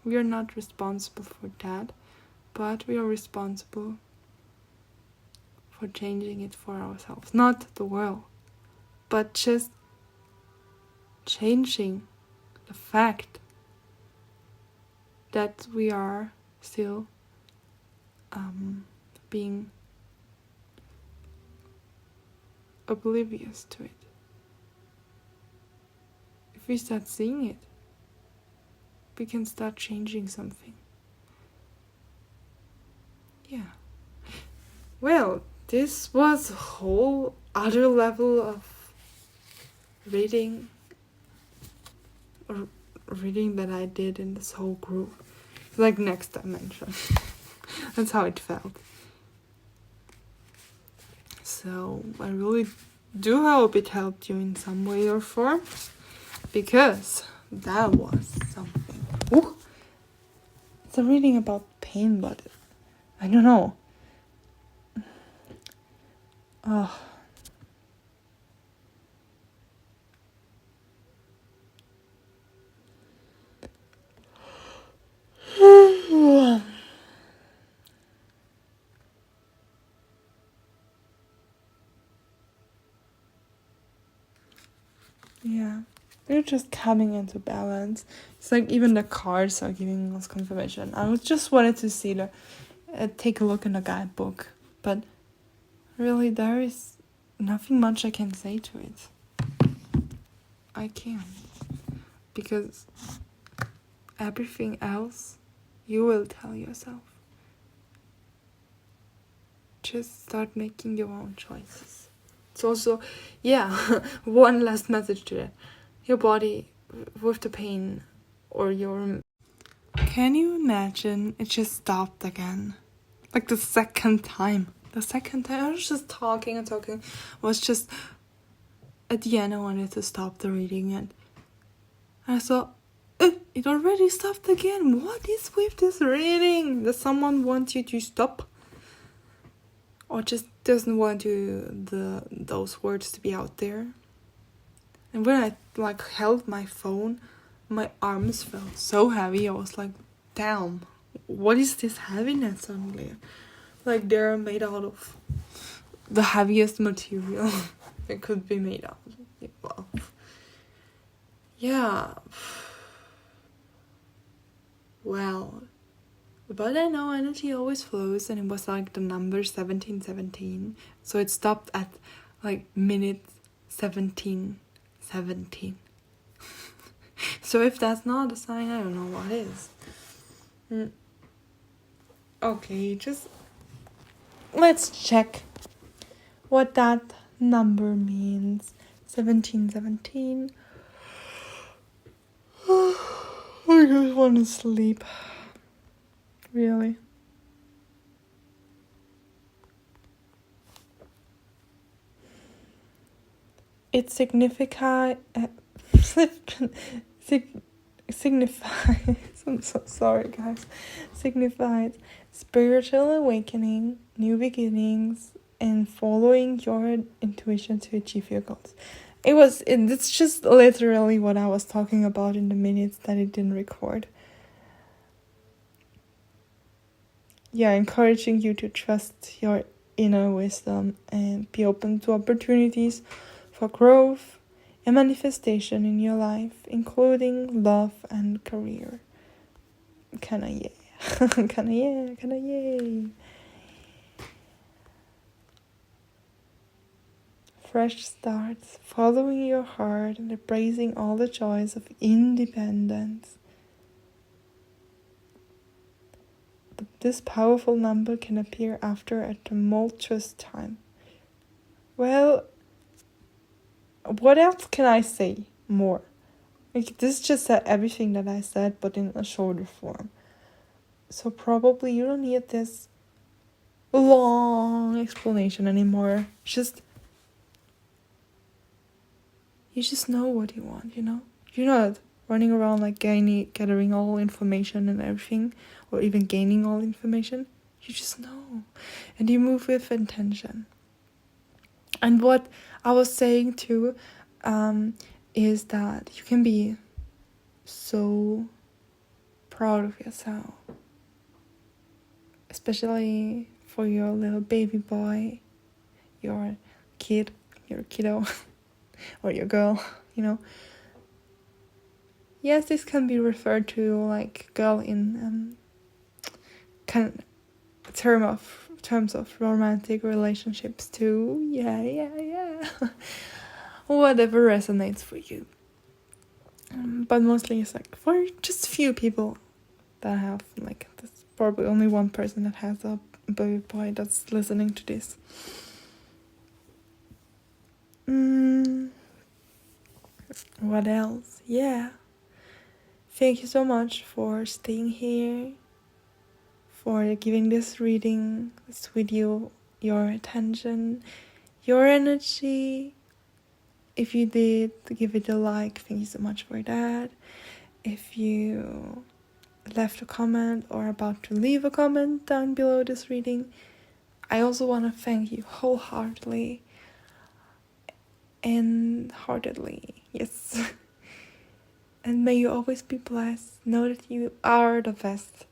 We are not responsible for that, but we are responsible for changing it for ourselves. Not the world, but just changing the fact that we are still being oblivious to it. if we start seeing it, we can start changing something. Yeah. Well, this was a whole other level of reading that I did in this whole group. It's like next dimension. That's how it felt. So I really do hope it helped you in some way or form, because that was something. Ooh, it's a reading about pain, but I don't know. Oh. Yeah, we're just coming into balance. It's like even the cards are giving us confirmation. I just wanted to see take a look in the guidebook, but really there is nothing much I can say to it. I can't, because everything else you will tell yourself. Just start making your own choices. It's also, one last message to it. Your body with the pain, or your... Can you imagine it just stopped again? Like the second time. I was just talking, was just... At the end I wanted to stop the reading, and I thought, it already stopped again. What is with this reading? Does someone want you to stop? Or just doesn't want those words to be out there? And when I held my phone, my arms felt so heavy. I was like, damn, what is this heaviness suddenly? Like they're made out of the heaviest material it could be made out of. Yeah. Well, but I know energy always flows, and it was like the number 1717. So it stopped at minute 1717. So if that's not a sign, I don't know what is. Okay, just let's check what that number means. 1717. I just want to sleep. Really. It signifies I'm so sorry guys, signifies spiritual awakening, new beginnings, and following your intuition to achieve your goals. It's just literally what I was talking about in the minutes that it didn't record. Yeah, encouraging you to trust your inner wisdom and be open to opportunities for growth and manifestation in your life, including love and career. Kinda yeah. Kinda yay. Fresh starts, following your heart and embracing all the joys of independence. This powerful number can appear after a tumultuous time. Well, what else can I say more? This just said everything that I said, but in a shorter form. So probably you don't need this long explanation anymore. You just know what you want, you know? You're not running around gathering all information and everything, or even gaining all information. You just know. And you move with intention. And what I was saying too, is that you can be so proud of yourself. Especially for your little baby boy, your kid, your kiddo, or your girl, you know. Yes, this can be referred to girl in terms of romantic relationships too. Yeah. Whatever resonates for you. But mostly it's like for just a few people that have, like, there's probably only one person that has a baby boy that's listening to this. What else? Yeah. Thank you so much for staying here, for giving this reading, this video, your attention, your energy. If you did, give it a like. Thank you so much for that. If you left a comment or about to leave a comment down below this reading, I also want to thank you wholeheartedly and heartedly. Yes. And may you always be blessed. Know that you are the best.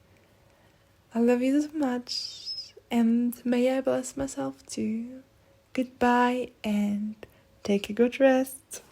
I love you so much. And may I bless myself too. Goodbye and take a good rest.